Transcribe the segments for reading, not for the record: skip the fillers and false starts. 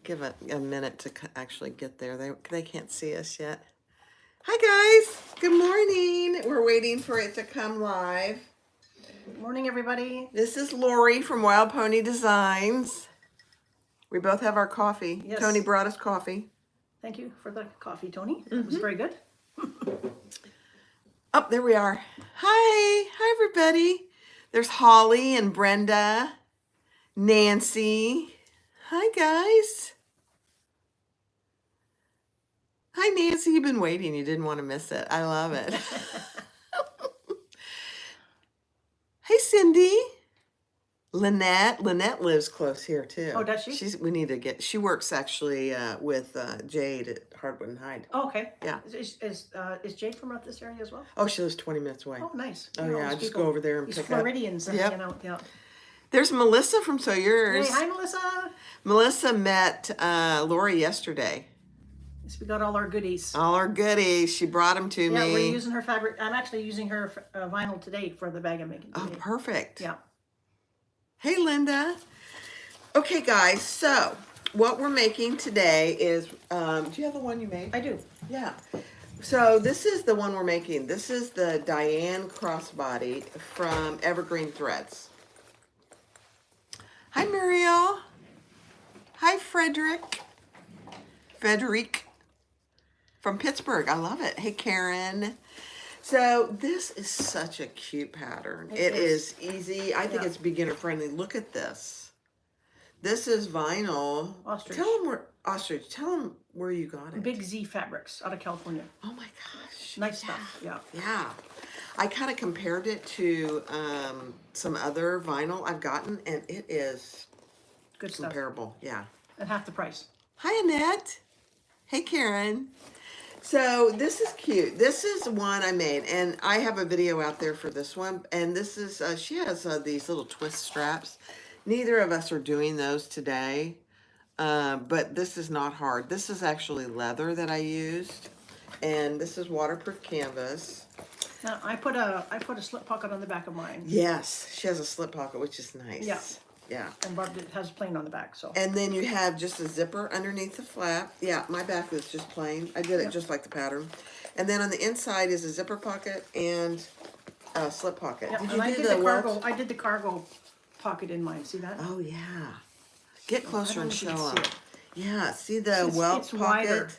give it a minute to actually get there. They can't see us yet. Hi guys, good morning. We're waiting for it to come live. Good morning, everybody. This is Lori from Wild Pony Designs. We both have our coffee. Yes. Tony brought us coffee. Thank you for the coffee, Tony. It was very good. Oh, there we are. Hi everybody. There's Holly and Brenda, Nancy. Hi guys. Hi Nancy, you've been waiting. You didn't want to miss it. I love it. Hey Cindy. Lynette lives close here too. Oh, does she? She works actually with Jade at Hardwood and Hyde. Oh, okay. Yeah. Is Jade from out this area as well? Oh, she lives 20 minutes away. Oh, nice. Oh, yeah, I just go over there and these pick Floridians up. hanging out. Yeah. There's Melissa from So Yours. Hey, hi, Melissa. Melissa met Lori yesterday. Yes, we got all our goodies. All our goodies. She brought them to me. Yeah, we're using her fabric. I'm actually using her vinyl today for the bag I'm making today. Oh, perfect. Yeah. Hey, Linda. Okay, guys, so what we're making today is, do you have the one you made? I do. Yeah. So this is the one we're making. This is the Diane crossbody from Evergreen Threads. Hi, Muriel. Hi, Frederick from Pittsburgh. I love it. Hey, Karen. So this is such a cute pattern. It is easy. I think it's beginner friendly. Look at this. This is vinyl. Ostrich. Tell them where you got it. Big Z Fabrics out of California. Oh my gosh. Nice stuff. Yeah. Yeah. I kind of compared it to some other vinyl I've gotten, and it is Good stuff. comparable. Yeah. At half the price. Hi, Annette. Hey, Karen. So this is cute. This is one I made, and I have a video out there for this one. And this is, she has these little twist straps. Neither of us are doing those today, but this is not hard. This is actually leather that I used, and this is waterproof canvas. Now I put a slip pocket on the back of mine. Yes, she has a slip pocket, which is nice. Yeah. Yeah. And Barb has plain on the back, so. And then you have just a zipper underneath the flap. Yeah, my back is just plain. I did it just like the pattern. And then on the inside is a zipper pocket and a slip pocket. Yeah, Did and you I do did the cargo. I did the cargo pocket in mine. See that? Oh yeah. Get closer and show them. See it. Yeah, see the welt it's pocket, wider.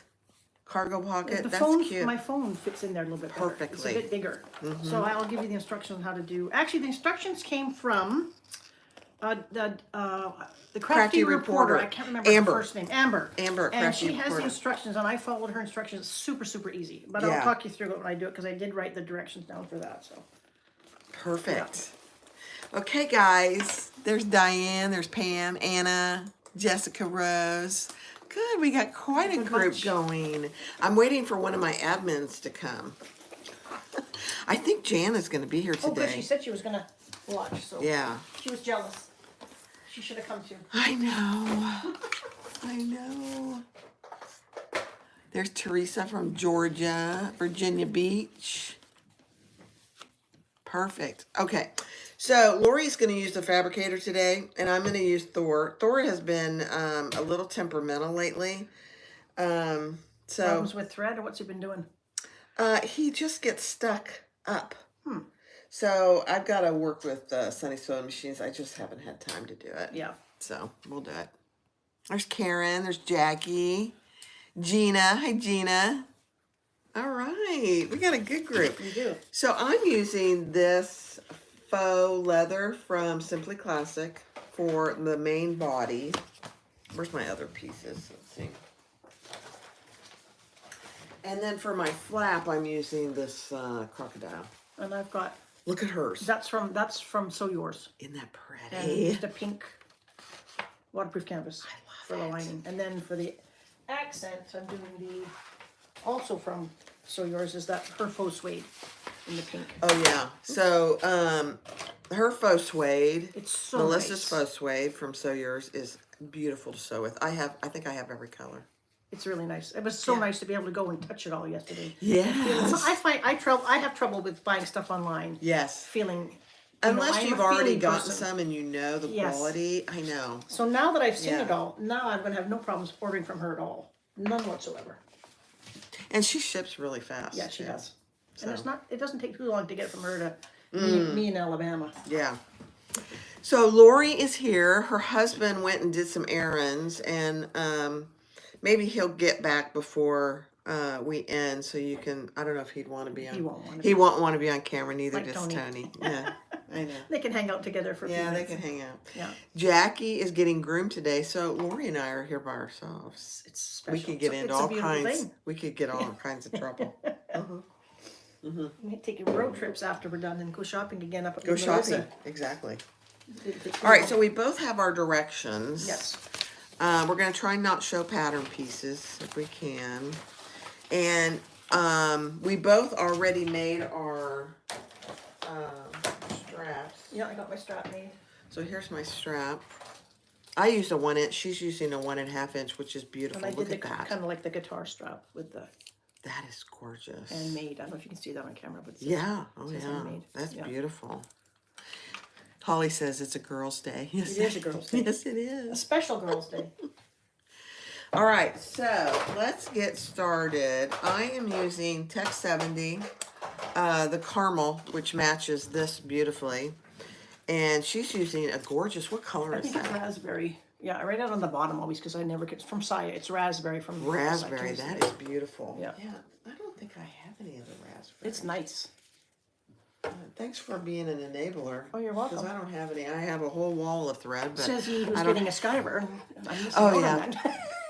cargo pocket. The That's phone, cute. my phone fits in there a little bit better. Perfectly. It's a bit bigger. So I'll give you the instructions on how to do. Actually, the instructions came from the crafty reporter. I can't remember Amber. her first name. Amber. Amber, And crafty she has reporter. the instructions, and I followed her instructions. It's super, super easy. But Yeah. I'll talk you through it when I do it because I did write the directions down for that. So. Perfect. Okay, guys. There's Diane. There's Pam, Anna, Jessica, Rose. Good. We got quite a group going. I'm waiting for one of my admins to come. I think Jan is going to be here today. Oh, good. She said she was gonna watch. So. Yeah. She was jealous. She should have come too. I know. I know. There's Teresa from Georgia, Virginia Beach. Perfect. Okay. So Lori's going to use the fabricator today, and I'm going to use Thor. Thor has been a little temperamental lately. Problems with thread, or what's he been doing? He just gets stuck up. So I've got to work with Sunny Sewing Machines. I just haven't had time to do it. Yeah. So we'll do it. There's Karen. There's Jackie. Gina. Hi, Gina. All right. We got a good group. We do. So I'm using this faux leather from Simply Classic for the main body. Where's my other pieces? Let's see. And then for my flap, I'm using this crocodile. And I've got. Look at hers. That's from So Yours. Isn't that And pretty? just a pink waterproof canvas for the lining. And then for the accent, I'm doing also from So Yours is that her faux suede in the pink. Oh yeah. So her faux suede. It's so Melissa's nice. faux suede from So Yours is beautiful to sew with. I think I have every color. It's really nice. It was so nice to be able to go and touch it all yesterday. Yes. I have trouble with buying stuff online. Yes. Feeling Unless I'm a you've already feeling gotten person. some and you know the Yes. quality, I know. So now that I've seen Yeah. it all, now I'm gonna have no problems ordering from her at all. None whatsoever. And she ships really fast. Yeah, she too. does. So. And it doesn't take too long to get from her to me in Alabama. Yeah. So Lori is here. Her husband went and did some errands, and maybe he'll get back before we end. So you can. I don't know if he'd want to be on. He won't want to. He won't want to be on camera. Neither Like does Tony. Tony. Yeah, I know. They can hang out together for a few Yeah, they minutes. can hang out. Yeah. Jackie is getting groomed today, so Lori and I are here by ourselves. It's special. We could get into It's a all beautiful kinds. thing. We could get all kinds of trouble. We might take road trips after we're done and go shopping again up at Go Melissa. shopping. Exactly. Didn't take too All right, long. so we both have our directions. Yes. We're going to try and not show pattern pieces if we can. And we both already made our straps. Yeah, I got my strap made. So here's my strap. I used a 1 inch. She's using a 1.5 inch, which is beautiful. And I Look did at the that. kind of like the guitar strap with the That is gorgeous. handmade. I don't know if you can see that on camera, but it's Yeah. Oh, says yeah. handmade. That's Yeah. beautiful. Holly says it's a girl's day. Yes, It is a girl's day. Yes, it a is. special girls' day. All right, so let's get started. I am using Tech 70, the caramel, which matches this beautifully. And she's using a gorgeous, what color I is think it's that? raspberry. Yeah, I write it on the bottom always because I never get it's from Saya. It's raspberry from Raspberry, Saya. that is beautiful. Yeah. Yeah, I don't think I have any of the raspberry. It's nice. Thanks for being an enabler. Oh, you're welcome. Because I don't have any. I have a whole wall of thread, but Says he who's I don't- getting a Skyver. I missed Oh, out on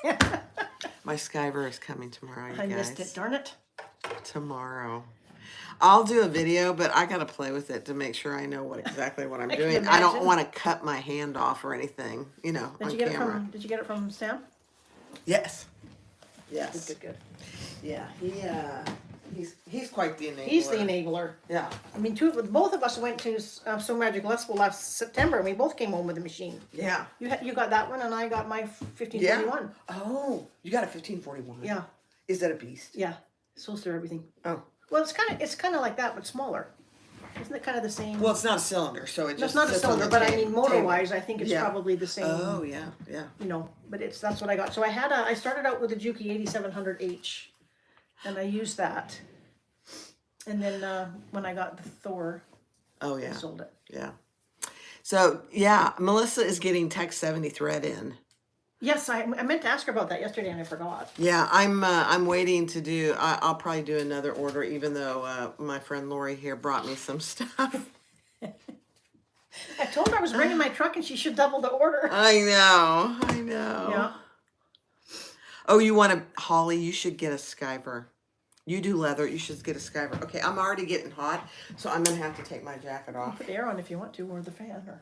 yeah. that. my Skyver is coming tomorrow, you I guys. missed it. Darn it. Tomorrow. I'll do a video, but I gotta play with it to make sure I know exactly what I'm I can doing. I don't imagine. want to cut my hand off or anything, you know, Did on you get camera. it from? Did you get it from Sam? Yes. Yes. Good, good. Yeah. He's quite the enabler. He's the enabler. Yeah. I mean, both of us went to So Magic School last September, and we both came home with a machine. Yeah. You got that one, and I got my 1541. Oh, you got a 1541. Yeah, Is that a beast? yeah. So through everything. Oh. Well, it's kind of like that, but smaller. Isn't it kind of the same? Well, it's not a cylinder, so it No, just it's not a sits on cylinder, the but I mean, table. motor-wise, I think it's Yeah. probably the same. Oh, yeah, yeah. You know, but that's what I got. So I started out with a Juki 8700H, and I used that. And then when I got the Thor, Oh, I yeah, sold it. yeah. So, yeah, Melissa is getting Tech 70 thread in. Yes, I meant to ask her about that yesterday, and I forgot. Yeah, I'm waiting to do. I'll probably do another order, even though my friend Lori here brought me some stuff. I told her I was bringing my truck, and she should double the order. I know. Yeah. Oh, you want to, Holly? You should get a Skyver. You do leather. You should get a Skyver. Okay, I'm already getting hot, so I'm gonna have to take my jacket off. Put the air on if you want to, or the fan, or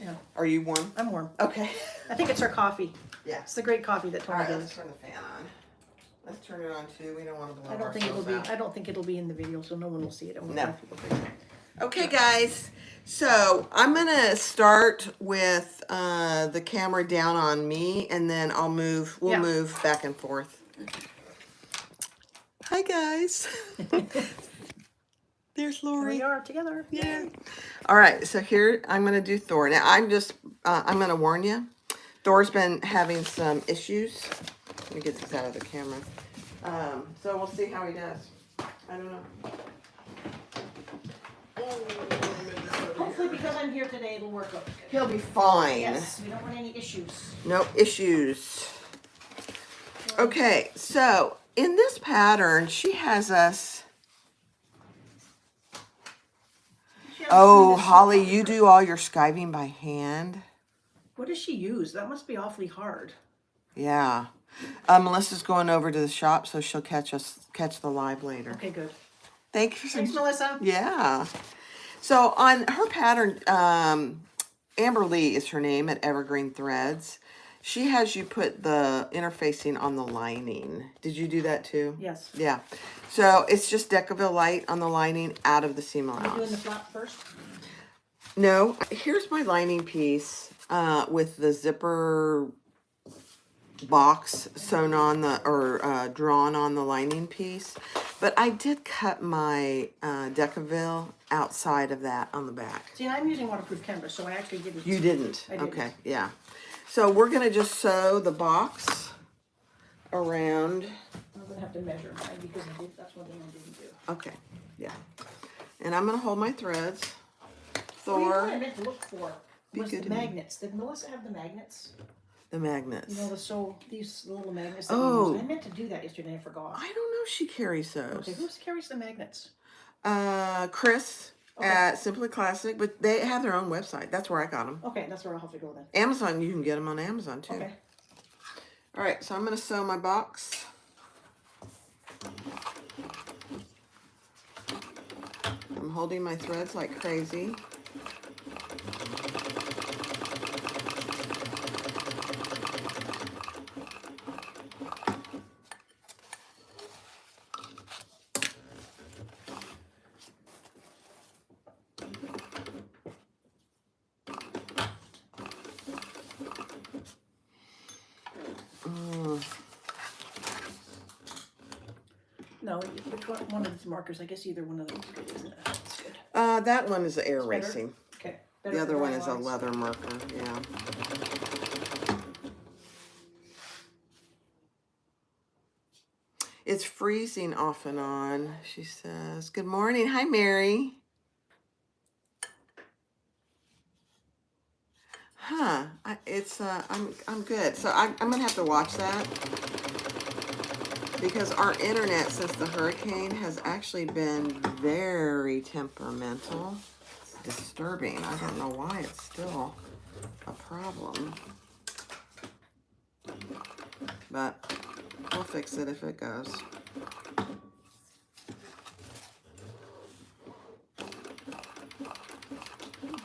yeah. Are you warm? I'm warm. Okay. I think it's her coffee. Yeah. It's the great coffee that All Tony right, does. let's turn the fan on. Let's turn it on too. We don't want to blow I don't think it'll ourselves be. out. I don't think it'll be in the video, so no one will see it. I won't No. have people figure it out. Okay, guys. So I'm gonna start with the camera down on me, and then I'll move. We'll Yeah. move back and forth. Hi, guys. There's Here Lori. we are together. Yeah. All right. So here I'm gonna do Thor. Now I'm just. I'm gonna warn you. Thor's been having some issues. Let me get this out of the camera. So we'll see how he does. I don't know. Hopefully, because I'm here today, it'll work out. He'll be fine. Yes, we don't want any issues. No issues. Okay, so in this pattern, she has us. Oh, Holly, you do all your skiving by hand? What does she use? That must be awfully hard. Yeah. Melissa's going over to the shop, so she'll catch the live later. Okay, good. Thanks. Thanks, Melissa. Yeah. So on her pattern, Amber Lee is her name at Evergreen Threads. She has you put the interfacing on the lining. Did you do that too? Yes. Yeah. So it's just Decaville light on the lining out of the seam Are you doing the allowance. flap first? No, here's my lining piece with the zipper box sewn on the, or drawn on the lining piece. But I did cut my Decaville outside of that on the back. See, I'm using waterproof canvas, so I actually didn't. You didn't? I didn't. Okay, yeah. So we're gonna just sew the box around. I'm gonna have to measure mine because that's one thing I didn't do. Okay, yeah. And I'm gonna hold my threads. Oh, you know Thor, what I meant to look for Be was good the to me. magnets. Did Melissa have the magnets? the magnets. You know, these little magnets that Oh. we use. I meant to do that yesterday, I forgot. I don't know if she carries those. Okay, who carries the magnets? Chris Okay. at Simply Classic, but they have their own website. That's where I got them. Okay, that's where I'll have to go then. Amazon, you can get them on Amazon too. Okay. All right, so I'm gonna sew my box. I'm holding my threads like crazy. No, which one of these markers? I guess either one of those is good, isn't it? That's good. That one is air Better? racing. Okay. The other one is a leather marker, yeah. It's freezing off and on, she says. Good morning. Hi, Mary. Huh. I'm good. So I'm gonna have to watch that because our internet since the hurricane has actually been very temperamental. It's disturbing. I don't know why it's still a problem. But we'll fix it if it goes.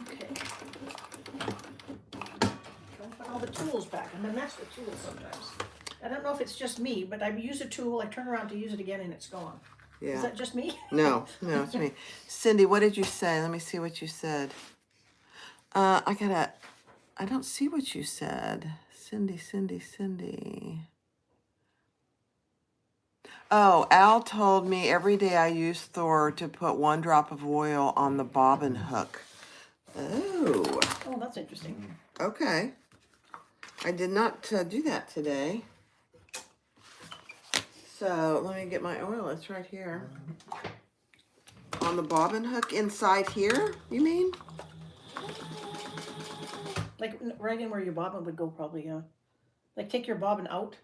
Okay. Trying to put all the tools back. I'm a mess with tools sometimes. I don't know if it's just me, but I use a tool, I turn around to use it again, and it's gone. Yeah. Is that just me? No, it's me. Cindy, what did you say? Let me see what you said. I don't see what you said. Cindy. Oh, Al told me every day I use Thor to put 1 drop of oil on the bobbin hook. Oh. Oh, that's interesting. Okay. I did not do that today. So let me get my oil. It's right here. On the bobbin hook inside here, you mean? Like right in where your bobbin would go probably, yeah. Like take your bobbin out.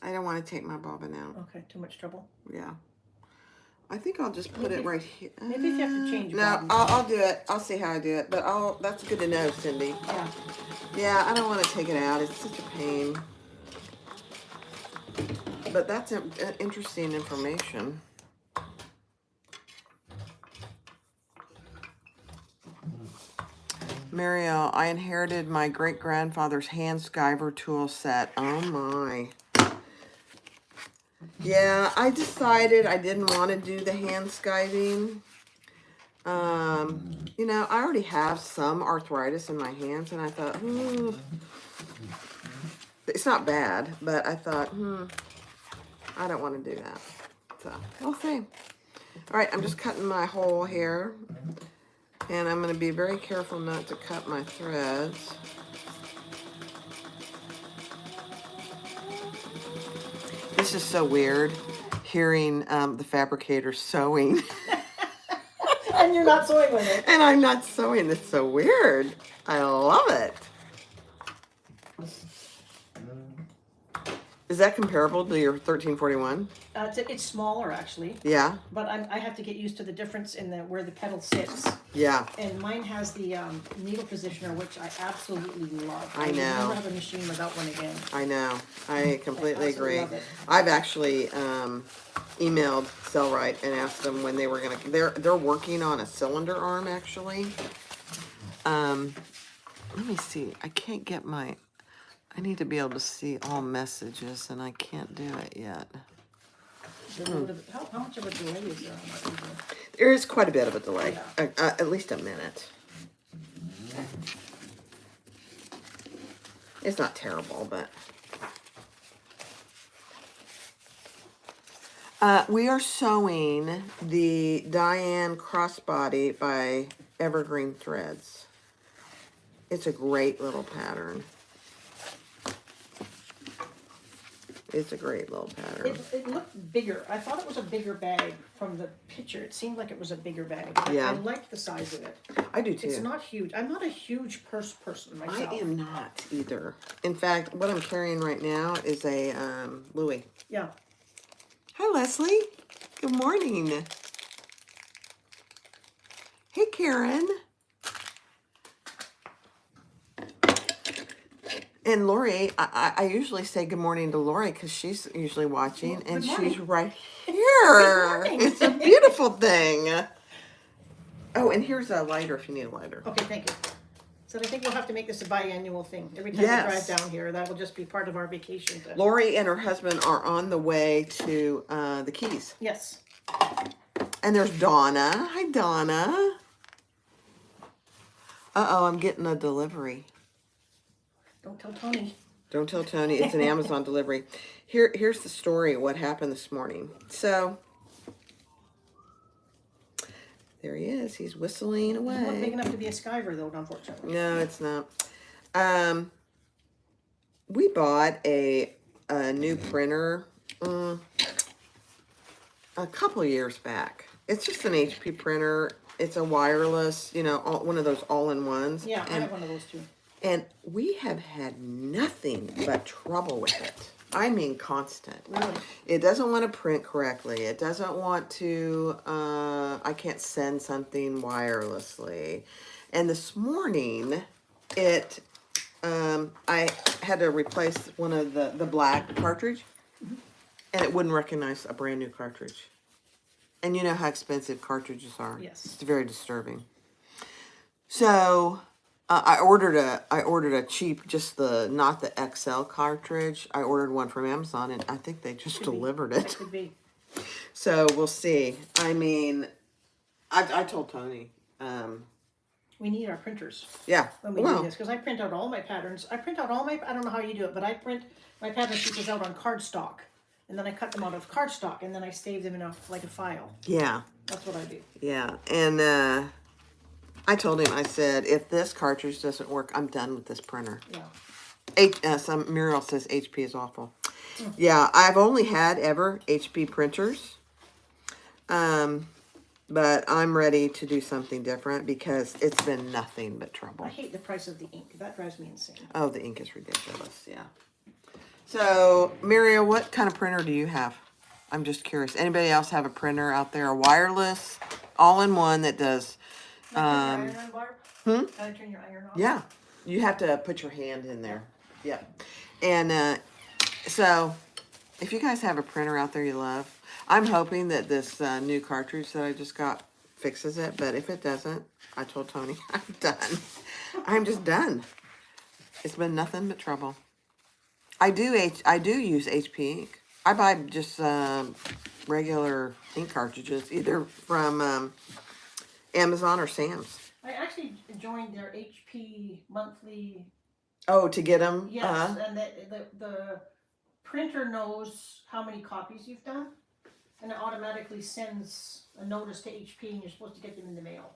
I don't want to take my bobbin out. Okay, too much trouble. Yeah. I think I'll just put it right here. Maybe if you have to change your No, bobbin. I'll do it. I'll see how I do it. But that's good to know, Cindy. Yeah. Yeah, I don't want to take it out. It's such a pain. But that's interesting information. Mariel, I inherited my great-grandfather's hand skiver tool set. Oh my. Yeah, I decided I didn't want to do the hand skiving. You know, I already have some arthritis in my hands, and I thought, it's not bad, but I thought, I don't want to do that. So, we'll see. All right, I'm just cutting my hole here, and I'm going to be very careful not to cut my threads. This is so weird, hearing the fabricator sewing. And you're not sewing with it. And I'm not sewing. It's so weird. I love it. Is that comparable to your 1341? It's smaller actually, Yeah, but I have to get used to the difference in where the pedal sits. yeah. And mine has the needle positioner, which I absolutely love. I know. I'll never have a machine without one again. I know. I completely I agree. love it. I've actually emailed Cellrite and asked them when they were gonna. They're working on a cylinder arm actually. Let me see. I can't get my. I need to be able to see all messages, and I can't do it yet. How much of a delay is there on that usually? There is quite a bit of a delay, Yeah. at least a minute. It's not terrible, but We are sewing the Diane Crossbody by Evergreen Threads. It's a great little pattern. It's a great little pattern. It looked bigger. I thought it was a bigger bag from the picture. It seemed like it was a bigger bag. Yeah. I liked the size of it. I do too. It's not huge. I'm not a huge purse person myself. I am not either. In fact, what I'm carrying right now is a Louis. Yeah. Hi, Leslie. Good morning. Hey, Karen. And Lori, I usually say good morning to Lori because she's usually watching, and she's right here. It's a beautiful thing. Oh, and here's a lighter if you need a lighter. Okay, thank you. So I think we'll have to make this a biannual thing. Every time we drive down here, that will just be part of our vacation. Lori and her husband are on the way to the Keys. Yes. And there's Donna. Hi, Donna. Uh-oh, I'm getting a delivery. Don't tell Tony. Don't tell Tony. It's an Amazon delivery. Here's the story of what happened this morning. So, there he is. He's whistling away. He's not big enough to be a skiver, though, unfortunately. No, it's not. We bought a new printer a couple years back. It's just an HP printer. It's a wireless, you know, one of those all-in-ones. Yeah, I have one of those too. And we have had nothing but trouble with it. I mean, constant. Really? It doesn't want to print correctly. It doesn't want to, I can't send something wirelessly. And this morning, I had to replace one of the black cartridge, and it wouldn't recognize a brand new cartridge. And you know how expensive cartridges are. Yes. It's very disturbing. So I ordered a cheap, just not the XL cartridge. I ordered one from Amazon, and I think they just delivered it. Could be. So we'll see. I mean, I told Tony. We need our printers. Yeah. When we do this, because I print out all my patterns. I don't know how you do it, but I print my pattern pieces out on cardstock. And then I cut them out of cardstock, and then I save them in a file. Yeah. That's what I do. Yeah. And I told him, I said, if this cartridge doesn't work, I'm done with this printer. Yeah. Some Muriel says HP is awful. Yeah, I've only had ever HP printers. But I'm ready to do something different because it's been nothing but trouble. I hate the price of the ink. That drives me insane. Oh, the ink is ridiculous, yeah. So, Muriel, what kind of printer do you have? I'm just curious. Anybody else have a printer out there? A wireless, all-in-one that does... Can I turn your iron on, Barb? Can I turn your iron on? Yeah. You have to put your hand in there. Yep. And so, if you guys have a printer out there you love, I'm hoping that this new cartridge that I just got fixes it. But if it doesn't, I told Tony, I'm done. I'm just done. It's been nothing but trouble. I do use HP ink. I buy just regular ink cartridges, either from Amazon or Sam's. I actually joined their HP monthly. Oh, to get them? Yes, and the printer knows how many copies you've done, and it automatically sends a notice to HP, and you're supposed to get them in the mail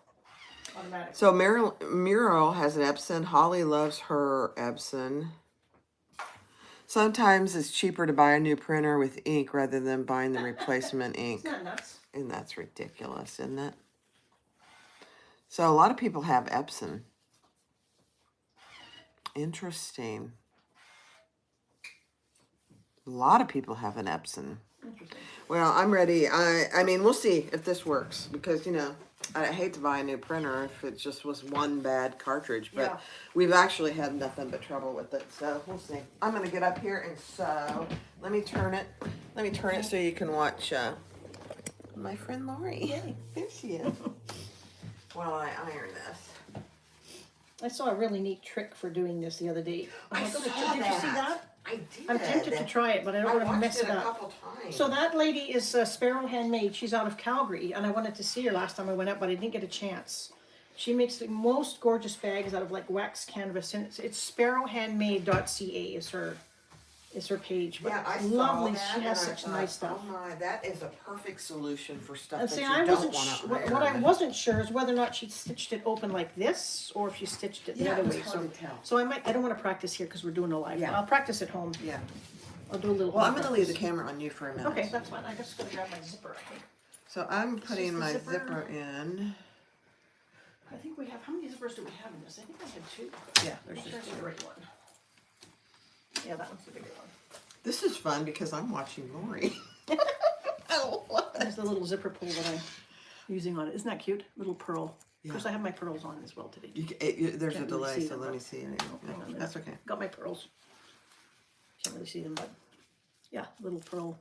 automatically. So Muriel has an Epson. Holly loves her Epson. Sometimes it's cheaper to buy a new printer with ink rather than buying the replacement ink. Isn't that nuts? And that's ridiculous, isn't it? So a lot of people have Epson. Interesting. A lot of people have an Epson. Interesting. Well, I'm ready. I mean, we'll see if this works because, you know, I hate to buy a new printer if it just was one bad cartridge, but we've actually had nothing but trouble with it, so we'll see. I'm going to get up here and sew. Let me turn it. Let me turn it so you can watch my friend Lori. Yay. There she is. While I iron this. I saw a really neat trick for doing this the other day. I saw Did you that. see that? I did. I'm tempted to try it, but I don't want to mess it a up. couple times. So that lady is Sparrow Handmade. She's out of Calgary, and I wanted to see her last time I went up, but I didn't get a chance. She makes the most gorgeous bags out of like wax canvas, and it's sparrowhandmade.ca is her is her page. But Yeah, I lovely. saw that. She has and I such thought, nice stuff. Oh my, that is a perfect solution for stuff And that see, you I don't wasn't want to iron. what I wasn't sure is whether or not she stitched it open like this, or if she stitched it the Yeah, other it's way. hard to tell. So I don't want to practice here because we're doing a live. Yeah. I'll practice at home. Yeah. I'll do a little. Well, I'm home going to leave the practice. camera on you for a minute. Okay, that's fine. I just gotta grab my zipper. I think. So I'm putting the my zipper. zipper in. I think we have. How many zippers do we have in this? I think I had 2. Yeah, there's Make sure just it's the two. right one. Yeah, that one's the bigger one. This is fun because I'm watching Lori. I love it. There's the little zipper pull that I'm using on it. Isn't that cute? Little pearl. Yeah. Of course, I have my pearls on as well today. There's a Can't really delay, see so them, let but- me see it. Hang on a minute. That's okay. Got my pearls. Can't really see them, but yeah, little pearl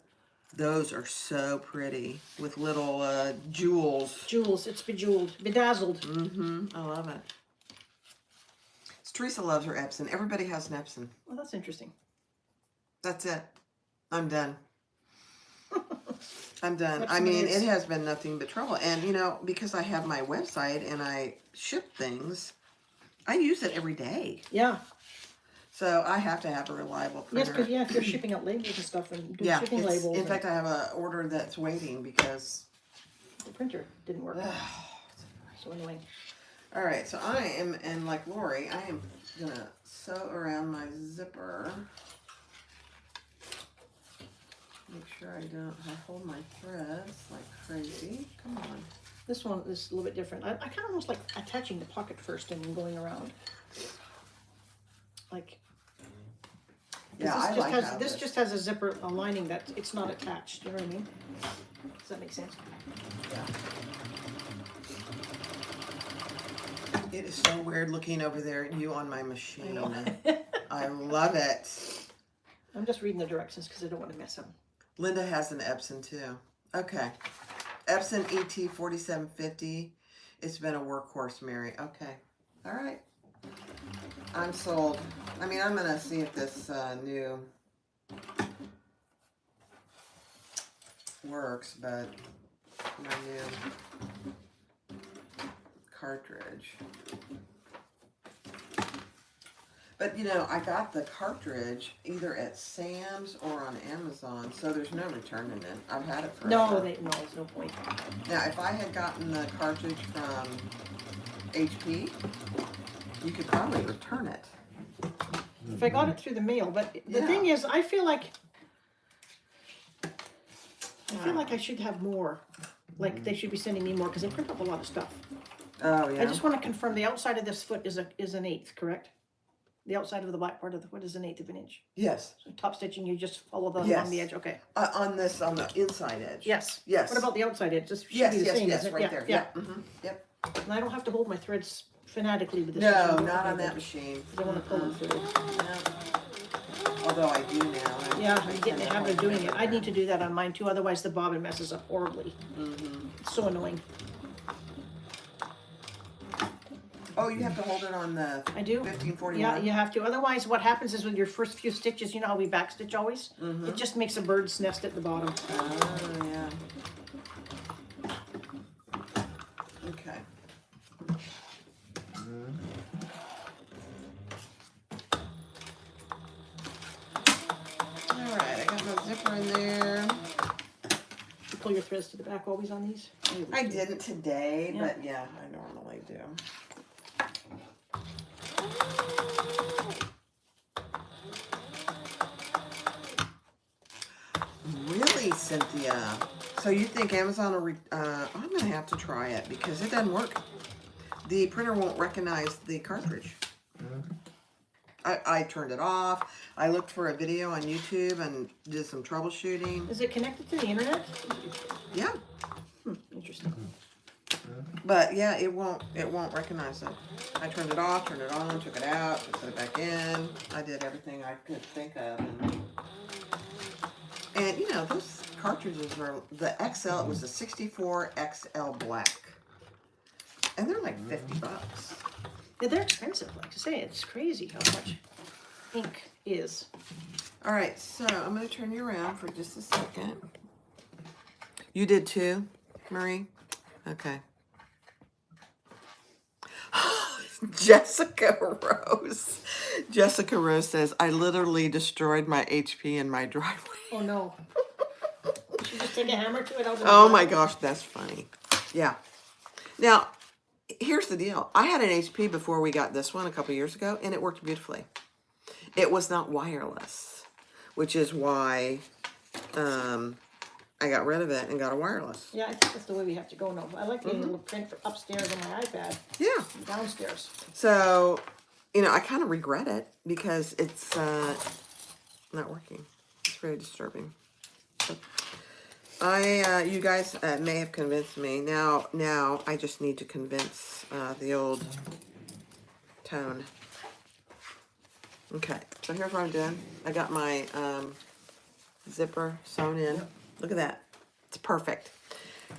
Those are so pretty with little jewels. jewels. It's bejeweled, bedazzled. Mm-hmm. I love it. So Teresa loves her Epson. Everybody has an Epson. Well, that's interesting. That's it. I'm done. I'm done. What's I mean, nice? it has been nothing but trouble. And, you know, because I have my website and I ship things, I use it every day. Yeah. So I have to have a reliable printer. Yes, because if you're shipping out labels and stuff and doing shipping it's- labels, in fact, I have an order that's waiting because... the printer didn't work. So annoying. All right, so I am, and like Lori, I am gonna sew around my zipper. Make sure I hold my threads like crazy. Come on. This one is a little bit different. I kind of almost like attaching the pocket first and then going around. Like. Yeah, this I just like has how this just has a zipper, a lining that it's not attached. You know what I mean? Does that make sense? Yeah. It is so weird looking over there at you on my machine. I love it. I'm just reading the directions because I don't want to mess up. Linda has an Epson too. Okay. Epson ET 4750. It's been a workhorse, Mary. Okay. All right. I'm sold. I mean, I'm going to see if this new works, but my new cartridge. But, you know, I got the cartridge either at Sam's or on Amazon, so there's no returning it. I've had it forever. No, there's no point. Now, if I had gotten the cartridge from HP, you could probably return it. If I got it through the mail, but the Yeah. thing is, I feel like I should have more. Like they should be sending me more because they print up a lot of stuff. Oh, yeah. I just want to confirm the outside of this foot is an 1/8, correct? The outside of the black part of the foot is 1/8 of an inch. Yes. So top stitching, you just follow the Yes. along the edge. Okay. On the inside edge. Yes. Yes. What about the outside edge? Just should Yes, be the yes, same, yes, isn't it? right Yeah, there. yeah. Yep. Mm-hmm. Yep. And I don't have to hold my threads fanatically with this. No, machine. not on Okay, that good. machine. 'Cause I want to pull them through. No. Although I do now. Yeah, I'm getting the habit of doing it. I need to do that on mine too, otherwise the bobbin messes up horribly. Mm-hmm. It's so annoying. Oh, you have to hold it on the I do. 1541? Yeah, you have to. Otherwise, what happens is with your first few stitches, you know how we backstitch always? Mm-hmm. It just makes a bird's nest at the bottom. Oh, yeah. Okay. All right, I got my zipper in there. You pull your threads to the back always on these? I didn't today, Yeah. but yeah, I normally do. Really, Cynthia? So you think Amazon will, I'm going to have to try it because it doesn't work. The printer won't recognize the cartridge. I turned it off. I looked for a video on YouTube and did some troubleshooting. Is it connected to the internet? Yeah. Interesting. But yeah, it won't recognize it. I turned it off, turned it on, took it out, put it back in. I did everything I could think of. And you know, those cartridges are, the XL, it was the 64 XL black. And they're like $50. Yeah, they're expensive. Like I say, it's crazy how much ink is. All right, so I'm going to turn you around for just a second. You did too, Marie? Okay. Jessica Rose. Jessica Rose says, I literally destroyed my HP in my driveway. Oh no. You should just take a hammer to it out. Oh my gosh, that's funny. Yeah. Now, here's the deal. I had an HP before we got this one a couple years ago, and it worked beautifully. It was not wireless, which is why I got rid of it and got a wireless. Yeah, I think that's the way we have to go now. I like getting a little print for upstairs on my iPad. Yeah. Downstairs. So, you know, I kind of regret it because it's not working. It's very disturbing. But you guys may have convinced me. Now I just need to convince the old tone. Okay, so here's what I'm doing. I got my zipper sewn in. Yep. Look at that. It's perfect.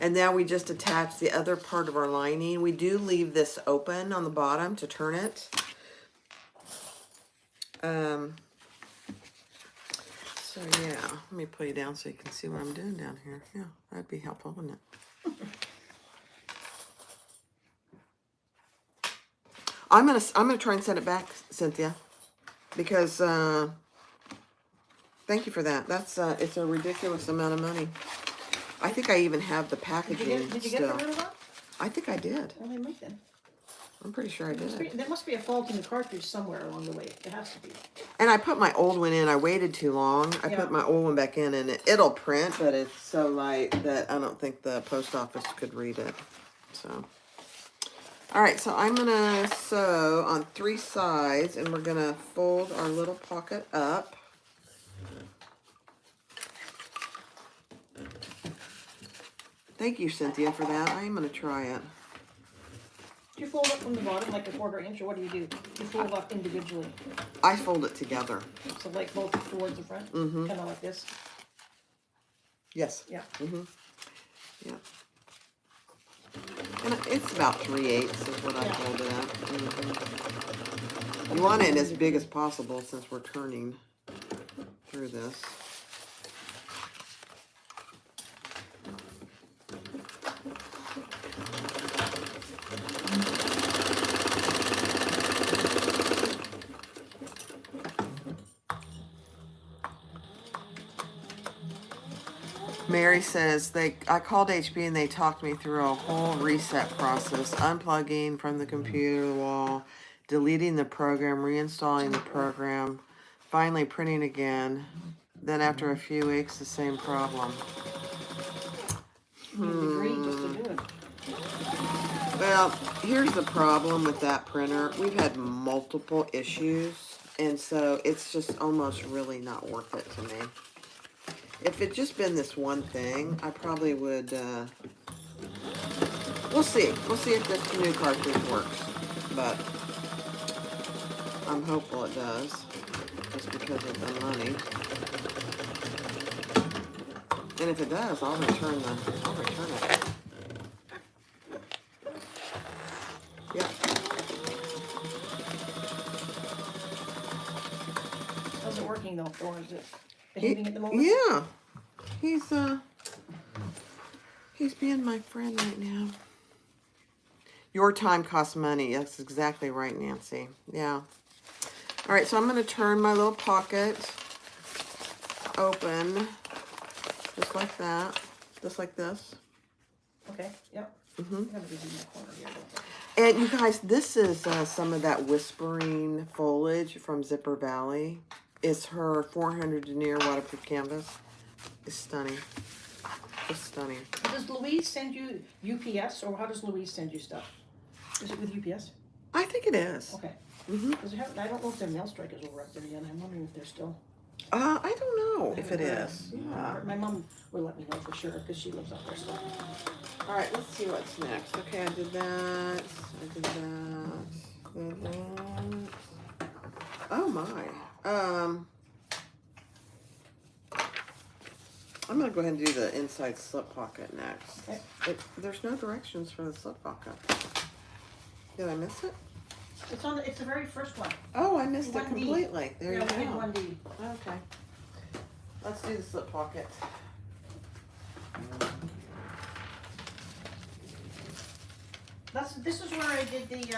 And now we just attach the other part of our lining. We do leave this open on the bottom to turn it. So yeah, let me put you down so you can see what I'm doing down here. Yeah, that'd be helpful, wouldn't it? I'm gonna try and send it back, Cynthia, because thank you for that. That's it's a ridiculous amount of money. I think I even have the packaging Did you still. get the rid of that? I think I did. Well, they might then. I'm pretty sure I did. There must be a fault in the cartridge somewhere along the way. There has to be. And I put my old one in. I waited too long. I Yeah. put my old one back in, and it'll print, but it's so light that I don't think the post office could read it. So, all right. So I'm gonna sew on 3 sides, and we're gonna fold our little pocket up. Thank you, Cynthia, for that. I am gonna try it. Do you fold up from the bottom like a 1/4 inch, or what do? You fold up individually. I fold it together. So like both towards the front, Mm-hmm. kind of like this. Yes. Yeah. Mm-hmm. Yeah. And it's about 3/8 is what I Yeah. fold it up. Mm-hmm. You want it as big as possible since we're turning through this. Mary says, I called HP and they talked me through a whole reset process, unplugging from the computer, the wall, deleting the program, reinstalling the program, finally printing again. Then after a few weeks, the same problem. You need a degree just to do it. Well, here's the problem with that printer. We've had multiple issues, and so it's just almost really not worth it to me. If it just been this one thing, I probably would, we'll see. We'll see if this new cartridge works, but I'm hopeful it does, just because of the money. And if it does, I'll return it. Yeah. How's it working though, or is it behaving at the moment? Yeah. He's being my friend right now. Your time costs money. That's exactly right, Nancy. Yeah. All right, so I'm going to turn my little pocket open just like that. Just like this. Okay, yep. Mm-hmm. I'm gonna be in that corner here. And you guys, this is some of that whispering foliage from Zipper Valley. It's her 400 denier waterproof canvas. It's stunning. It's stunning. Does Louise send you UPS, or how does Louise send you stuff? Is it with UPS? I think it is. Okay. Mm-hmm. I don't know if their mail strike is over up there yet. I'm wondering if they're still. I don't know if it is. Yeah. My mom will let me know for sure because she lives up there still. All right, let's see what's next. Okay, I did that. Oh my. I'm gonna go ahead and do the inside slip pocket next. Okay. There's no directions for the slip pocket. Did I miss it? It's the very first one. Oh, I missed it 1D. completely. There you We go. did 1D. Okay. Let's do the slip pocket. This is where I did the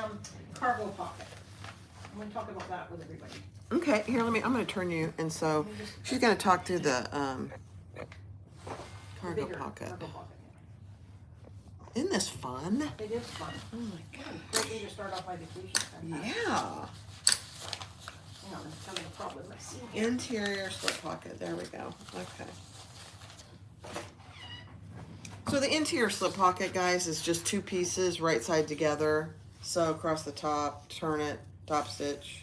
cargo pocket. I'm gonna talk about that with everybody. Okay, here, I'm gonna turn you, and so she's gonna talk through the cargo Bigger pocket. cargo pocket. Isn't this fun? It is fun. Oh my God. Great way to start off my vacation. Yeah. Hang on, I'm having a problem. Let's see. Interior slip pocket. There we go. Okay. So the interior slip pocket, guys, is just two pieces right side together. Sew across the top, turn it, top stitch.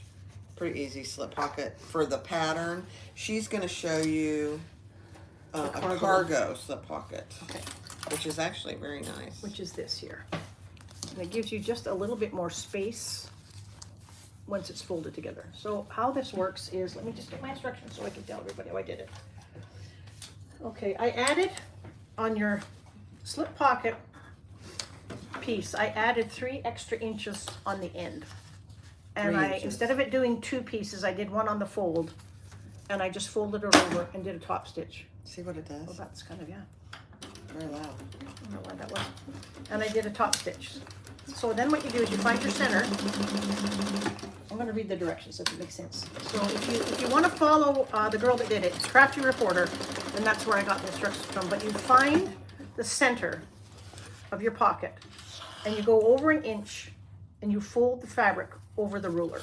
Pretty easy slip pocket. For the pattern, she's going to show you a cargo slip pocket, Okay. which is actually very nice. Which is this here. And it gives you just a little bit more space once it's folded together. So how this works is, let me just get my instructions so I can tell everybody how I did it. Okay, I added on your slip pocket piece, I added 3 extra inches on the end. And 3 inches. instead of it doing 2 pieces, I did one on the fold. And I just folded it over and did a top stitch. See what it does? Well, that's kind of, yeah. Very loud. I don't know why that was. And I did a top stitch. So then what you do is you find your center. I'm going to read the directions if it makes sense. So if you want to follow the girl that did it, it's Crafty Reporter, and that's where I got the instructions from. But you find the center of your pocket, and you go over 1 inch, and you fold the fabric over the ruler,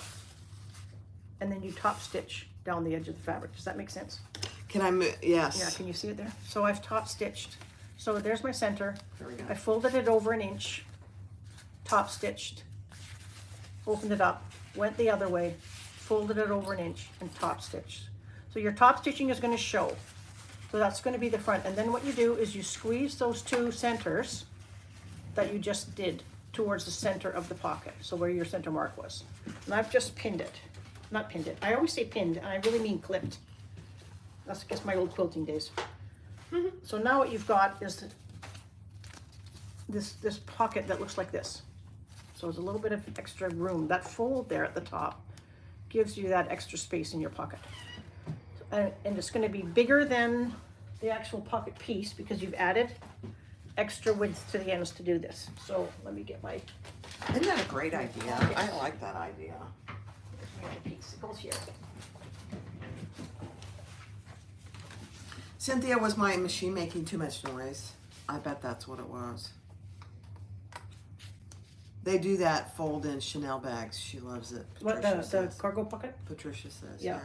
and then you top stitch down the edge of the fabric. Does that make sense? Can I move? Yes. Yeah. Can you see it there? So I've top stitched. So there's my center. There we go. I folded it over 1 inch, top stitched, opened it up, went the other way, folded it over 1 inch, and top stitched. So your top stitching is going to show. So that's going to be the front. And then what you do is you squeeze those 2 centers that you just did towards the center of the pocket. So where your center mark was. And I've just pinned it. Not pinned it. I always say pinned, and I really mean clipped. That's, I guess, my old quilting days. So now what you've got is this pocket that looks like this. So there's a little bit of extra room. That fold there at the top gives you that extra space in your pocket. And it's going to be bigger than the actual pocket piece because you've added extra width to the ends to do this. So let me get my Isn't that a great idea? I like that idea. other piece. It goes here. Cynthia, was my machine making too much noise? I bet that's what it was. They do that fold in Chanel bags. She loves it. What, Patricia the says. cargo pocket? Patricia says, Yeah.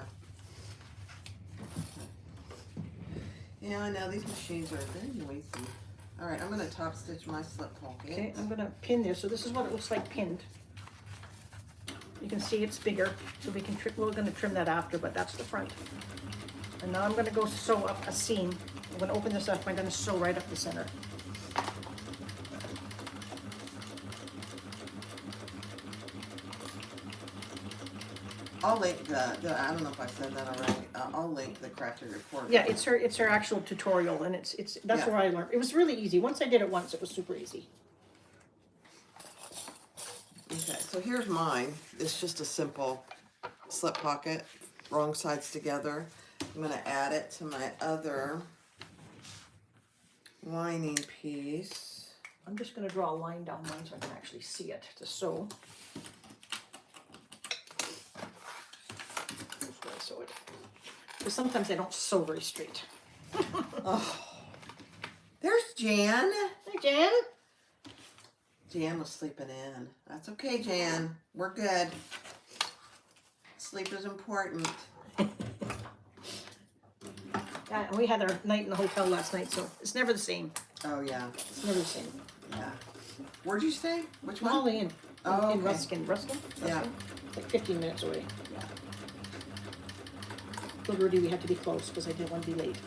Yeah, I know, these machines are very noisy. All right, I'm gonna top stitch my slip pocket. Okay, I'm gonna pin this. So this is what it looks like pinned. You can see it's bigger, so we can we're gonna trim that after, but that's the front. And now I'm gonna go sew up a seam. I'm gonna open this up. I'm gonna sew right up the center. I'll link the I don't know if I said that already. I'll link the Crafty Report. Yeah, it's her actual tutorial, and it's that's Yeah. where I learned. It was really easy. Once I did it once, it was super easy. Okay, so here's mine. It's just a simple slip pocket, wrong sides together. I'm gonna add it to my other lining piece. I'm just gonna draw a line down mine so I can actually see it to sew. Sew it. Because sometimes they don't sew very straight. Oh, there's Jan. Hey, Jan. Jan was sleeping in. That's okay, Jan. We're good. Sleep is important. Yeah, and we had our night in the hotel last night, so it's never the same. Oh yeah, It's never the same. yeah. Where'd you stay? Which one? Molly in Oh, okay. Ruskin. Ruskin? Yeah. It's like 15 minutes away. Yeah. Told Rudy we had to be close because I didn't want to be late.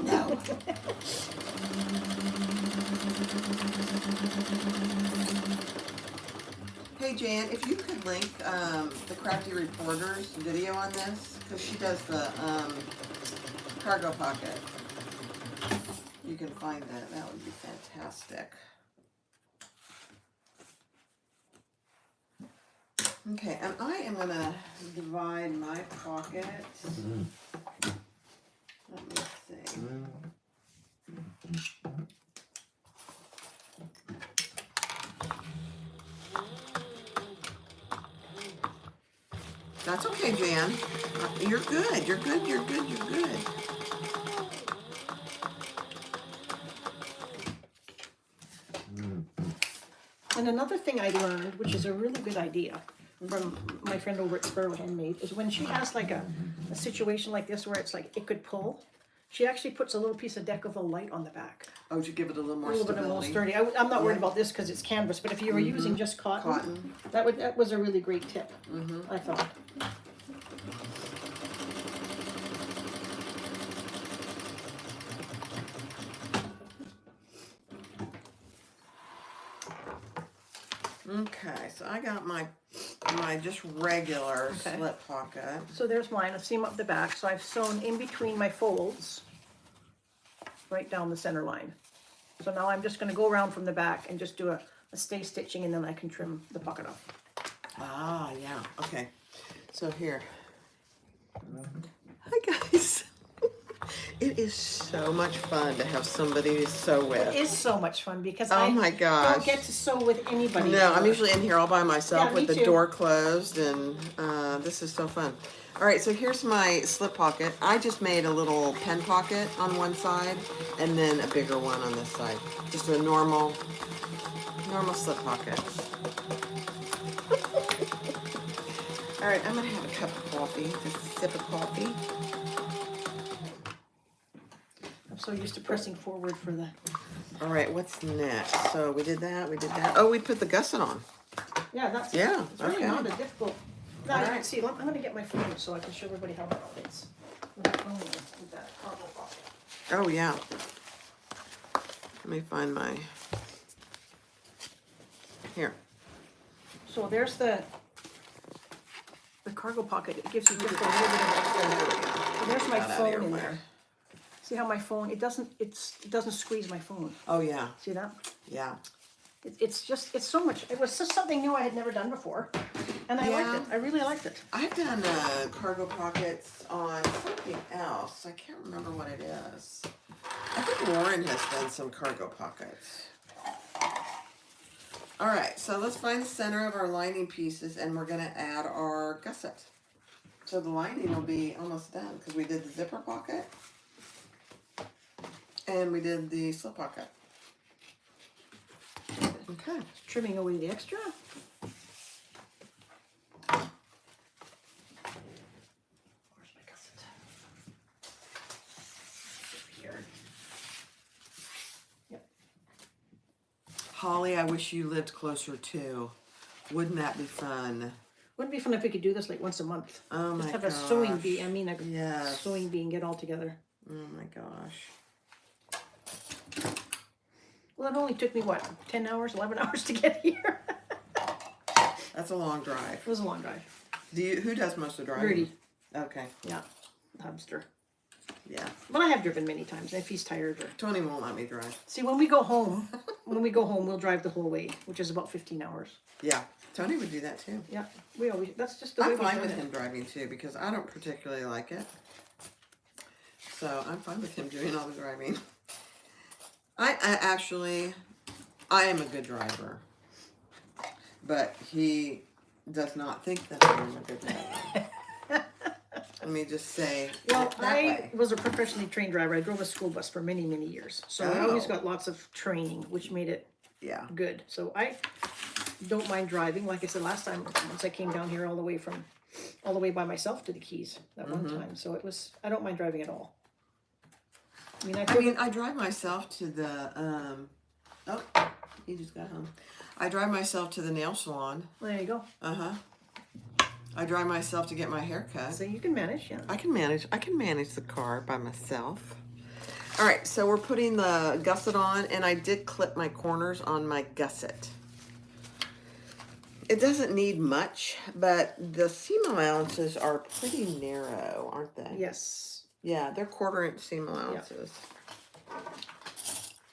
No. Hey Jan, if you could link the Crafty Reporter's video on this, because she does the cargo pocket. You can find that. That would be fantastic. Okay, and I am gonna divide my pocket. Let me see. That's okay, Jan. You're good. You're good. You're good. You're good. And another thing I learned, which is a really good idea from my friend over at Spurwell Handmade, is when she has like a situation like this where it's like it could pull, she actually puts a little piece of decorative light on the back. Oh, to give it a little A more little bit more stability. sturdy. I'm not worried Yeah. about this because it's canvas, but if you were using just cotton, Cotton. that was a really great tip, I thought. Okay, so I got my just regular Okay. slip pocket. So there's mine. I've seamed up the back. So I've sewn in between my folds, right down the center line. So now I'm just going to go around from the back and just do a stay stitching, and then I can trim the pocket off. Ah, yeah. Okay. So here. Hi guys. It is so much fun to have somebody to sew with. It is so much fun because Oh I my gosh. don't get to sew with anybody. No, I'm ever. usually in here all by myself Yeah, with me the too. door closed, and this is so fun. All right, so here's my slip pocket. I just made a little pen pocket on one side and then a bigger one on this side. Just a normal slip pocket. All right, I'm gonna have a cup of coffee, just a sip of coffee. I'm so used to pressing forward for the. All right, what's next? So we did that, we did that. Oh, we put the gusset on. Yeah, that's Yeah, It's really okay. not a difficult. No, All you can right. see. I'm going to get my phone so I can show everybody how that fits. With my phone with that cargo pocket. Oh, yeah. Let me find my, here. So there's the cargo pocket. It gives you just a little bit of extra. And there's my Got out of phone your in way. there. See how my phone? It doesn't squeeze my phone. Oh, yeah, See that? yeah. It's so much. It was just something new I had never done before, and I liked Yeah. it. I really liked it. I've done cargo pockets on something else. I can't remember what it is. I think Lauren has done some cargo pockets. All right, so let's find the center of our lining pieces, and we're gonna add our gusset. So the lining will be almost done because we did the zipper pocket and we did the slip pocket. Okay. Trimming away the extra. Where's my gusset? Here. Yep. Holly, I wish you lived closer too. Wouldn't that be fun? Wouldn't it be fun if we could do this like once a month? Oh my Just have a sewing gosh. bee. I mean, a Yes. sewing bee and get all together. Oh my gosh. Well, it only took me what, 10 hours, 11 hours to get here. That's a long drive. It was a long drive. Who does most of the driving? Rudy. Okay. Yeah, the hamster. Yeah. But I have driven many times. If he's tired or Tony won't let me drive. see, when we go home, we'll drive the whole way, which is about 15 hours. Yeah. Tony would do that too. Yeah, we always. That's just the way I'm we fine do with it. him driving too because I don't particularly like it. So I'm fine with him doing all the driving. I am a good driver, but he does not think that I'm a good driver. Let me just say Well, it that I way. was a professionally trained driver. I drove a school bus for many, many years. So I always Oh. got lots of training, which made it Yeah. good. So I don't mind driving. Like I said last time, once I came down here all the way by myself to the Keys that one time. So I don't mind driving at all. I drive myself to the, oh, he just got home. I drive myself to the nail salon. Well, there you go. Uh-huh. I drive myself to get my hair cut. So you can manage, yeah. I can manage the car by myself. All right, so we're putting the gusset on, and I did clip my corners on my gusset. It doesn't need much, but the seam allowances are pretty narrow, aren't they? Yes. Yeah, they're 1/4 inch seam allowances.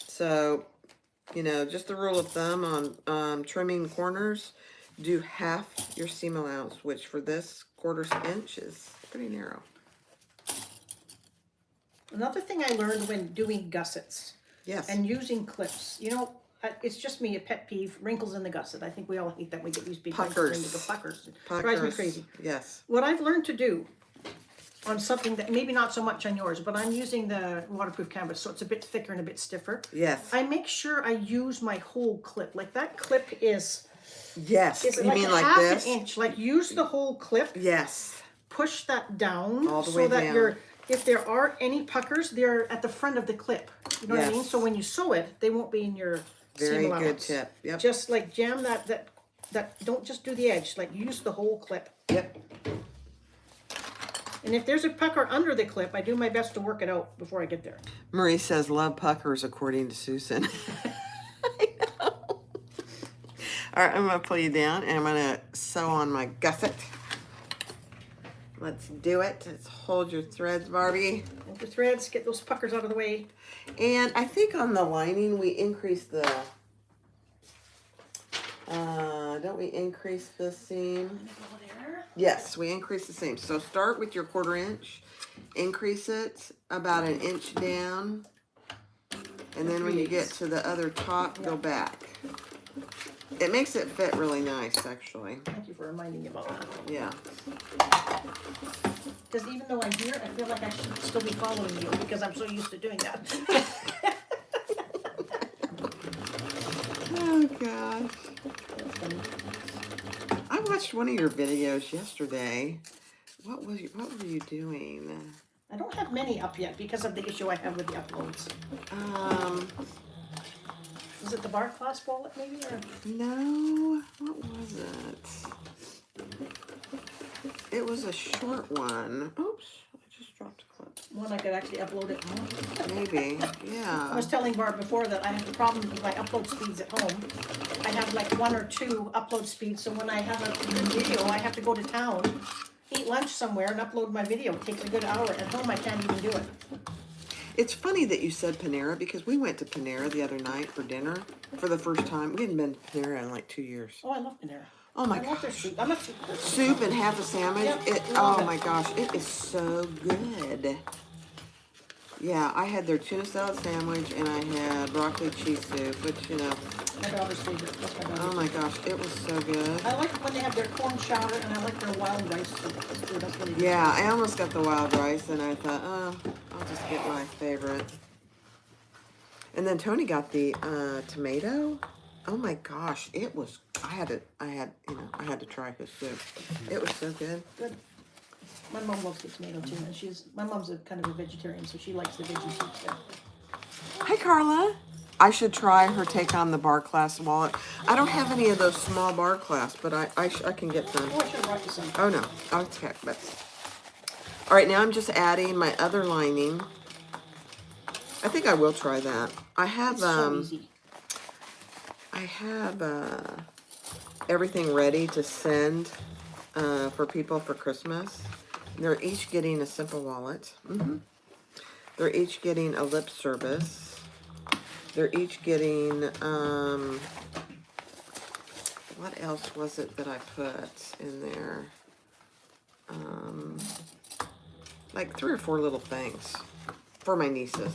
So, just the rule of thumb on trimming corners, do half your seam allowance, which for this 1/4 inch is pretty narrow. Another thing I learned when doing gussets Yes. and using clips, it's just me, a pet peeve, wrinkles in the gusset. I think we all hate that we get these big Puckers. puckers. Drives me crazy. Yes. What I've learned to do on something that, maybe not so much on yours, but I'm using the waterproof canvas, so it's a bit thicker and a bit stiffer. Yes. I make sure I use my whole clip. Like that clip is, Yes. is You like mean a like half this? an inch. Like use the whole clip. Yes. Push that down All the so way that down. if there are any puckers, they're at the front of the clip. You know what I mean? Yes. So when you sew it, they won't be in your Very seam good allowance. tip. Yep. Just like jam that, don't just do the edge, like use the whole clip. Yep. And if there's a pucker under the clip, I do my best to work it out before I get there. Marie says, love puckers, according to Susan. I know. All right, I'm going to pull you down, and I'm going to sew on my gusset. Let's do it. Let's hold your threads, Barbie. Hold the threads, get those puckers out of the way. And I think on the lining, we increase the... don't we increase the seam? Yes, we increase the seam. So start with your 1/4 inch, increase it about an inch down, and then when you get to the other top, go back. It makes it fit really nice, actually. Thank you for reminding me about that. Yeah. Because even though I'm here, I feel like I should still be following you because I'm so used to doing that. Oh, gosh. I watched one of your videos yesterday. What were you doing? I don't have many up yet because of the issue I have with the uploads. Is it the bar class wallet maybe? Or? No. What was it? It was a short one. Oops, I just dropped a clip. One I could actually upload it home. Maybe, I yeah. was telling Barb before that I have a problem with my upload speeds at home. I have like 1 or 2 upload speeds, so when I have a video, I have to go to town, eat lunch somewhere, and upload my video. It takes a good hour. At home, I can't even do it. It's funny that you said Panera, because we went to Panera the other night for dinner for the first time. We hadn't been to Panera in like 2 years. Oh, I love Panera. Oh my I love their gosh. soup. I'm a soup person. Soup and half a sandwich. Yep, love Oh it. my gosh, it is so good. Yeah, I had their tuna salad sandwich and I had broccoli cheese soup, which, you know, My daughter's favorite. That's my daughter's oh my gosh, it was so good. I like when they have their corn chowder, and I like their wild rice soup. That's really good. Yeah, I almost got the wild rice and I thought, oh, I'll just get my favorite. And then Tony got the tomato. Oh my gosh, it was, I had to try his soup. It was so good. Good. My mom loves the tomato too, and my mom's a kind of a vegetarian, so she likes the veggie soups there. Hi, Carla. I should try her take on the bar class wallet. I don't have any of those small bar class, but I can get them. Oh, I should have brought you some. Oh no, okay, but all right. Now I'm just adding my other lining. I think I will try that. I have It's so easy. I have everything ready to send for people for Christmas. They're each getting a simple wallet. They're each getting a lip service. They're each getting, what else was it that I put in there? Like 3 or 4 little things for my nieces.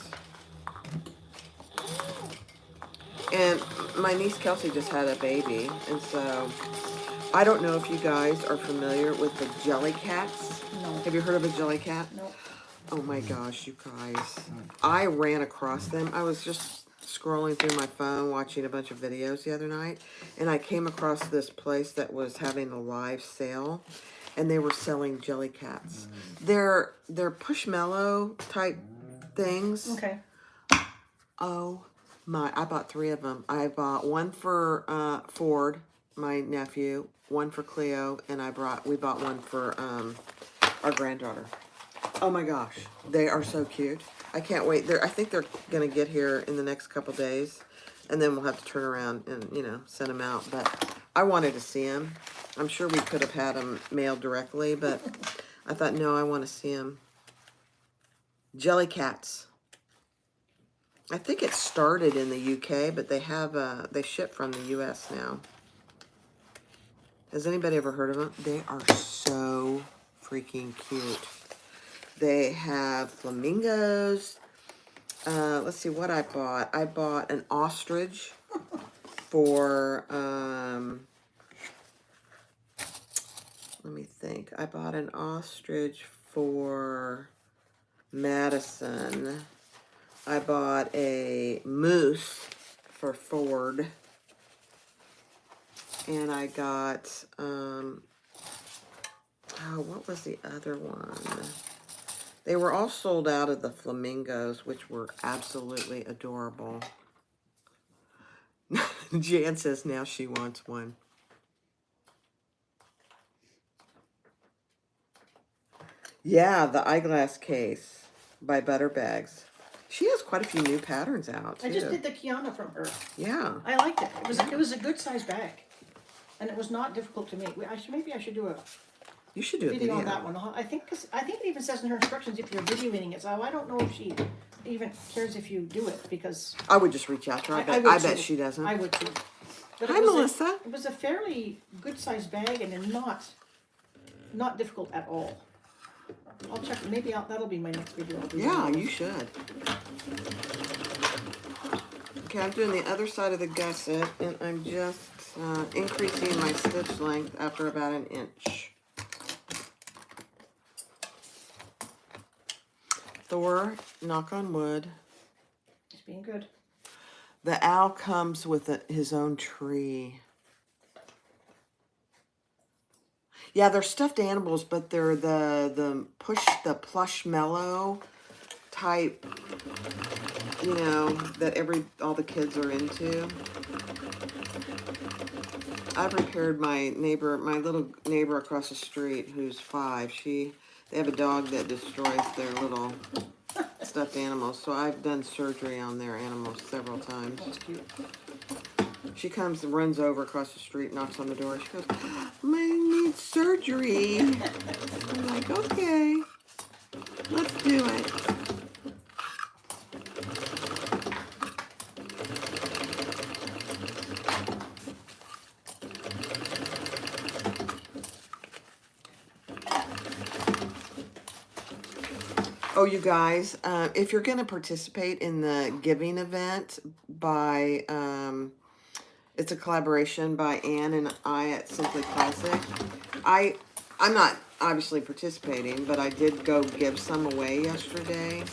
And my niece Kelsey just had a baby, and so I don't know if you guys are familiar with the jelly cats. No. Have you heard of a jelly cat? No. Oh my gosh, you guys. I ran across them. I was just scrolling through my phone, watching a bunch of videos the other night, and I came across this place that was having a live sale, and they were selling jelly cats. They're pushmallow type things. Okay. Oh my, I bought 3 of them. I bought one for Ford, my nephew, one for Cleo, and we bought one for our granddaughter. Oh my gosh, they are so cute. I can't wait. I think they're gonna get here in the next couple days, and then we'll have to turn around and, you know, send them out. But I wanted to see them. I'm sure we could have had them mailed directly, but I thought, no, I want to see them. Jelly cats. I think it started in the UK, but they ship from the US now. Has anybody ever heard of them? They are so freaking cute. They have flamingos. Let's see what I bought. I bought an ostrich. for, let me think. I bought an ostrich for Madison. I bought a moose for Ford. And I got, oh, what was the other one? They were all sold out of the flamingos, which were absolutely adorable. Jan says now she wants one. Yeah, the eyeglass case by Butterbags. She has quite a few new patterns out, too. I just did the Kiana from her. Yeah. I liked it. It was a good size bag. And it was not difficult to make. Maybe I should do a You should do a video video. on that one. I think it even says in her instructions if you're videoing it. So I don't know if she even cares if you do it because I would just reach out to her. I would bet too. she doesn't. I would too. But Hi, Melissa. It was a fairly good sized bag and then not difficult at all. I'll check. Maybe that'll be my next video. I'll do Yeah, that. you should. Okay, I'm doing the other side of the gusset, and I'm just increasing my stitch length after about an inch. Thor, knock on wood. It's being good. The owl comes with his own tree. Yeah, they're stuffed animals, but they're the plush mellow type, you know, that all the kids are into. I've repaired my little neighbor across the street who's 5. They have a dog that destroys their little stuffed animals, so I've done surgery on their animals several times. That's cute. She comes and runs over across the street, knocks on the door. She goes, I need surgery. I'm like, okay, let's do it. Oh, you guys, if you're going to participate in the giving event by, it's a collaboration by Ann and I at Simply Classic. I'm not obviously participating, but I did go give some away yesterday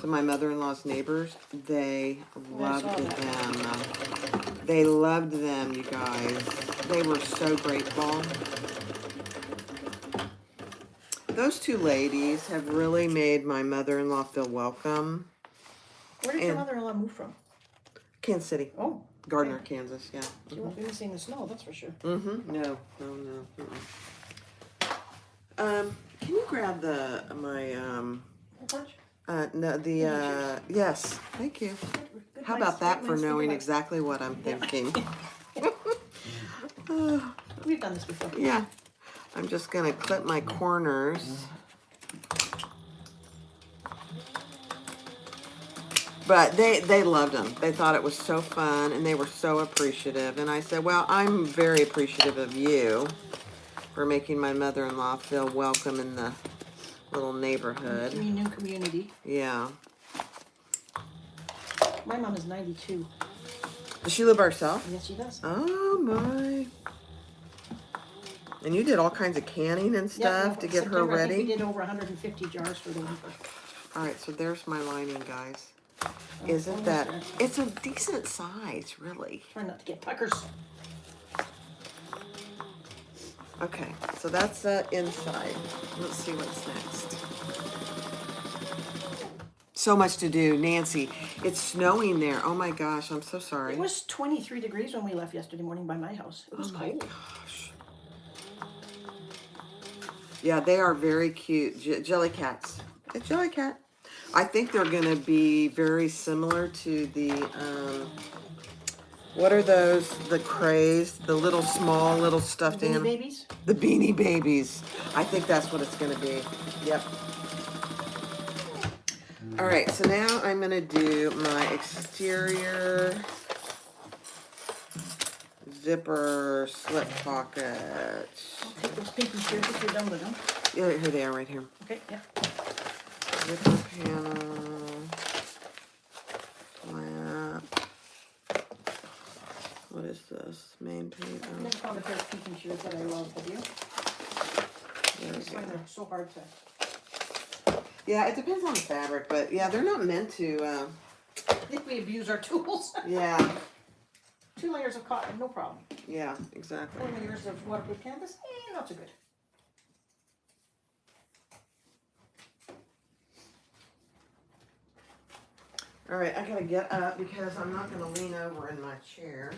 to my mother-in-law's neighbors. They loved them. They loved them, you guys. They were so grateful. Those 2 ladies have really made my mother-in-law feel welcome. Where did your mother-in-law move from? Kansas City. Oh. Gardner, Okay. Kansas, yeah. She won't be missing the snow, that's for sure. Mm-hmm. No. Can you grab yes, thank you. Good, How nice, about that for nice knowing thinking exactly what I'm thinking? We've done this before. Yeah. I'm just gonna clip my corners. But they loved them. They thought it was so fun, and they were so appreciative. And I said, well, I'm very appreciative of you for making my mother-in-law feel welcome in the little neighborhood. New community. Yeah. My mom is 92. Does she live by herself? Yes, she does. Oh, my. And you did all kinds of canning and stuff to get her September, I think ready? we did over 150 jars for the winter. All right, so there's my lining, guys. Oh, Isn't that... It's a decent size, really. Try not to get puckers. Okay, so that's inside. Let's see what's next. So much to do, Nancy. It's snowing there. Oh my gosh, I'm so sorry. It was 23 degrees when we left yesterday morning by my house. It was cold. Gosh. Yeah, they are very cute. Jelly cats. A jelly cat. I think they're going to be very similar to the, what are those? The craze, the little small little stuffed Beanie animals. Babies? The Beanie Babies. I think that's what it's going to be. Yep. All right, so now I'm going to do my exterior zipper slip pockets. I'll take those pinky shears if you're done with them. Yeah, here they are right here. Okay, yeah. Zipper panel. Flap. What is this? Main paint. I never found a pair of peeping shoes that I love, have you? I just find them so hard to. Yeah, it depends on the fabric, but yeah, they're not meant to. I think we abuse our tools. Yeah. 2 layers of cotton, no problem. Yeah, exactly. 4 layers of waterproof canvas, not so good. All right, I gotta get up because I'm not gonna lean over in my chair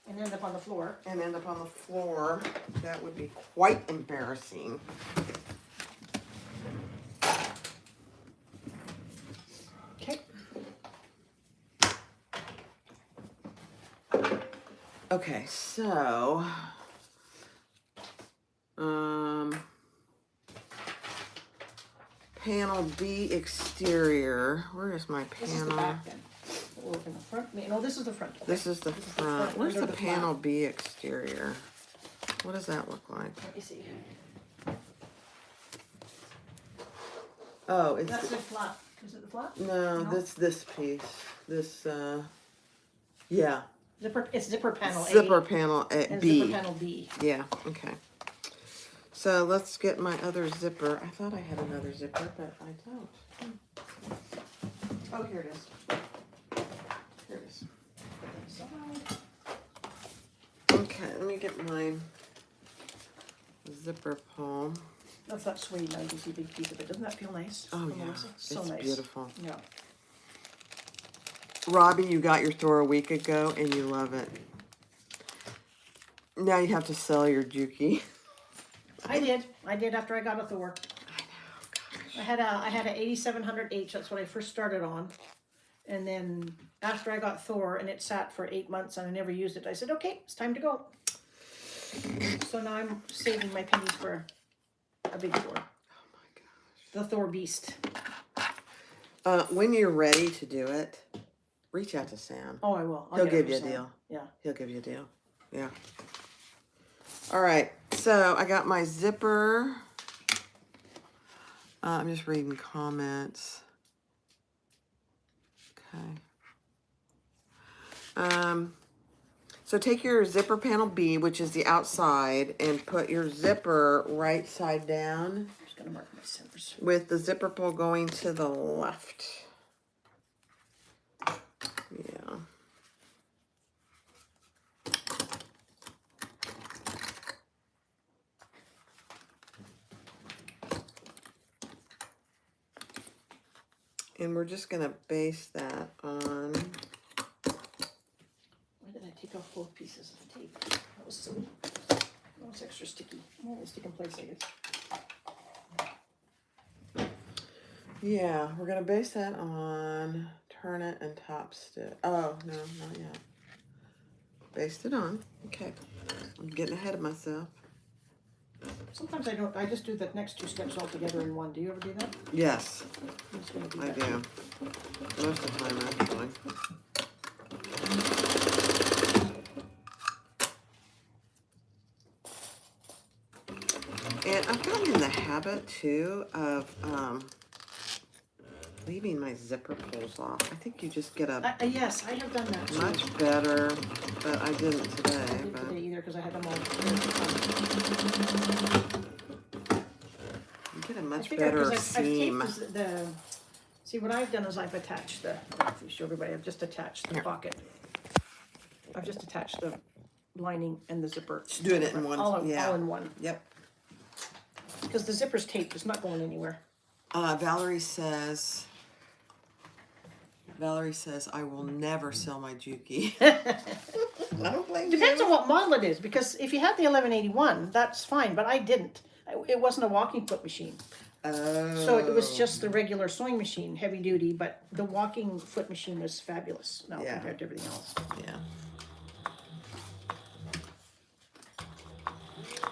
And end up on the floor. and end up on the floor. That would be quite embarrassing. Okay. Okay, so panel B exterior. Where is my This is the panel? back then. Or in the front. No, this is the front. This is the front. Where's under the flap. panel B exterior? What does that look like? Let me see. Oh, it's That's the flap. Is it the flap? no, this piece. This yeah. Zipper. It's zipper panel Zipper A. panel And B. zipper panel B. Yeah, okay. So let's get my other zipper. I thought I had another zipper, but I don't. Oh, here it is. Here it is. Side. Okay, let me get my zipper pull. That's that suede. Now you see a big piece of it. Doesn't that feel nice? Oh From yeah, Melissa? So it's nice. beautiful. Yeah. Robbie, you got your Thor a week ago and you love it. Now you have to sell your Juki. I did after I got a Thor. I know, gosh. I had a 8700H. That's what I first started on. And then after I got Thor and it sat for 8 months and I never used it, I said, okay, it's time to go. So now I'm saving my pennies for a big Thor. Oh my gosh. The Thor Beast. When you're ready to do it, reach out to Sam. Oh, I will. I'll He'll get it give for you a Sam. deal. Yeah. He'll give you a deal. Yeah. All right. So I got my zipper. I'm just reading comments. Okay. So take your zipper panel B, which is the outside, and put your zipper right side down I'm just going to mark my centers. with the zipper pull going to the left. Yeah. And we're just going to base that on... Why did I take off both pieces of tape? That was silly. Oh, it's extra sticky. Oh, it'll stick in place, I guess. Yeah, we're going to base that on turn it and top stitch. Oh, no, not yet. Based it on. Okay. I'm getting ahead of myself. Sometimes I don't. I just do the next 2 steps all together in one. Do you ever do that? Yes, I'm just going to do I that. do. Most of the time, actually. And I've gotten in the habit, too, of leaving my zipper pulls off. I think you just get a Yes, I have done that too. much better, but I didn't I today. didn't But today either because I had them all. you get a I much figured, better 'cause I've seam. taped see what I've done is I've attached the, if you show everybody, I've just attached the Here. pocket. I've just attached the lining and the zipper. Just doing it in one. All Yeah. in one. Yep. Because the zipper's taped, it's not going anywhere. Valerie says, I will never sell my Juki. I don't blame Depends you. on what model it is, because if you had the 1181, that's fine, but I didn't. It wasn't a walking foot machine. Oh. So it was just the regular sewing machine, heavy duty, but the walking foot machine was fabulous now Yeah. compared to everything else. Yeah.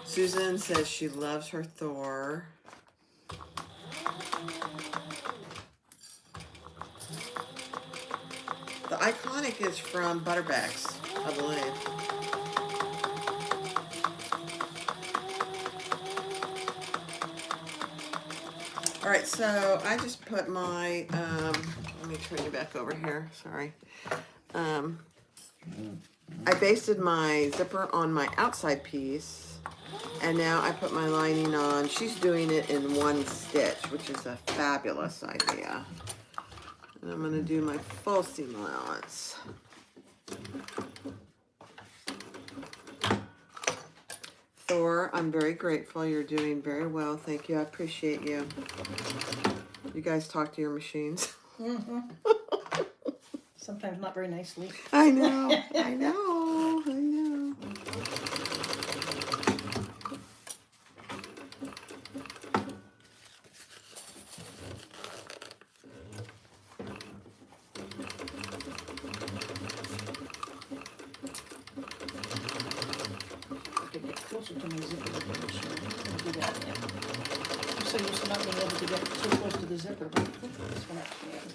Susan says she loves her Thor. The Iconic is from Butterbacks, I believe. All right, so I just put my, let me turn you back over here, sorry. I basted my zipper on my outside piece, and now I put my lining on. She's doing it in one stitch, which is a fabulous idea. And I'm gonna do my full seam allowance. Thor, I'm very grateful. You're doing very well. Thank you. I appreciate you. You guys talk to your machines. Sometimes not very nicely. I know. I know. I know. Closer to my zipper with the machine. I'm gonna do that now. I'm so used to not being able to get so close to the zipper, but this one I can.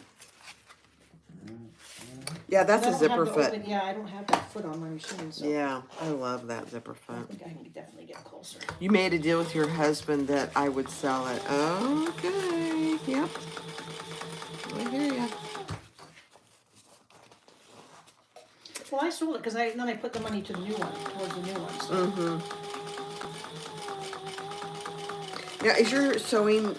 Yeah, that's I a don't zipper have the foot. open- yeah, I don't have that foot on my machine, so Yeah, I love that zipper I foot. think I can definitely get closer. You made a deal with your husband that I would sell it. Okay. Yep. I hear ya. Well, I sold it because then I put the money to the new one, towards the new ones. Mm-hmm. Now, is your sewing,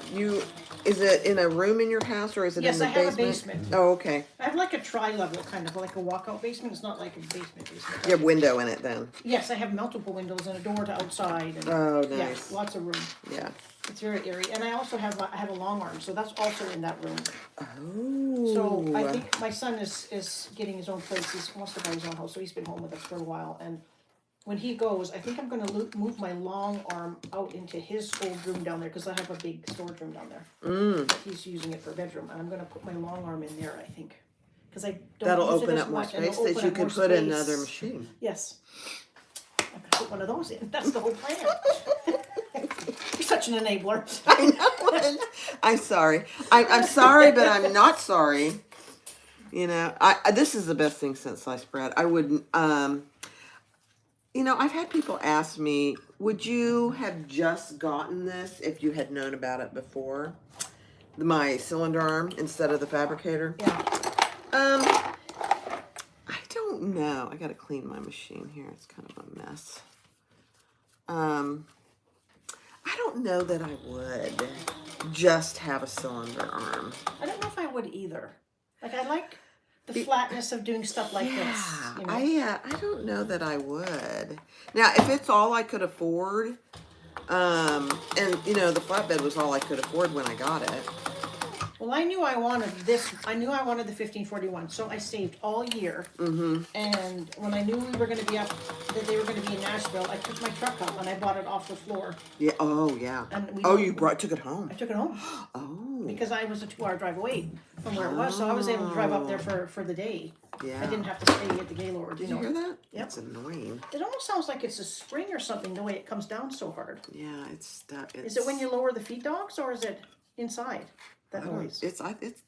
is it in a room in your house or is it Yes, in the I have a basement? basement. Oh, okay. I have like a tri-level kind of, like a walkout basement. It's not like a basement. You have window in it then? Yes, I have multiple windows and a door to outside. And, Oh, yeah, nice. lots of room. Yeah. It's very airy. And I also have a long arm, so that's also in that room. Oh. So I think my son is getting his own place. He wants to buy his own house, so he's been home with us for a while. And when he goes, I think I'm going to move my long arm out into his old room down there because I have a big storage room down there. He's using it for a bedroom, and I'm going to put my long arm in there, I think, because I don't That'll use it open as up more much, and space it'll that open you up can more put space. another machine. Yes, I could put one of those in. That's the whole plan. You're such an enabler. I know. I'm sorry. I'm sorry, but I'm not sorry. You know, this is the best thing since sliced bread. I wouldn't. You know, I've had people ask me, would you have just gotten this if you had known about it before? My cylinder arm instead of the fabricator? Yeah. I don't know. I got to clean my machine here. It's kind of a mess. I don't know that I would just have a cylinder arm. I don't know if I would either. Like, I like the flatness of doing stuff like this. You know? I don't know that I would. Now, if it's all I could afford, and you know, the flatbed was all I could afford when I got it. Well, I knew I wanted this. I knew I wanted the 1541, so I saved all year. Mm-hmm. And when I knew we were going to be up, that they were going to be in Nashville, I took my truck up and I bought it off the floor. Yeah. Oh, yeah. And we Oh, you took it home. I took it home. Oh. Because I was a 2-hour drive away from where it was, so I was able to drive up there for the day. Yeah. I didn't have to stay at the Gaylord. Did you hear that? Yep. That's annoying. It almost sounds like it's a spring or something, the way it comes down so hard. Yeah, it's that. Is it when you lower the feed dogs, or is it inside? That noise. It's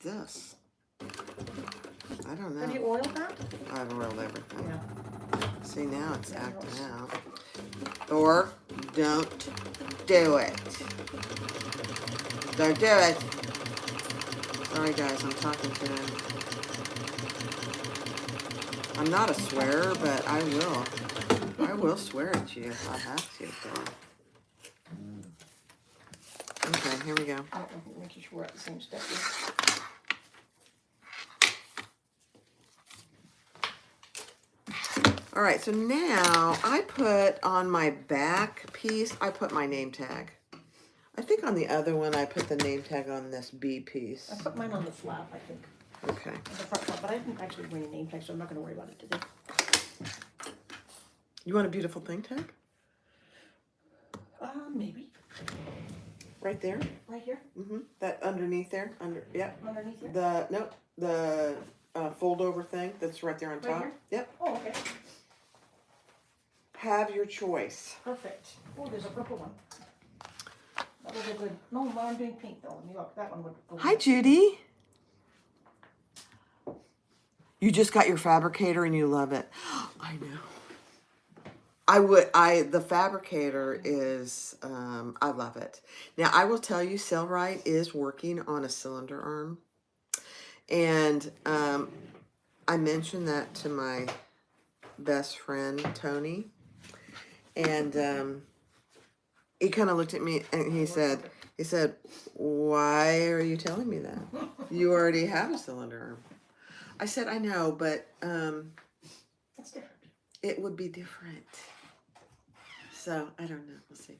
this. I don't know. Have you oiled that? I've oiled everything. Yeah. See, now it's Yeah, acting it out. Or don't do it. Don't do it. Sorry, guys, I'm talking to him. I'm not a swearer, but I will. I will swear at you if I have to. But... Okay, here we go. I don't know if we're making sure we're at the same step here. All right, so now I put on my back piece, I put my name tag. I think on the other one, I put the name tag on this B piece. I put mine on the flap, I think. Okay. The front flap, but I didn't actually bring a name tag, so I'm not going to worry about it today. You want a beautiful thing tag? Maybe. Right there? Right here? Mm-hmm. That underneath there? Yep. Underneath here? The fold over thing that's right there on top. here? Yep. Oh, okay. Have your choice. Perfect. Oh, there's a purple one. That was a good. No, I'm doing pink though. Let me look. That one would go. Hi, Judy. You just got your fabricator and you love it. I know. The fabricator is, I love it. Now, I will tell you, Sailrite is working on a cylinder arm. And I mentioned that to my best friend, Tony. And he kind of looked at me and he said, why are you telling me that? You already have a cylinder arm. I said, I know, but That's different. it would be different. So, I don't know. We'll see.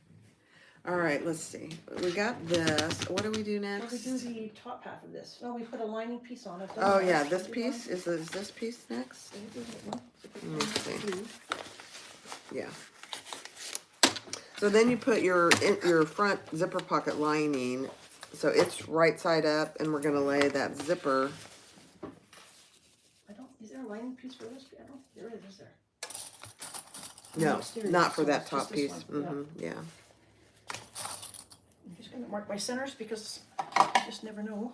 All right, let's see. We got this. What do we do Well, next? we do the top half of this. Oh, we put a lining piece on it. Oh, yeah, this piece? Is this piece next? Let me see. Yeah. So then you put your front zipper pocket lining, so it's right side up, and we're gonna lay that zipper. Is there a lining piece for this? I don't, there is there? No, Exterior, not for so that it's just top this piece. one, Yeah. I'm just gonna mark my centers because I just never know.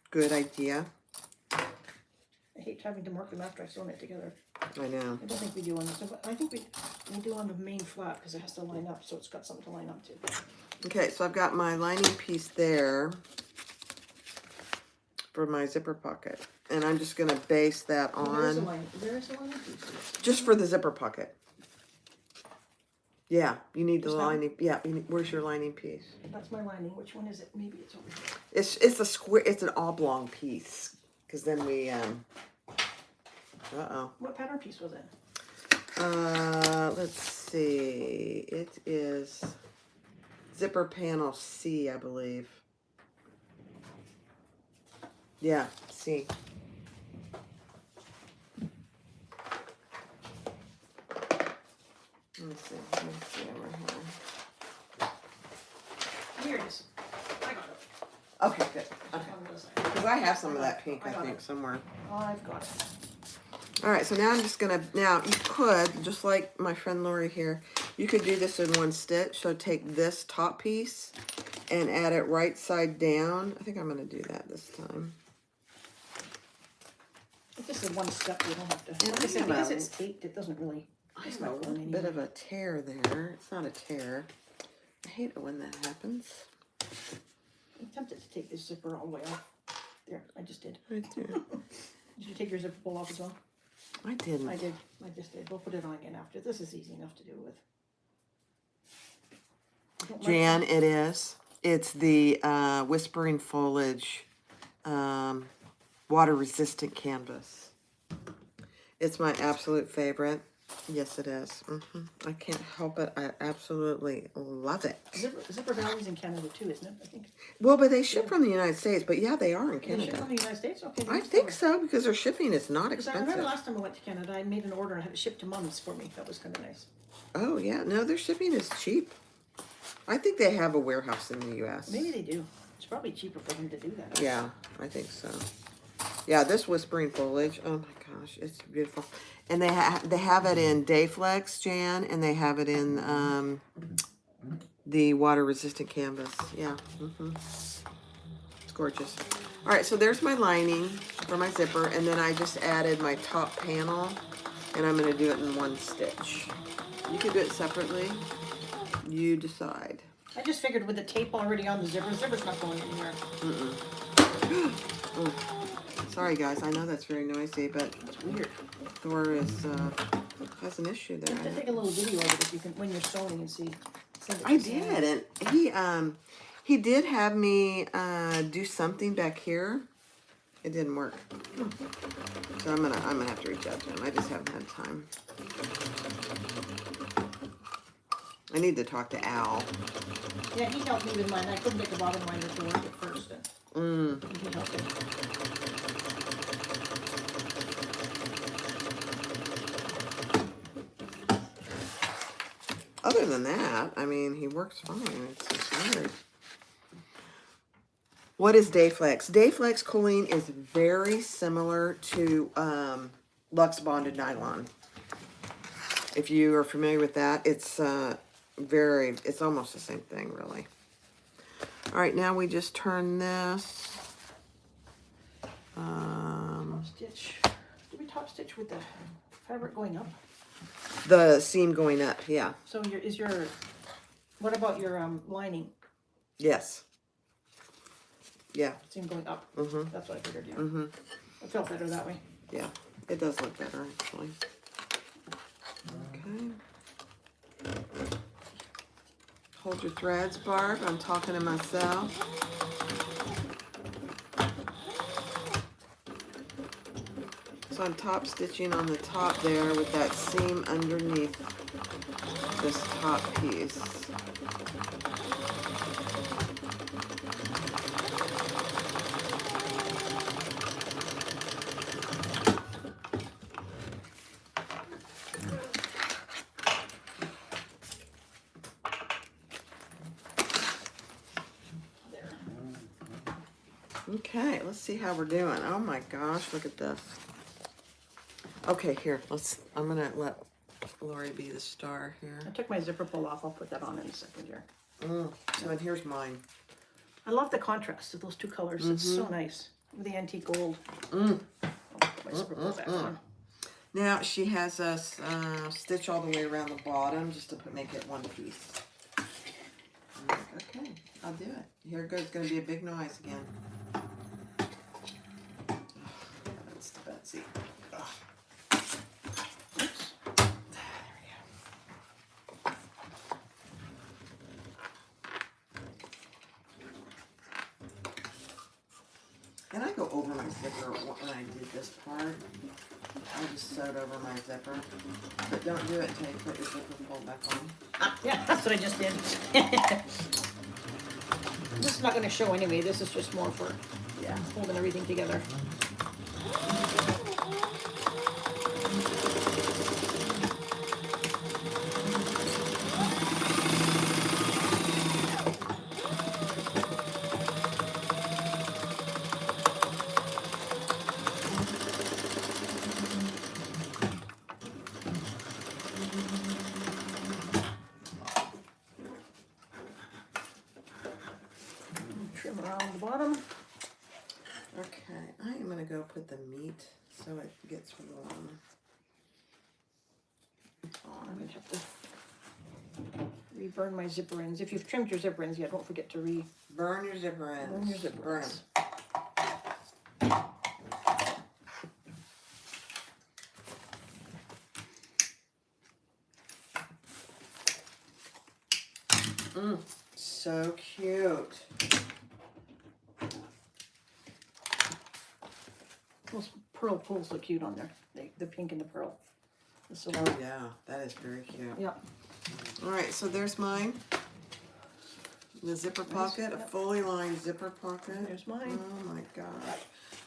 Good idea. I hate having to mark them after I've sewn it together. I know. I don't think we do on this, but I think we do on the main flap because it has to line up, so it's got something to line up to. Okay, so I've got my lining piece there for my zipper pocket, and I'm just gonna base that There is a on lining piece. just for the zipper pocket. Yeah, you need the Just that one? lining. Yeah, where's your lining piece? That's my lining. Which one is it? Maybe it's over here. It's a square. It's an oblong piece. Because then we What pattern piece was it? let's see. It is zipper panel C, I believe. Yeah, C. Let me see over here. Here it is. I got it. Okay, good. On Okay. the other side. Because I have some of that pink, I got think, it. somewhere. I've got it. All right, so now I'm just gonna, now you could, just like my friend Lori here, you could do this in one stitch. So take this top piece and add it right side down. I think I'm gonna do that this time. It's just a one step. You don't have to. Yeah, Like I said, I because know. it's taped, it doesn't really. I It's have a not going little bit anywhere. of a tear there. It's not a tear. I hate it when that happens. I'm tempted to take this zipper all the way off. There, I just did. Right there. Did you take your zipper pull off as well? I didn't. I did. I just did. We'll put it on again after. This is easy enough to do with. I don't like Jan, that. it is. It's the Whispering Foliage water resistant canvas. It's my absolute favorite. Yes, it is. I can't help it. I absolutely love it. Zipper Valley's in Canada too, isn't it? I think. Well, but they ship from the United States. But yeah, they are in They ship Canada. from the United States? Okay. I think so because their shipping is not Because I remember expensive. last time I went to Canada, I made an order and I had it shipped to Mom's for me. That was kind of nice. Oh yeah, no, their shipping is cheap. I think they have a warehouse in the U.S. Maybe they do. It's probably cheaper for them to do that. Yeah, I think so. Yeah, this Whispering Foliage. Oh my gosh, it's beautiful. And they have it in Dayflex, Jan, and they have it in the water resistant canvas. Yeah, it's gorgeous. All right, so there's my lining for my zipper, and then I just added my top panel, and I'm going to do it in one stitch. You can do it separately. You decide. I just figured with the tape already on the zipper's not going anywhere. Sorry guys, I know that's very noisy, but It's weird. Thor has an issue there. I take a little video of it if you can when you're sewing and see. Send it I to Sam. did, and he did have me do something back here. It didn't work, so I'm gonna have to reach out to him. I just haven't had time. I need to talk to Al. Yeah, he helped me with mine. I couldn't get the bottom liner to work at first. And he helped me. Other than that, I mean, he works fine. It's just weird. What is Dayflex? Dayflex choline is very similar to Luxe Bonded Nylon. If you are familiar with that, it's almost the same thing, really. All right, now we just turn this. Top stitch. Do we top stitch with the fabric going up? The seam going up, yeah. So what about your lining? Yes. Yeah. Seam going up. That's what I figured. Yeah. It felt better that way. Yeah. It does look better, actually. Okay. Hold your threads, Barb. I'm talking to myself. So I'm top stitching on the top there with that seam underneath this top piece. Okay, let's see how we're doing. Oh my gosh, look at this. Okay, here, I'm gonna let Lori be the star here. I took my zipper pull off. I'll put that on in a second here. So, and here's mine. I love the contrast of those two colors. It's so nice. With the antique gold. I'll put my zipper pull back on. Now, she has us stitch all the way around the bottom just to make it one piece. I'm like, okay, I'll do it. Here it goes. It's going to be a big noise again. That's the Betsy. And I go over my zipper when I did this part. I just sewed over my zipper. But don't do it until you put your zipper pull back on. Yeah, that's what I just did. This is not going to show anyway. This is just more for holding everything together. Trim around the bottom. Okay, I am going to go put the meat so it gets warm. Oh, I'm going to have to re-burn my zipper ends. If you've trimmed your zipper ends, don't forget to burn your zipper ends. burn your zipper ends. So cute. Those pearl pulls look cute on there. The pink and the pearl. Oh yeah, that is very cute. Yeah. All right, so there's mine. The zipper pocket, a fully lined zipper pocket. There's mine. Oh my gosh.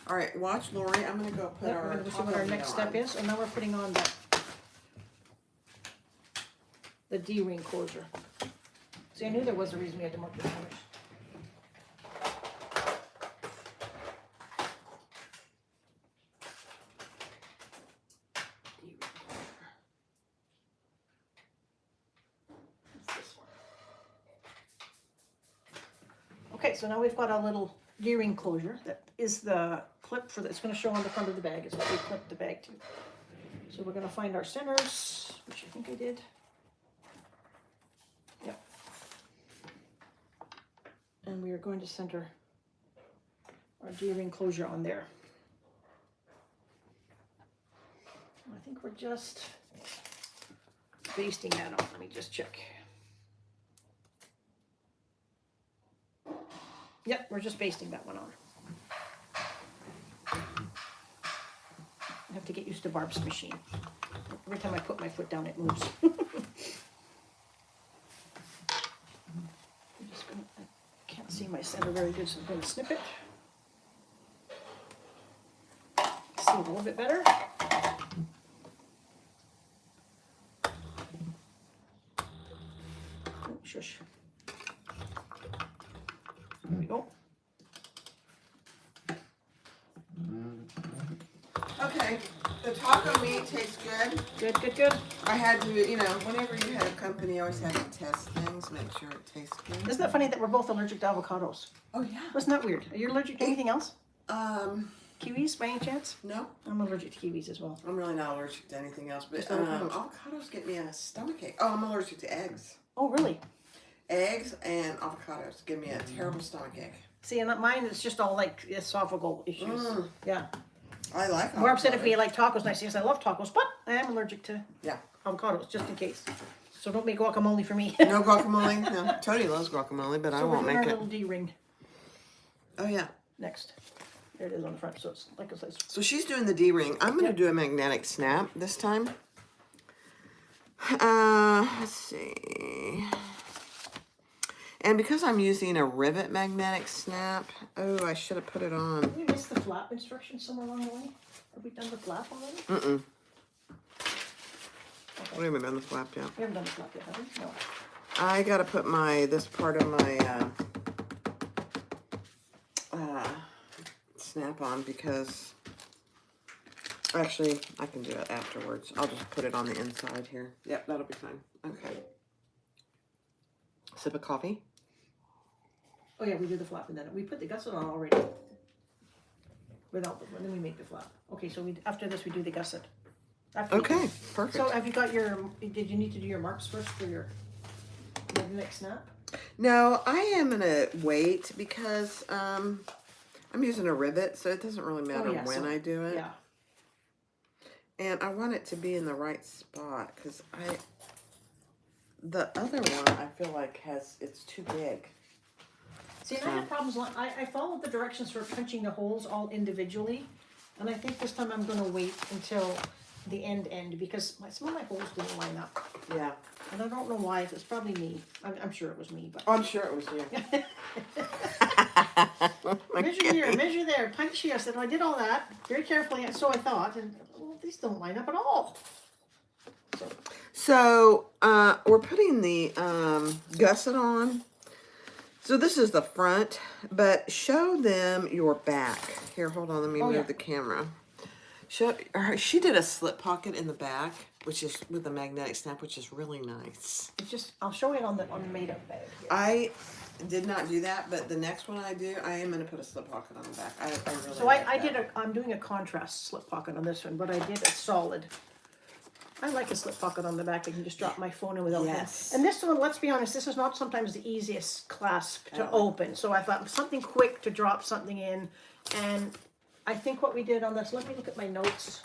All right, watch Lori. I'm gonna go put We're going to see what our next step is, and now we're putting on the D-ring closure. See, I knew there was a reason we had to mark this finish. D-ring closure. That's this one. Okay, so now we've got a little D-ring closure that is the clip for it's going to show on the front of the bag. It's what we clip the bag to. So we're going to find our centers, which I think I did. Yep. And we are going to center our D-ring closure on there. I think we're just basting that on. Let me just check. Yep, we're just basting that one on. I have to get used to Barb's machine. Every time I put my foot down, it moves. I'm just gonna, I can't see my center very good, so I'm going to snip it. See a little bit better. Oh, shush. There we go. Okay, the taco meat tastes good. Good, good, good. I had to, whenever you have company, I always have to test things, make sure it tastes good. Isn't that funny that we're both allergic to avocados? Oh yeah. Wasn't that weird? Are you allergic to anything else? Kiwis by any chance? No, I'm allergic to kiwis as well. I'm really not allergic to anything else, but Just avocados. avocados get me a stomachache. Oh, I'm allergic to eggs. Oh, really? Eggs and avocados give me a terrible stomachache. See, and mine is just all like esophageal issues. Yeah. I like More upset if avocado. we like tacos, and I say, yes, I love tacos, but I am allergic to Yeah. avocados, just in case. So don't make guacamole for me. No guacamole? No. Tony loves guacamole, but I So we're won't doing make our it. little D-ring Oh, yeah. next. There it is on the front, so it's like a size. So she's doing the D-ring. I'm going to Yep. do a magnetic snap this time. Let's see. And because I'm using a rivet magnetic snap, oh, I should have put it on. Did we miss the flap instructions somewhere along the way? Have we done the flap already? Mm-mm. Okay. We haven't done the flap yet. We haven't done the flap yet, have we? No. I got to put this part of my snap on because actually I can do it afterwards. I'll just put it on the inside here. Yep, that'll be fine. Okay. Sip of coffee. Oh yeah, we did the flap and then we put the gusset on already. Without the, and then we make the flap. Okay, so we after this we do the gusset. After we Okay, do- perfect. So have you got your, did you need to do your marks first for your magnetic snap? No, I am gonna wait because I'm using a rivet, so it doesn't really matter yeah, when so- I do it. Yeah. And I want it to be in the right spot because the other one I feel like it's too big. See, and I had problems, I followed the directions for punching the holes all individually. And I think this time I'm gonna wait until the end because some of my holes didn't line up. Yeah. And I don't know why, it's probably me. I'm sure it was me, but. I'm sure it was you. Measure here, measure there, punch here. I said, well, I did all that very carefully, and so I thought, and well, these don't line up at all. So we're putting the gusset on. So this is the front, but show them your back. Here, hold on, let me move yeah. the camera. She did a slip pocket in the back, which is with a magnetic snap, which is really nice. It's just, I'll show it on the made up bag here. I did not do that, but the next one I do, I am going to put a slip pocket on the back. I really So like I that. did I'm doing a contrast slip pocket on this one, but I did a solid. I like a slip pocket on the back. I can just drop my phone in without Yes. And this one, let's be honest, this is not sometimes the easiest clasp to Oh. open. So I thought something quick to drop something in. And I think what we did on this, let me look at my notes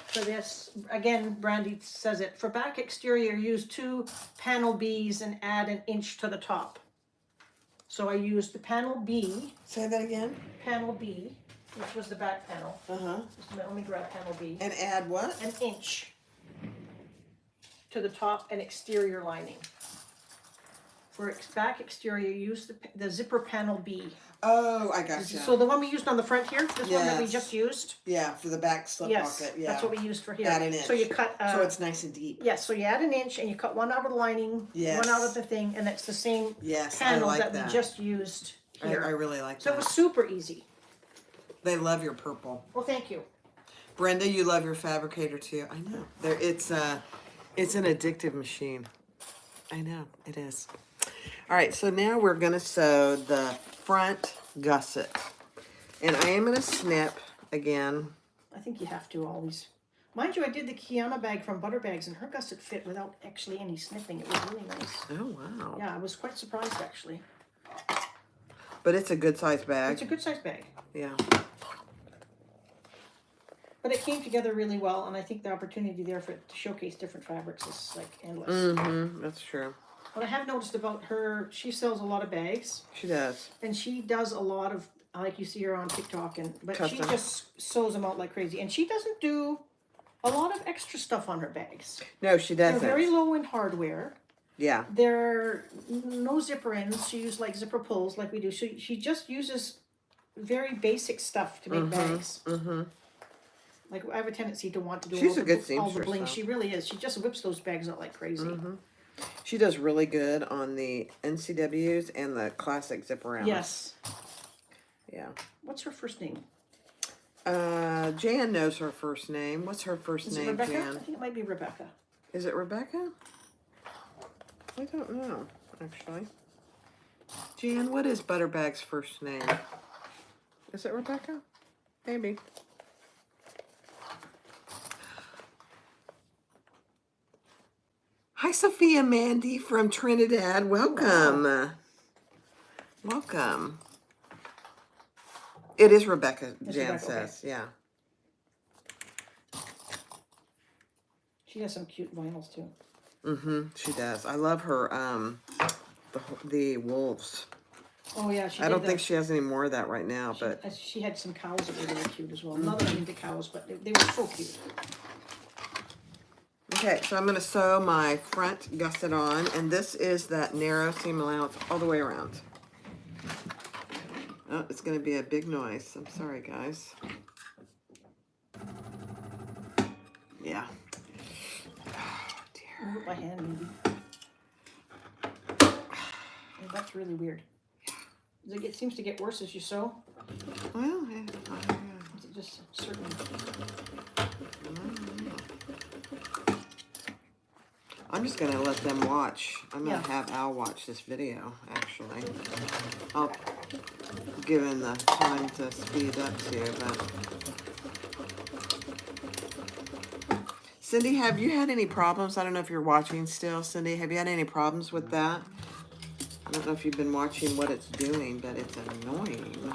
for this. Again, Brandy says it. For back exterior, use 2 panel Bs and add an inch to the top. So I used the panel B, Say that again. panel B, which was the back panel. Uh-huh. Let me grab panel B. And add what? An inch to the top and exterior lining. For back exterior, use the zipper panel B. Oh, I got you. So the one we used on the front here, this one that we Yes. just used. Yeah, for the back slip Yes, pocket. Yeah. that's what we used for here. Add an inch. So you cut. So it's nice and deep. Yes, so you add an inch and you cut one out of the lining, Yes. one out of the thing, and it's the same Yes, I panel like that that. we just used here. I really like So that. it was super easy. They love your purple. Well, thank you. Brenda, you love your fabricator too. I know. It's an addictive machine. I know, it is. All right, so now we're gonna sew the front gusset. And I am gonna snip again. I think you have to always. Mind you, I did the Kiana bag from Butter Bags, and her gusset fit without actually any snipping. It was really nice. Oh, wow. Yeah, I was quite surprised actually. But it's a good size bag. It's a good size bag. Yeah. But it came together really well, and I think the opportunity there for it to showcase different fabrics is like endless. Mm-hmm, that's true. What I have noticed about her, she sells a lot of bags, She does. and she does a lot of, like you see her on TikTok, but she Custom. just sews them out like crazy. And she doesn't do a lot of extra stuff on her bags. No, she They're doesn't. very low in hardware. Yeah. There are no zipper ends. She uses like zipper pulls like we do. She just uses very basic stuff to make bags. Mm-hmm. Like I have a tendency to want to do She's a good all the seamstress, bling. though. She really is. She just whips those bags out like crazy. Mm-hmm. She does really good on the NCWs and the classic zip around. Yes. Yeah. What's her first name? Jan knows her first name. What's her first Is it name, Rebecca? I Jan? think it might be Rebecca. Is it Rebecca? I don't know, actually. Jan, what is Butterbag's first name? Is it Rebecca? Maybe. Hi, Sophia Mandy from Trinidad. Welcome. Welcome. It is Rebecca, It's Jan Rebecca, okay. says. Yeah. She has some cute vinyls too. Mm-hmm. She does. I love her. The wolves. Oh yeah, I don't think she has any more of that right now, but she had some cows that were really cute as well. Not that I'm into cows, but they were so cute. okay. So I'm going to sew my front gusset on, and this is that narrow seam allowance all the way around. Oh, it's going to be a big noise. I'm sorry, guys. Yeah. Oh, dear. Move it by hand, maybe. Oh, that's really weird. It seems to get worse as you sew. Well, yeah. Is it just certain? I'm just going to let them watch. I'm going to Yeah. have Al watch this video, actually. I'll give him the time to speed up too, but... Cindy, have you had any problems? I don't know if you're watching still, Cindy. Have you had any problems with that? I don't know if you've been watching what it's doing, but it's annoying.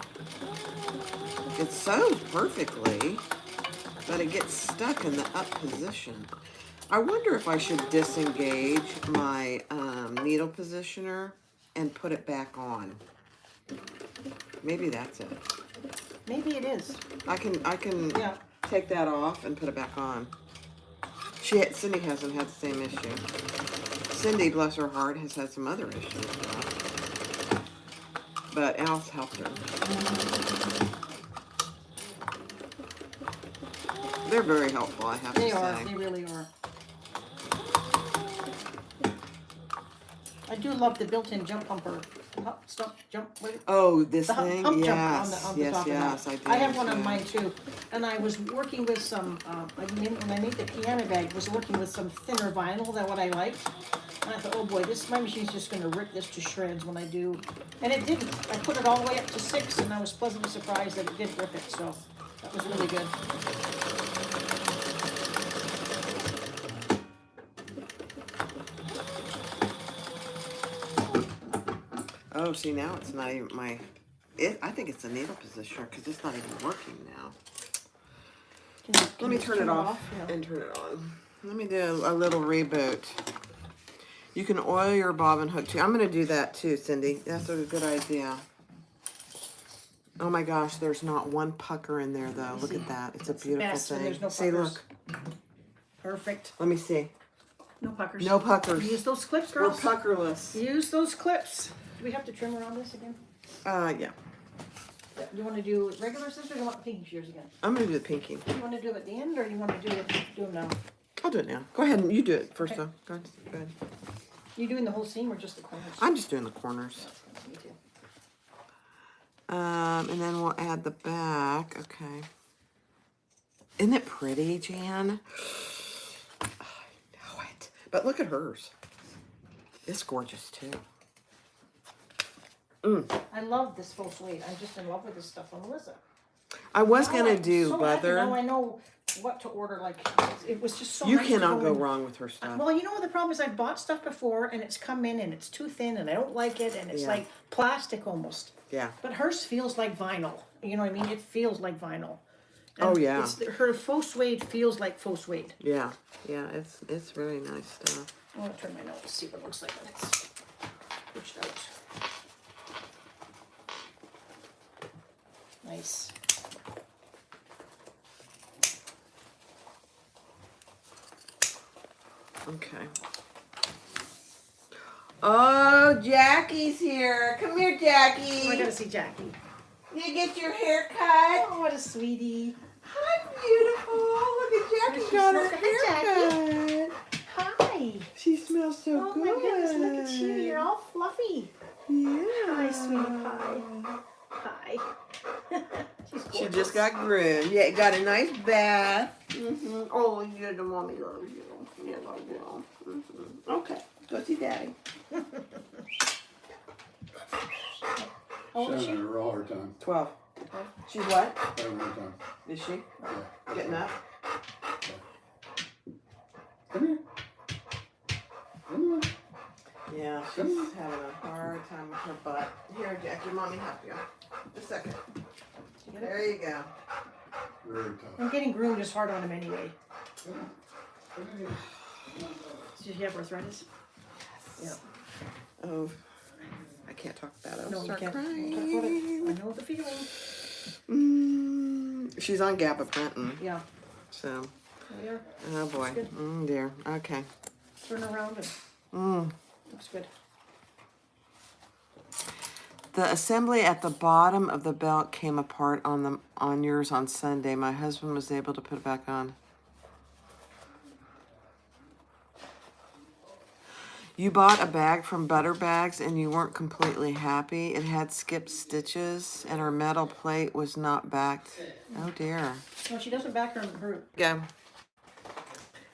It sews perfectly, but it gets stuck in the up position. I wonder if I should disengage my needle positioner and put it back on. Maybe that's it. Maybe it is. I can Yeah. take that off and put it back on. Cindy hasn't had the same issue. Cindy, bless her heart, has had some other issues. But Al's helped her. They're very helpful, I have to say. They are. They really are. I do love the built-in jump pumper. Stop, jump. Wait. Oh, this The thing? hump jump Yes, on the yes, top yes, of I that. do. I have one on mine too. And I was working with some, when I made the piano bag, was working with some thinner vinyl than what I liked. And I thought, oh boy, my machine's just going to rip this to shreds when I do. And it didn't. I put it all the way up to 6, and I was pleasantly surprised that it didn't rip it. So that was really good. Oh, see, now it's not even my... I think it's a needle positioner because it's not even working now. Let me turn it off and turn it on. Let me do a little reboot. You can oil your bobbin hook too. I'm going to do that too, Cindy. That's a good idea. Oh my gosh, there's not one pucker in there though. Look at that. It's a beautiful thing. There's no See, puckers. look. Perfect. Let me see. No puckers. No puckers. Use those clips, We're girls. puckerless. Use those clips. Do we have to trim around this again? Yeah. You want to do regular scissors or you want pinky shears again? I'm going to do the pinky. You want to do it at the end or you want to do them now? I'll do it now. Go ahead and you do it first Okay. though. Go ahead. You doing the whole seam or just the corners? I'm just doing the corners. Me too. And then we'll add the back. Okay. Isn't it pretty, Jan? I know it. But look at hers. It's gorgeous too. I love this faux suede. I'm just in love with this stuff on Melissa. I was Now gonna I'm do so happy. Now leather. I know what to order. Like it was just so You nice to cannot go in. wrong with her stuff. Well, you know what the problem is? I've bought stuff before and it's come in and it's too thin and I don't like it and it's Yeah. like plastic almost. Yeah. But hers feels like vinyl. You know what I mean? It feels like vinyl. Oh, And yeah. Her faux suede feels like faux suede. Yeah. Yeah. It's really nice stuff. I want to turn my nose to see what it looks like when it's pushed out. Nice. Okay. Oh, Jackie's here. Come here, Jackie. Oh, I gotta see Jackie. You get your hair cut. Oh, what a sweetie. Hi, beautiful. Look at Jackie got her hair cut. Hi. She smells so Oh good. my goodness, look at you. You're all fluffy. Yeah. Hi, sweetie pie. Hi. She's gorgeous. She just got groomed. Yeah, got a nice bath. Oh, you're the mommy loves you. Yeah, love you. Okay, go see Daddy. How old is She's she? having a real hard time. 12. She's what? Having a hard time. Is she? Yeah. Getting up? Come here. Come on. Yeah, she's having a hard time with her butt. Here, Jackie, mommy help you. Just a second. There you go. Very tough. And getting groomed is hard on him anyway. Did you have arthritis? Yeah. Oh, I can't talk about it. I'll No, you start can't. Don't crying. talk about it. I know the feeling. She's on gabapentin, Yeah. so. There. Oh boy. good. Dear. Okay. Turn around and looks good. The assembly at the bottom of the belt came apart on yours on Sunday. My husband was able to put it back on. You bought a bag from Butter Bags and you weren't completely happy. It had skipped stitches and her metal plate was not backed. Oh dear. No, she doesn't back her. Go.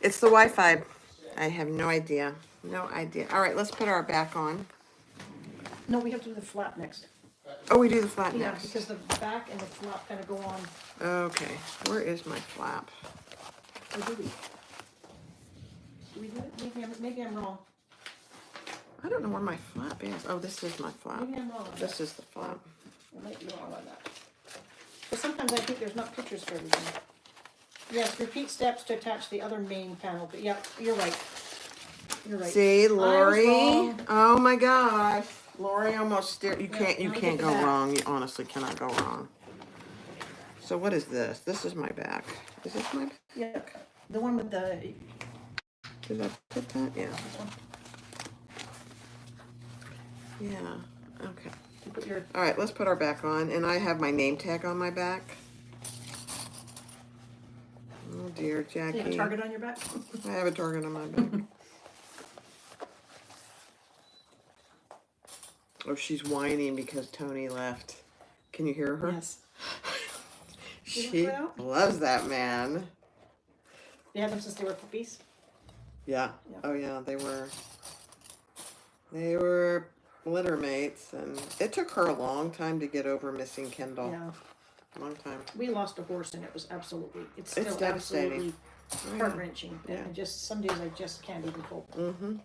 It's the Wi-Fi. I have no idea. No idea. All right, let's put our back on. No, we have to do the flap next. Oh, we do the flap Yeah, next. because the back and the flap kind of go on. Okay, where is my flap? Or do we? Do we do it? Maybe I'm wrong. I don't know where my flap is. Oh, this is my flap. Maybe I'm wrong. on This that. is the flap. I might be wrong on that. But sometimes I think there's not pictures for everything. Yes, repeat steps to attach the other main panel. But yeah, you're right. You're right. See, I was Lori. wrong. Oh my gosh, Lori almost stared. You Yeah, can't. You now can't get go the back. wrong. You honestly cannot go wrong. So what is this? This is my back. Is this my? Yeah, the one with the. Did I put that? Yeah. This one. Yeah. Okay. You put your. All right. Let's put our back on, and I have my name tag on my back. Oh dear, You have a Jackie. target on your back. I have a target on my back. Oh, she's whining because Tony left. Can you hear her? Yes. She put out? loves that man. You had them since they were puppies. Yeah. Yeah. Oh yeah, they were litter mates, and it took her a long time to get over missing Kendall. Yeah. Long time. We lost a horse and it was absolutely. It's It's still devastating. absolutely heart wrenching. Yeah. And just some days I just can't even cope. Mm-hmm.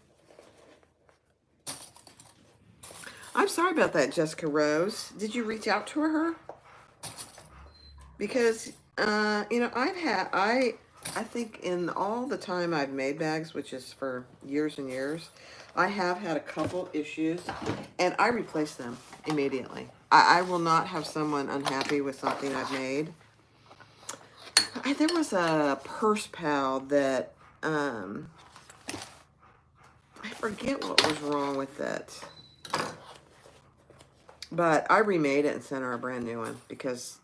I'm sorry about that, Jessica Rose. Did you reach out to her? Because you know, I think in all the time I've made bags, which is for years and years, I have had a couple issues, and I replace them immediately. I will not have someone unhappy with something I've made. There was a purse pal that I forget what was wrong with it. But I remade it and sent her a brand new one because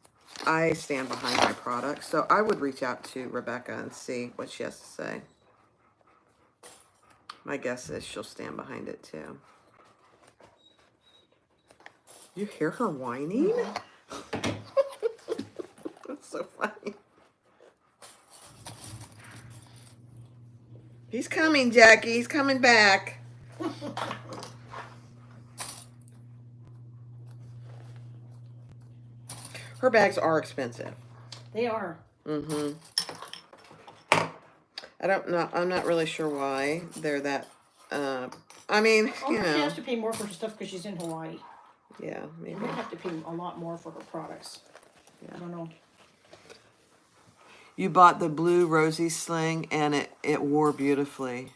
I stand behind my product. So I would reach out to Rebecca and see what she has to say. My guess is she'll stand behind it too. You hear her whining? That's so funny. He's coming, Jackie. He's coming back. Her bags are expensive. They are. Mm-hmm. I'm not really sure why they're that, I mean, Oh, you she know. has to pay more for her stuff because she's in Hawaii. Yeah, You maybe. might have to pay a lot more for her products. I don't know. You bought the blue rosy sling and it wore beautifully.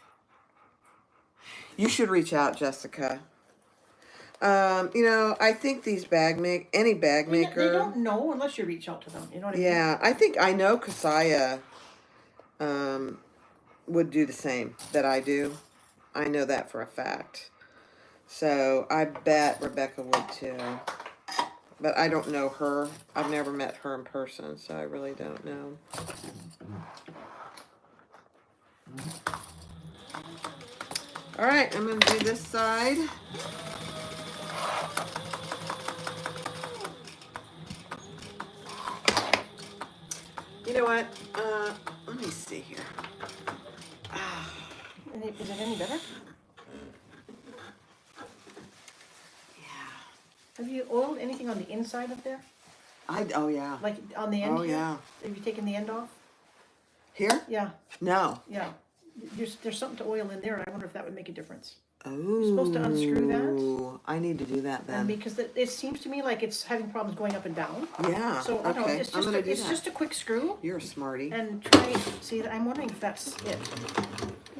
You should reach out, Jessica. You know, I think these any bag They maker. don't know unless you reach out to them. You know what I mean? Yeah, I think I know Kasaya would do the same that I do. I know that for a fact. So I bet Rebecca would too. But I don't know her. I've never met her in person, so I really don't know. All right, I'm going to do this side. You know what? Let me see here. Is it any better? Yeah. Have you oiled anything on the inside of there? Oh yeah. Like on the end Oh here? yeah. Have you taken the end off? Here? Yeah, No. yeah. There's something to oil in there, and I wonder if that would make a difference. Oh. supposed to unscrew that. I need to do that And then. because it seems to me like it's having problems going up and down. Yeah. So I don't know, Okay. it's I'm just, gonna do it's that. just a quick screw You're a smarty. and try, see, I'm wondering if that's it.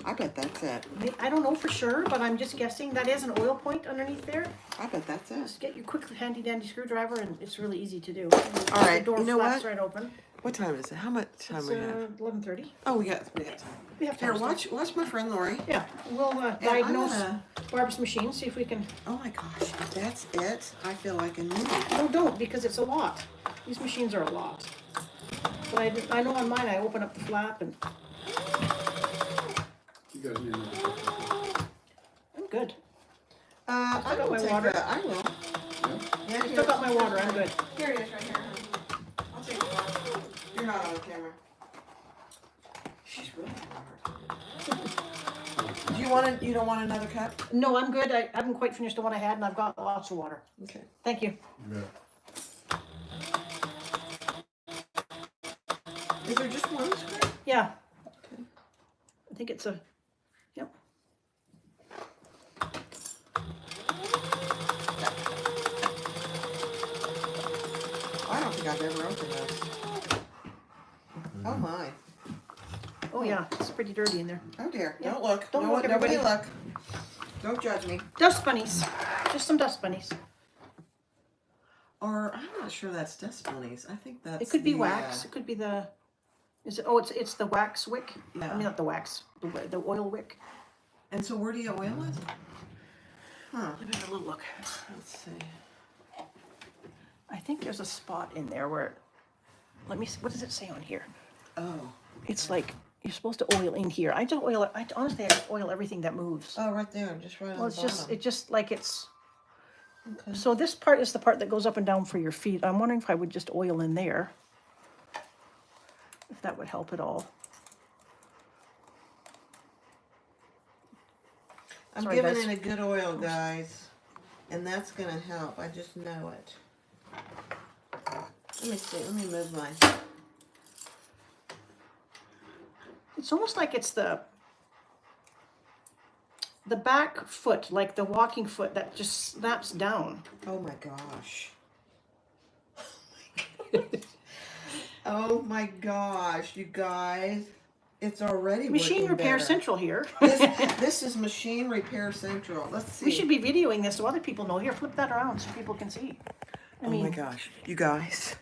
I bet that's it. I don't know for sure, but I'm just guessing. That is an oil point underneath there. I bet that's it. Just get your quick handy dandy screwdriver and it's really easy to do. All right, The door you know flaps what? right open. What time is it? How much time It's we have? 11:30. Oh, we got time. We have Here, time. watch my friend Lori. Yeah, we'll I'm diagnose gonna- Barb's machine, see if we can. Oh my gosh, if that's it, I feel like a new. No, don't, because it's a lot. These machines are a lot. But I know on mine I open up the flap and You guys need another. I'm good. I got will my take water. that. I will. Yeah? Yeah, I still got my water, I'm good. Here it is, right here. I'll take the water. You're not on camera. She's really hard. You don't want another cup? No, I'm good. I haven't quite finished the one I had and I've got lots of water. Okay. Thank you. You bet. Is there just one screw? Yeah. Okay. I think it's a, yep. I don't think I've ever opened this. Oh my. Oh yeah, it's pretty dirty in there. Oh dear. Yeah. Don't look. Don't No look, one- nobody everybody. look. Don't judge me. Dust bunnies. Just some dust bunnies. Or I'm not sure that's dust bunnies. I think that's. It could be the, wax. It could be the. Is it? Oh, it's the wax wick. Yeah. I mean, not the wax. The oil wick. And so where do you oil it? Huh. Let me have a little look. Let's see. I think there's a spot in there where. Let me see. What does it say on here? Oh. It's like you're supposed to oil in here. I don't oil it. Honestly, I just oil everything that moves. Oh, right there, just right on Well, the it's bottom. just like it's. Okay. So this part is the part that goes up and down for your feet. I'm wondering if I would just oil in there. If that would help at all. I'm Sorry, giving guys. it a good oil, guys, and that's gonna help. I just know it. Let me see. Let me move mine. It's almost like it's the back foot, like the walking foot that just snaps down. Oh my gosh. Oh my gosh, you guys. It's already Machine working Repair better. Central here. This is Machine Repair Central. Let's see. We should be videoing this so other people know. Here, flip that around so people can see. I Oh mean, my gosh, you guys.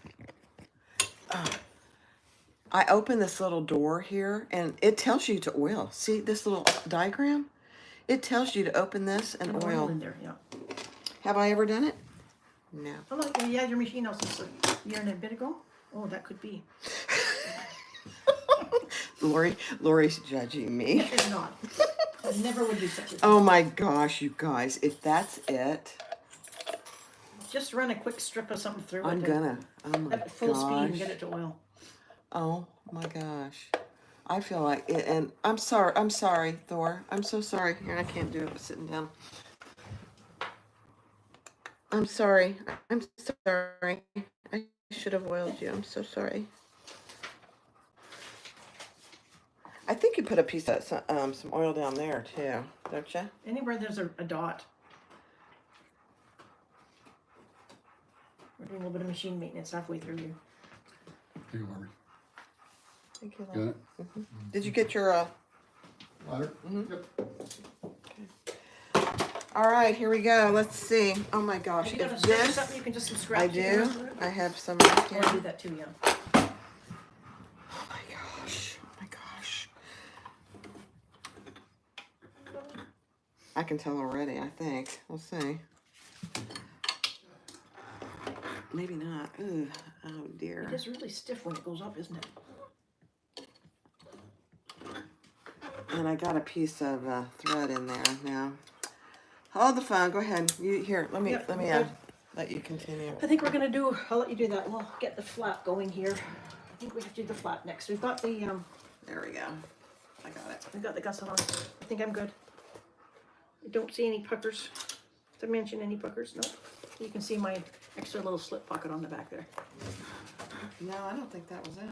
I open this little door here and it tells you to oil. See this little diagram? It tells you to open this and oil oil. in there, yeah. Have I ever done it? No. Oh, look, you had your machine out since a year and a bit ago? Oh, that could be. Lori's judging me. It's not. I never would do such a thing. Oh my gosh, you guys, if that's it, Just run a quick strip of something through I'm it. gonna. Oh my At full speed and gosh. get it to oil. Oh my gosh. I feel like it, and I'm sorry, Thor. I'm so sorry. Here, I can't do it with sitting down. I'm sorry. I'm sorry. I should have oiled you. I'm so sorry. I think you put a piece of some oil down there too, don't you? Anywhere there's a dot. We're doing a little bit of machine maintenance halfway through here. Here you are. Thank you. Got it? Did you get your Ladder? Mhm. Yep. All right, here we go. Let's see. Oh my gosh. Have you got a If strip or this, something you can just some scratch I it do. around it? I have some right Or here. I do that too, yeah. Oh my gosh. Oh my gosh. I can tell already, I think. We'll see. Maybe not. Ooh. Oh dear. It is really stiff when it goes up, isn't it? And I got a piece of thread in there now. Hold the phone. Go ahead. You here? Let me Yep, let me good. let you continue. I think we're gonna do, I'll let you do that. We'll get the flat going here. I think we have to do the flat next. We've got the, There we go. I got it. we've got the gusset on. I think I'm good. I don't see any puckers. To mention any puckers, no. You can see my extra little slip pocket on the back there. No, I don't think that was it.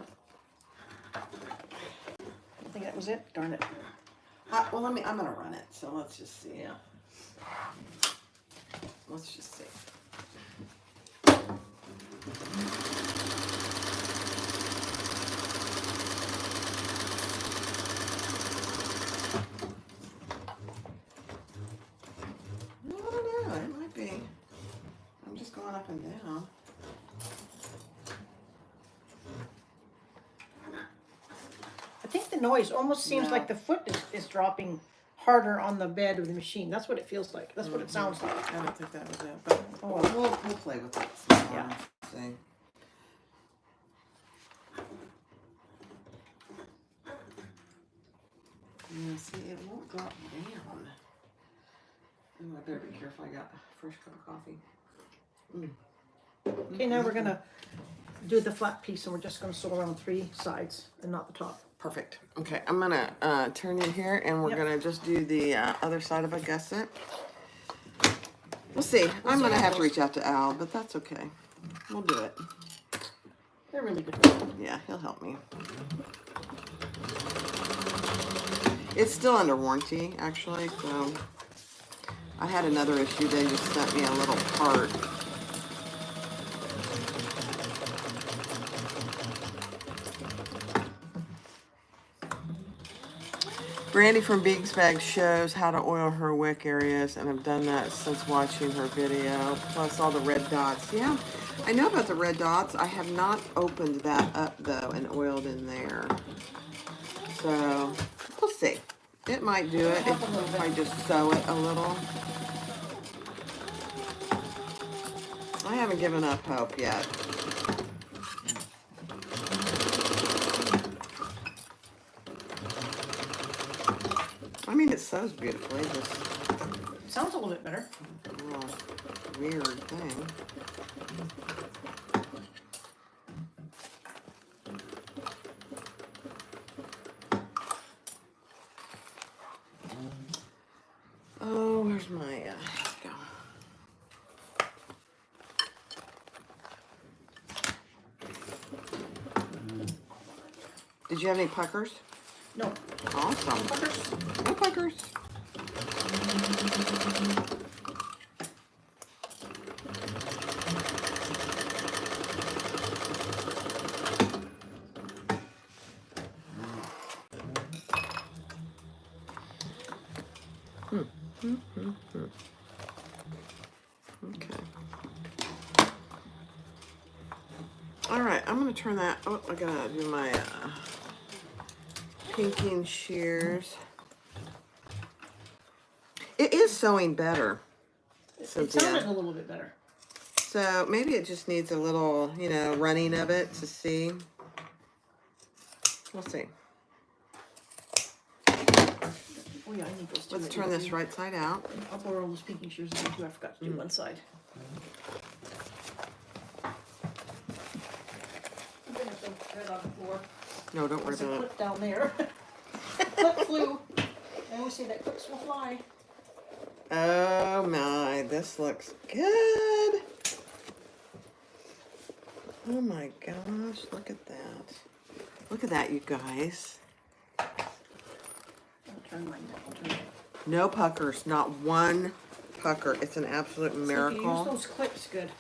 I think that was it. Darn it. Well, I'm gonna run it. So let's just see. Yeah. Let's just see. I don't know, it might be. I'm just going up and down. I think the noise almost seems No. like the foot is dropping harder on the bed of the machine. That's what it feels like. That's what it sounds like. I don't think that was it, but Oh, well. we'll play with it some more. Yeah. See. Yeah, see, it won't drop down. Oh, I better be careful. I got a fresh cup of coffee. Okay, now we're gonna do the flat piece, and we're just gonna sew around 3 sides and not the top. Perfect. Okay, I'm gonna turn in here, and we're Yep. gonna just do the other side of a gusset. We'll see. I'm see gonna how have it to goes. reach out to Al, but that's okay. We'll do it. They're really good people. Yeah, he'll help me. It's still under warranty, actually, so I had another issue. They just sent me a little part. Brandy from Biggs Bag shows how to oil her wick areas, and I've done that since watching her video, plus all the red dots. Yeah, I know about the red dots. I have not opened that up, though, and oiled in there. So, we'll see. It might do it if I just sew it a little. I haven't given up hope yet. I mean, it sews beautifully, just Sounds a little bit better. a little weird thing. Oh, where's my, here we go. Did you have any puckers? No. Awesome. Puckers. No puckers. Okay. All right, I'm gonna turn that. Oh, I gotta do my pinking shears. It is sewing better, It Cynthia. sounded a little bit better. So maybe it just needs a little, running of it to see. We'll see. Oh yeah, I need those 2. Let's turn this right side out. I'll borrow those pinking shears again too. I forgot to do one side. I'm gonna have some thread on the floor. No, don't worry There's a about it. clip down there. Clip flew. I always say that clips will fly. Oh my, this looks good. Oh my gosh, look at that. Look at that, you guys. I'll turn mine down. I'll turn it. No puckers, not one pucker. It's an absolute So if you use miracle. those clips, good.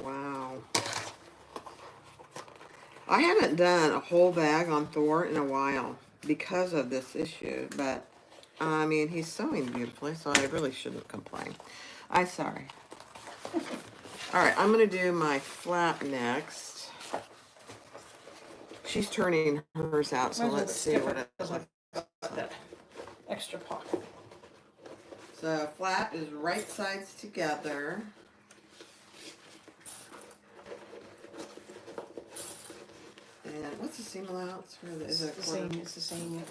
Wow. I haven't done a whole bag on Thor in a while because of this issue, but I mean, he's sewing beautifully, so I really shouldn't complain. I'm sorry. All right, I'm gonna do my flap next. She's turning hers out, so Mine's a let's see little what bit it looks like. Got that extra pocket. So flap is right sides together. And what's the seam allowance for the? Is it It's the same. It's the same. Yeah.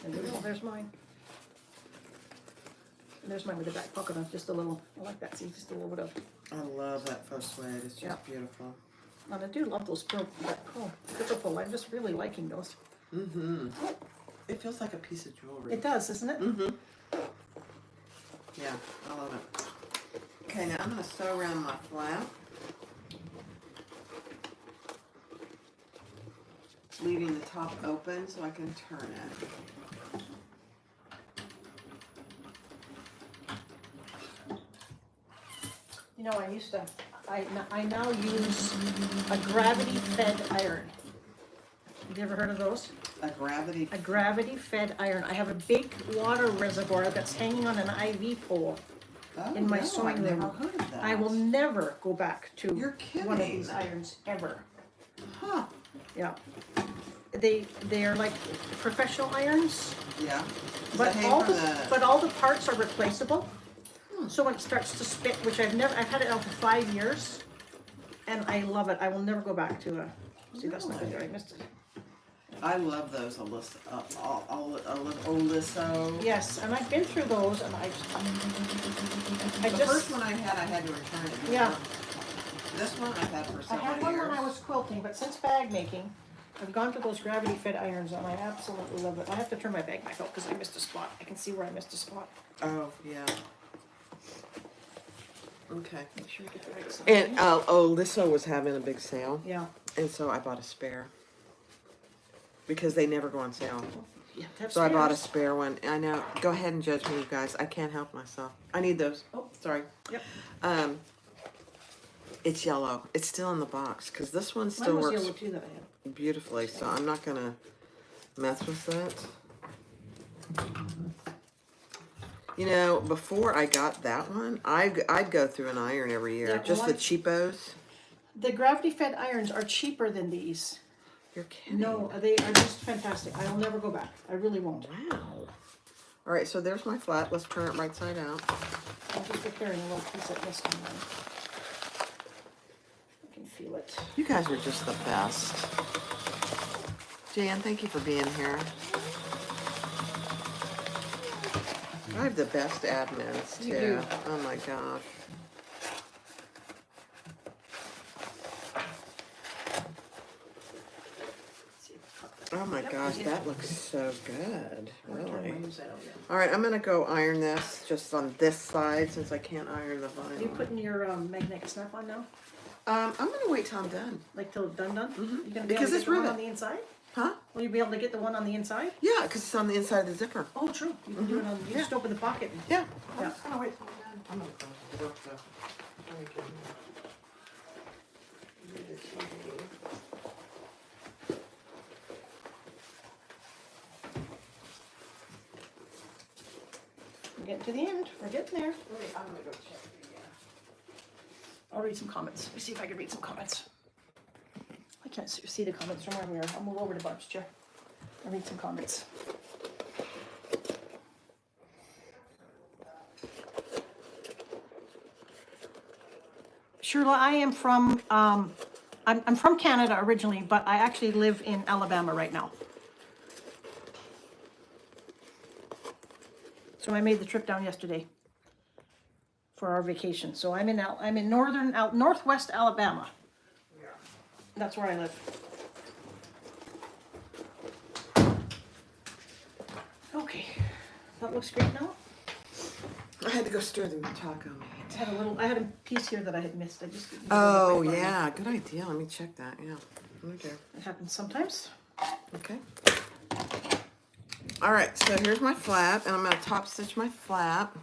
And there's mine. And there's mine with the back pocket on, just a little. I like that. See, just a little bit of. I love that faux suede. It's just Yeah. beautiful. And I do love those purple. I'm just really liking those. Mm-hmm. It feels like a piece of jewelry. It does, doesn't it? Mm-hmm. Yeah, I love it. Okay, now I'm gonna sew around my flap, leaving the top open so I can turn it. No, I used to, I now use a gravity-fed iron. Have you ever heard of those? A gravity. A gravity-fed iron. I have a big water reservoir that's hanging on an IV pole Oh, in my no, sewing I've never room. heard of that. I will never go back to You're one of kidding. these irons, ever. Huh. Yeah. They are like professional irons, Yeah. Does but that hang all from but all the parts are replaceable. So when it starts to spit, which I've had it out for 5 years, and I love it. I will never go back to a. See, that's not good. I missed it. I love those Oliso. Yes, and I've been through those, and I The first one I had to return it. Yeah. This one I've had for I several had one years. when I was quilting, but since bag making, I've gone to those gravity-fed irons, and I absolutely love it. I have to turn my bag back out because I missed a spot. I can see where I missed a spot. Oh, yeah. Okay. Make sure I get the right side. And Oliso was having a big sale, Yeah. and so I bought a spare. Because they never go on sale. You have to have So I bought a spares. spare one. I know. Go ahead and judge me, you guys. I can't help myself. I need those. Oh. Sorry. Yep. It's yellow. It's still in the box because this one Mine still was works yellow too that I had. beautifully. So I'm not gonna mess with that. You know, before I got that one, I'd go through an iron every year. Yeah, Just well, the cheapos. The gravity-fed irons are cheaper than these. You're kidding. No, they are just fantastic. I'll never go back. I really won't. Wow. All right, so there's my flat. Let's turn it right side out. I'm just repairing a little piece that missed on mine. I can feel it. You guys are just the best. Jan, thank you for being here. I have the best admins, too. You do. Oh, my gosh. Oh, my gosh, that looks so good. Really. All right, I'm going to go iron this just on this side since I can't iron the Are you vinyl. putting your magnetic snap on now? I'm going to wait till I'm done. Like till it's done? You gonna be Because able to it's get the one rivet. on the inside? Huh? Will you be able to get the one on the inside? Yeah, because it's on the inside of the zipper. Oh, true. You can do it on. You just open the pocket. And, Yeah. Yeah. Oh, wait. I'm gonna close the door, so. Let me get we're getting to the end. We're getting there. I'm gonna go check the, I'll read some comments. Let me see if I can read some comments. I can't see the comments from where we are. I'll move over to Barb's chair. I'll read some comments. Shirla, I am from, I'm from Canada originally, but I actually live in Alabama right now. So I made the trip down yesterday for our vacation. So I'm in northwest Alabama. That's where I live. Okay, that looks great now. I had to go stir the taco meat. I had a piece here that I had missed. I just didn't Oh, know. yeah, good idea. Let me check that, yeah. Okay. It happens sometimes. Okay. All right, so here's my flap, and I'm gonna top stitch my flap.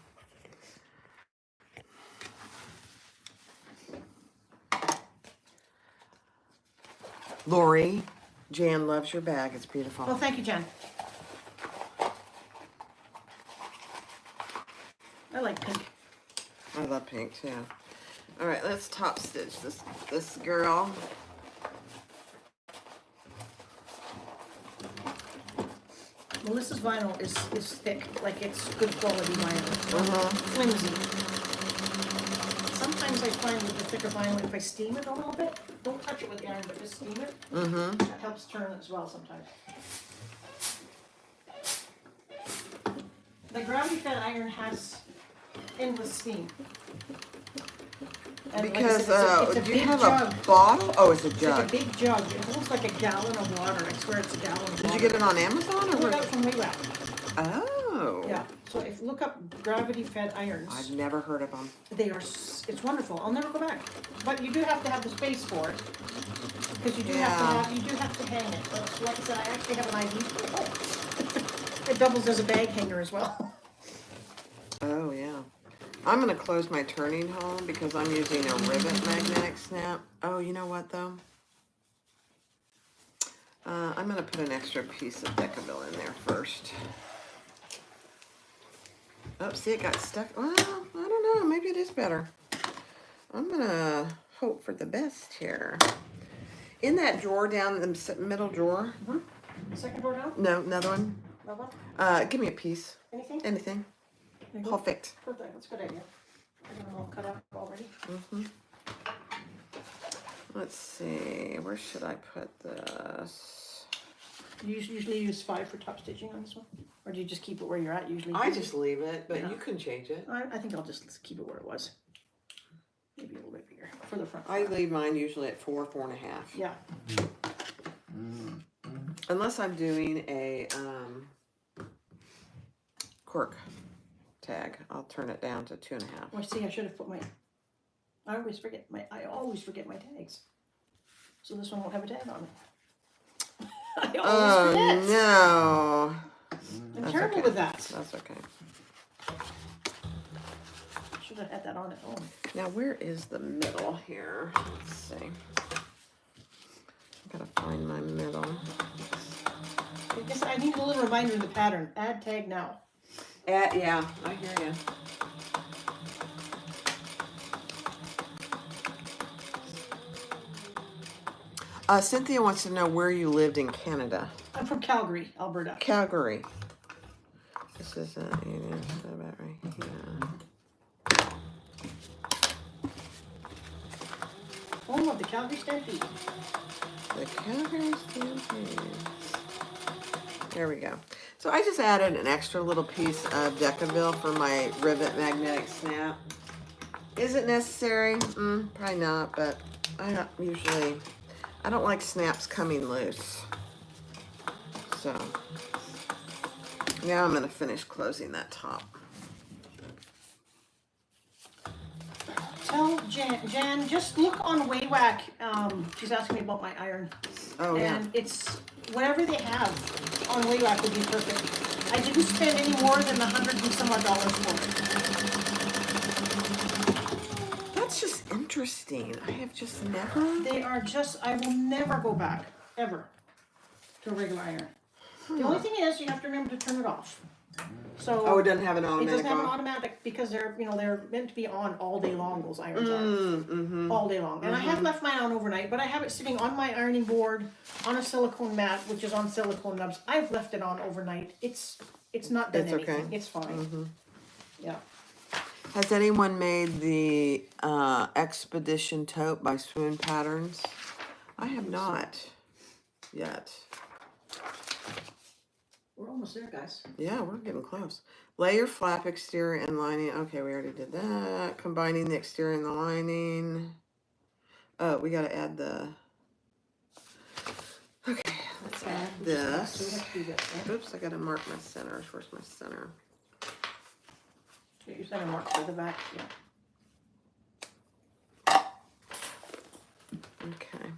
Lori, Jan loves your bag. It's beautiful. Well, thank you, Jen. I like pink. I love pink too. All right, let's top stitch this girl. Melissa's vinyl is thick, like it's good quality vinyl. It's not flimsy. Sometimes I find with the thicker vinyl, if I steam it a little bit, don't touch it with the iron, but just steam it. That helps turn it as well sometimes. The gravity-fed iron has endless steam. And like I Because said, it's a do you big have jug. a bottle? Oh, it's a It's like a jug. big jug. It holds like a gallon of water. I swear it's a gallon of water. Did you get it on Amazon or I got where? it from WeWrap. Oh. Yeah. So if look up gravity-fed irons, I've never heard of them. they are. It's wonderful. I'll never go back. But you do have to have the space for it because you do have to hang it. But like I said, I actually have an IV. Oh. It doubles as a bag hanger as well. Oh, yeah. I'm gonna close my turning hole because I'm using a rivet magnetic snap. Oh, you know what though? I'm gonna put an extra piece of Decaville in there first. Oh, see, it got stuck. Well, I don't know. Maybe it is better. I'm gonna hope for the best here. In that drawer down in the middle drawer. The second drawer down? No, another one. Another one? Give me a piece. Anything? Anything. There you go. Perfect. Perfect, that's a good idea. I got them all cut up already. Let's see. Where should I put this? Do you usually use 5 for top stitching on this one? Or do you just keep it where you're at usually? I just leave it, but Yeah. you can change it. I think I'll just keep it where it was. Maybe a little bit bigger for the front. I leave mine usually at 4, 4.5. Yeah. Unless I'm doing a cork tag, I'll turn it down to 2.5. Well, see, I should have put my. I always forget my tags. So this one won't have a tag on it. I always forget. No. I'm That's terrible okay. with that. That's okay. Should have had that on at home. Now, where is the middle here? Let's see. I gotta find my middle. I guess I need a little reminder of the pattern. Add tag now. Yeah, I hear you. Cynthia wants to know where you lived in Canada. I'm from Calgary, Alberta. Calgary. This is about right here. Home of the Calgary Stampede. The Calgary Stampede. There we go. So I just added an extra little piece of Decaville for my rivet magnetic snap. Is it necessary? Probably not, but I don't like snaps coming loose. So now I'm going to finish closing that top. Tell Jan, just look on Waywack. She's asking me about my iron. Oh, yeah. And it's whatever they have on Waywack would be perfect. I didn't spend any more than $100 and some odd for it. That's just interesting. I have just never. They are just, I will never go back, ever, to a regular iron. The only thing is, you have to remember to turn it off. So Oh, it doesn't have an it automatic doesn't have an on. automatic because they're meant to be on all day long. Those irons are all day long. And I have left mine on overnight, but I have it sitting on my ironing board on a silicone mat, which is on silicone nubs. I've left it on overnight. It's not done It's anything. okay. It's fine. Yeah. Has anyone made the Expedition Taupe by Swoon Patterns? I have not yet. We're almost there, guys. Yeah, we're getting close. Layer flap exterior and lining. Okay, we already did that. Combining the exterior and the lining. Oh, we got to add the. Okay, let's add So we this. have to do this. Yeah? Oops, I got to mark my centers. Where's my center? Get your center mark for the back. Yeah. Okay.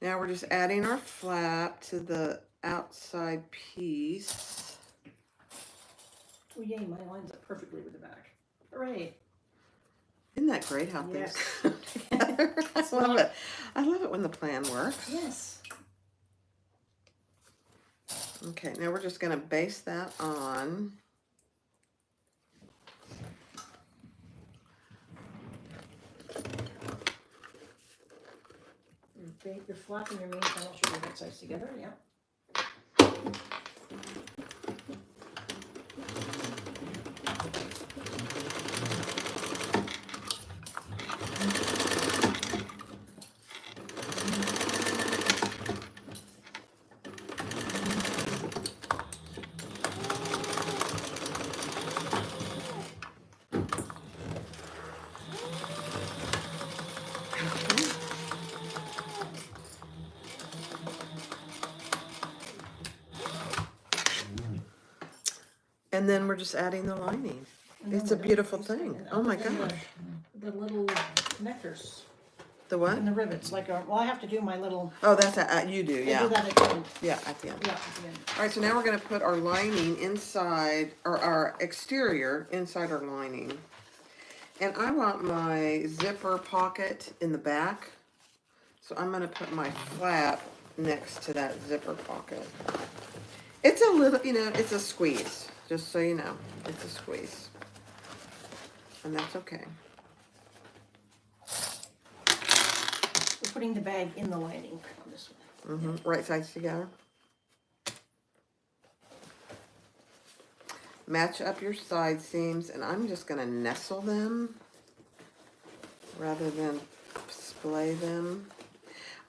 Now we're just adding our flap to the outside piece. Oh yay, my lines up perfectly with the back. Hooray. Isn't that great how Yes. things come together? I love it. I love it when the plan works. Yes. Okay, now we're just going to base that on. You're flapping your main panel should be right sides together, yeah. And then we're just adding the lining. It's a beautiful thing. Oh my gosh. The little connectors. The what? And the rivets, like, well, I have to do my little, Oh, that's you do, I do yeah. that at the end. Yeah, at the end. Yeah, at the end. All right, so now we're gonna put our lining inside, or our exterior inside our lining. And I want my zipper pocket in the back. So I'm gonna put my flap next to that zipper pocket. It's a little, it's a squeeze, just so you know. It's a squeeze. And that's okay. We're putting the bag in the lining on this one. Right sides together. Match up your side seams, and I'm just gonna nestle them rather than splay them.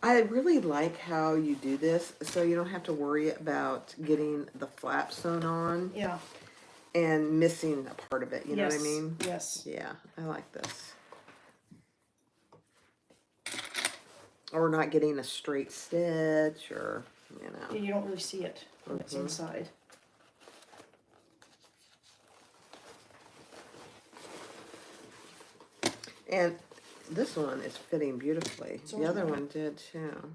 I really like how you do this, so you don't have to worry about getting the flap sewn on Yeah. and missing a part of it, you know what I Yes, mean? yes. Yeah, I like this. Or not getting a straight stitch, or, You don't really see it when it's inside. And this one is fitting beautifully. So The is other mine. one did too.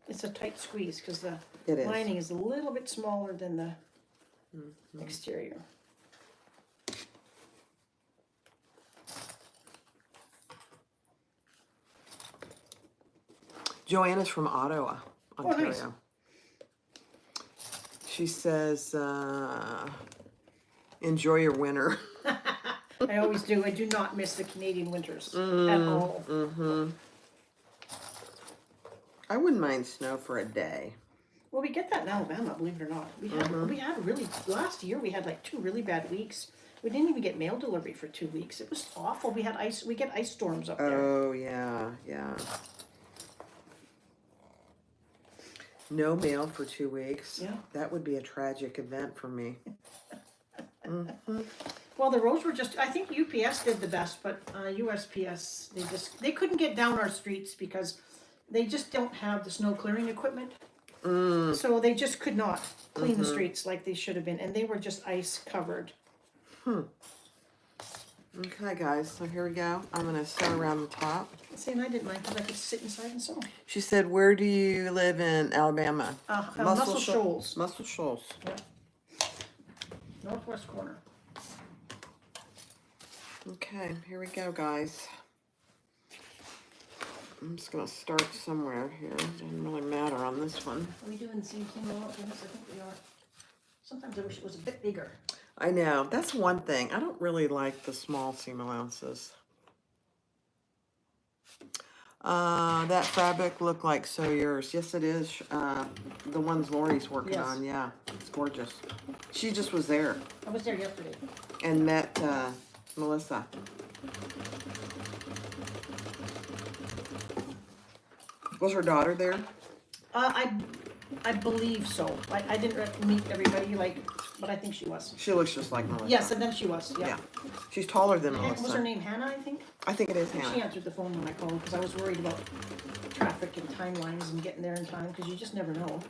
It's a tight squeeze because the It is. lining is a little bit smaller than the exterior. Joanna's from Ottawa, Ontario. nice. She says, enjoy your winter. I always do. I do not miss the Canadian winters at all. I wouldn't mind snow for a day. Well, we get that in Alabama, believe it or not. We had really, last year we had like 2 really bad weeks. We didn't even get mail delivery for 2 weeks. It was awful. We get ice storms up there. Oh, yeah, yeah. No mail for 2 weeks. Yeah. That would be a tragic event for me. Well, the roads were just, I think UPS did the best, but USPS, they couldn't get down our streets because they just don't have the snow clearing equipment. So they just could not clean the streets like they should have been, and they were just ice covered. Okay, guys, so here we go. I'm going to sew around the top. See, and I didn't mind because I could sit inside and sew. She said, where do you live in Alabama? Muscle Shoals. Muscle Shoals. Yeah. Northwest corner. Okay, here we go, guys. I'm just going to start somewhere here. Doesn't really matter on this one. Are we doing the same thing all at once? I think we are. Sometimes I wish it was a bit bigger. I know. That's one thing. I don't really like the small seam allowances. That fabric looked like so yours. Yes, it is. The ones Lori's working Yes. on. Yeah, it's gorgeous. She just was there I was there yesterday. and met Melissa. Was her daughter there? I believe so. I didn't meet everybody, but I think she was. She looks just like Melissa. Yes, and then she was, Yeah. yeah. She's taller than And Melissa. was her name Hannah, I think? I think it is She Hannah. answered the phone when I called because I was worried about traffic and timelines and getting there in time because you just never know.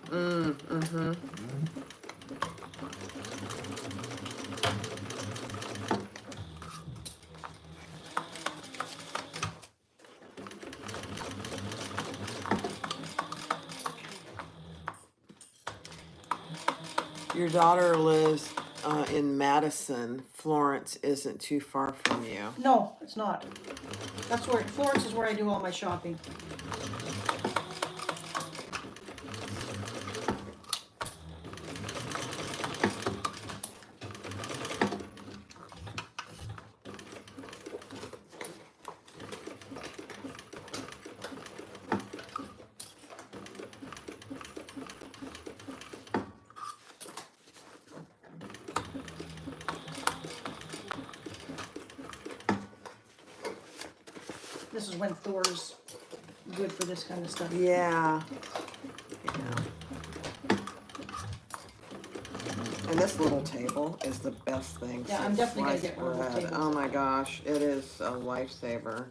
Your daughter lives in Madison. Florence isn't too far from you. No, it's not. That's where, Florence is where I do all my shopping. This is when Thor's good for this kind of stuff. Yeah. Yeah. And this little table is the best thing. Yeah, I'm definitely gonna get one of those Sliced bread. tables. Oh my gosh, it is a lifesaver.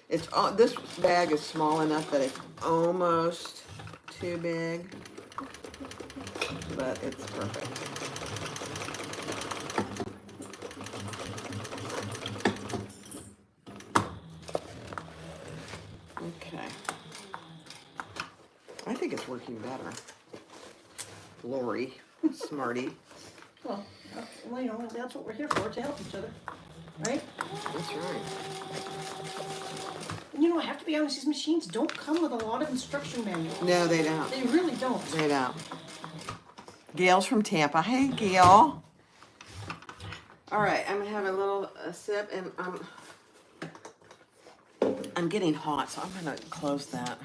It's this bag is small enough that it's almost too big, but it's perfect. think it's working better. Lori, smarty. Well, you know, that's what we're here for, to help each other, right? That's right. And you know, I have to be honest, these machines don't come with a lot of instruction manuals. No, they don't. They really don't. They don't. Gail's from Tampa. Hey, Gail. All right, I'm gonna have a little sip, and I'm getting hot, so I'm gonna close that.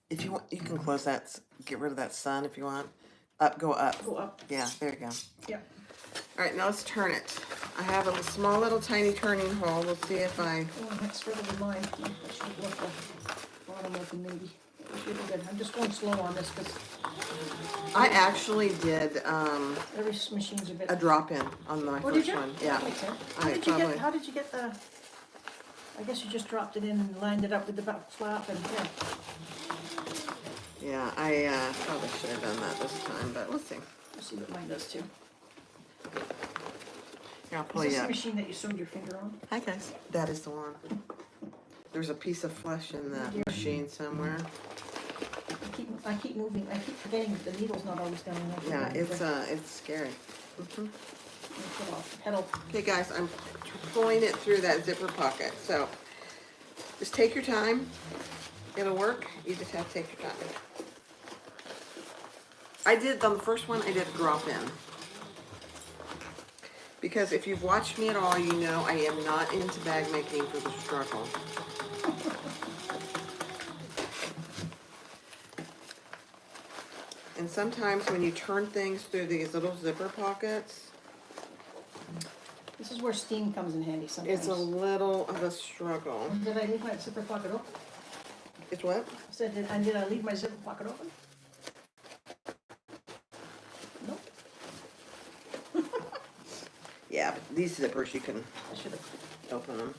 If you want, you can close that. Get rid of that sun if you want. Up, go up. Go up. Yeah, there you go. Yeah. All right, now let's turn it. I have a small little tiny turning hole. We'll see if I. Oh, that's further than mine. I should have left the bottom open maybe. It should be good. I'm just going slow on this because I actually did every machine's a bit. a drop in on my Oh, did first you? one. Yeah. That makes sense. I probably- How did you get the? I guess you just dropped it in and lined it up with the back flap and yeah. Yeah, I probably should have done that this time, but let's see. Let's see what mine does too. Here, I'll Is pull this you the up. machine that you sewed your finger on? Hi guys. That is the one. There's a piece of flesh in that machine somewhere. I keep moving. I keep forgetting that the needle's not always down there. Yeah, it's scary. Put off the pedal. Okay guys, I'm pulling it through that zipper pocket. So just take your time. It'll work. You just have to take your time. I did, on the first one, I did a drop in. Because if you've watched me at all, you know I am not into bag making for the struggle. And sometimes when you turn things through these little zipper pockets, This is where steam comes in handy sometimes. it's a little of a struggle. Did I leave my zipper pocket open? It's what? I said, did I leave my zipper pocket open? Nope. Yeah, but these zippers, you can I should have. open them.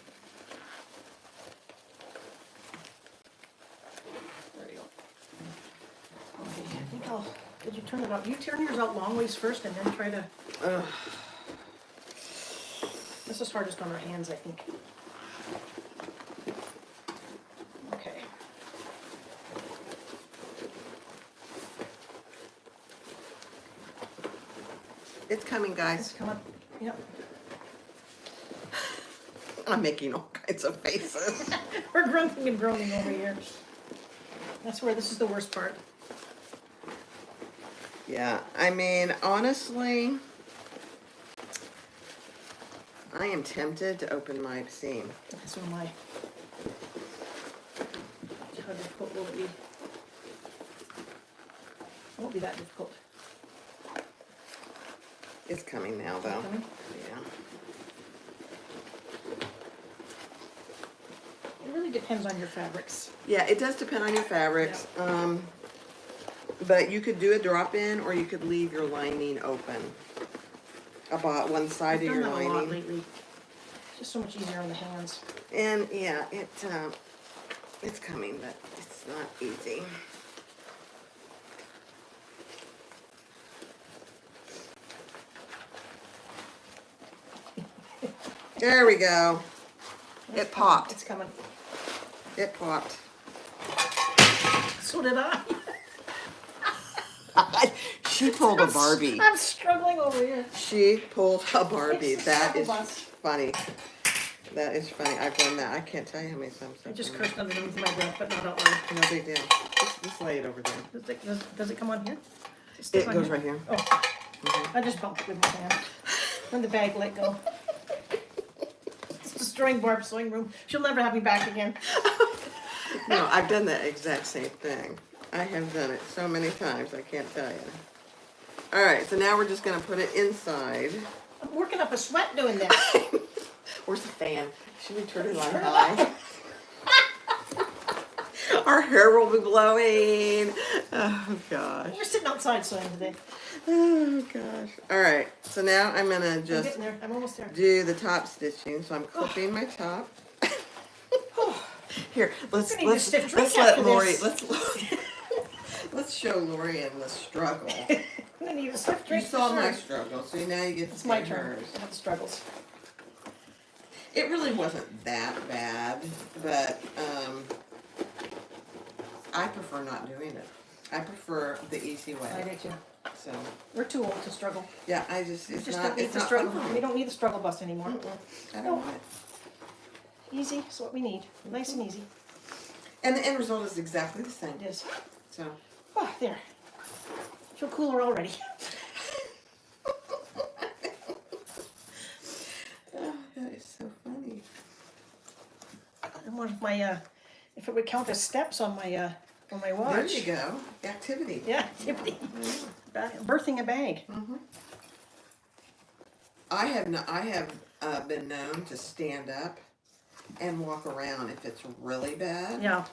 There you go. Okay, I think I'll. Did you turn it out? You turn yours out long ways first and then try to. Ugh. This is hardest on our hands, I think. Okay. It's coming, Let's guys. come up. Yep. I'm making all kinds of faces. We're grunting and groaning over here. That's where this is the worst part. Yeah, I mean, honestly, I am tempted to open my seam. So am I. How difficult will it be? It won't be that difficult. It's coming now, though. Coming? Yeah. It really depends on your fabrics. Yeah, it does depend on your fabrics. But you could do a drop in, or you could leave your lining open. About one side I've of done your that a lot lining. lately. It's just so much easier on the hands. And yeah, it's coming, but it's not easy. There we go. It popped. It's coming. It popped. So did I. She pulled a Barbie. I'm struggling over here. She pulled a Barbie. It's That is struggle bus. funny. That is funny. I've done that. I can't tell you how many times I I've just done cursed underneath my breath, but not out loud. that. No big deal. Just lay it over there. Does it come on here? Does It goes right here. Oh, I just bumped it with my hand. When the bag let go. It's destroying Barb's sewing room. She'll never have me back again. No, I've done the exact same thing. I have done it so many times, I can't tell you. All right, so now we're just gonna put it inside. I'm working up a sweat doing this. Where's the fan? Should we turn it on high? Our hair will be blowing. Oh gosh. We're sitting outside sewing today. Oh gosh. All right, so now I'm gonna I'm just getting there. I'm almost there. do the top stitching. So I'm clipping my top. Here, let's I'm gonna need a stiff drink let after Lori this. let's show Lori in the struggle. I'm gonna need a stiff You drink. saw for my sure. struggle, so now you get to It's my see turn. hers. I have the struggles. It really wasn't that bad, but I prefer not doing it. I prefer the easy I way. do too. So We're too old to struggle. yeah, I just We it's just not don't need it's the not struggle. fun for We me. don't need the struggle bus anymore. I don't want it. Easy is what we need. Nice and easy. And the end result is exactly the same. It is. So Ah, there. Feel cooler already. oh, that is so funny. And one of my, if it would count as steps on my watch. There you go. Activity. Yeah, activity. Birthing a bag. I have been known to stand up and walk around if it's really bad. Yeah.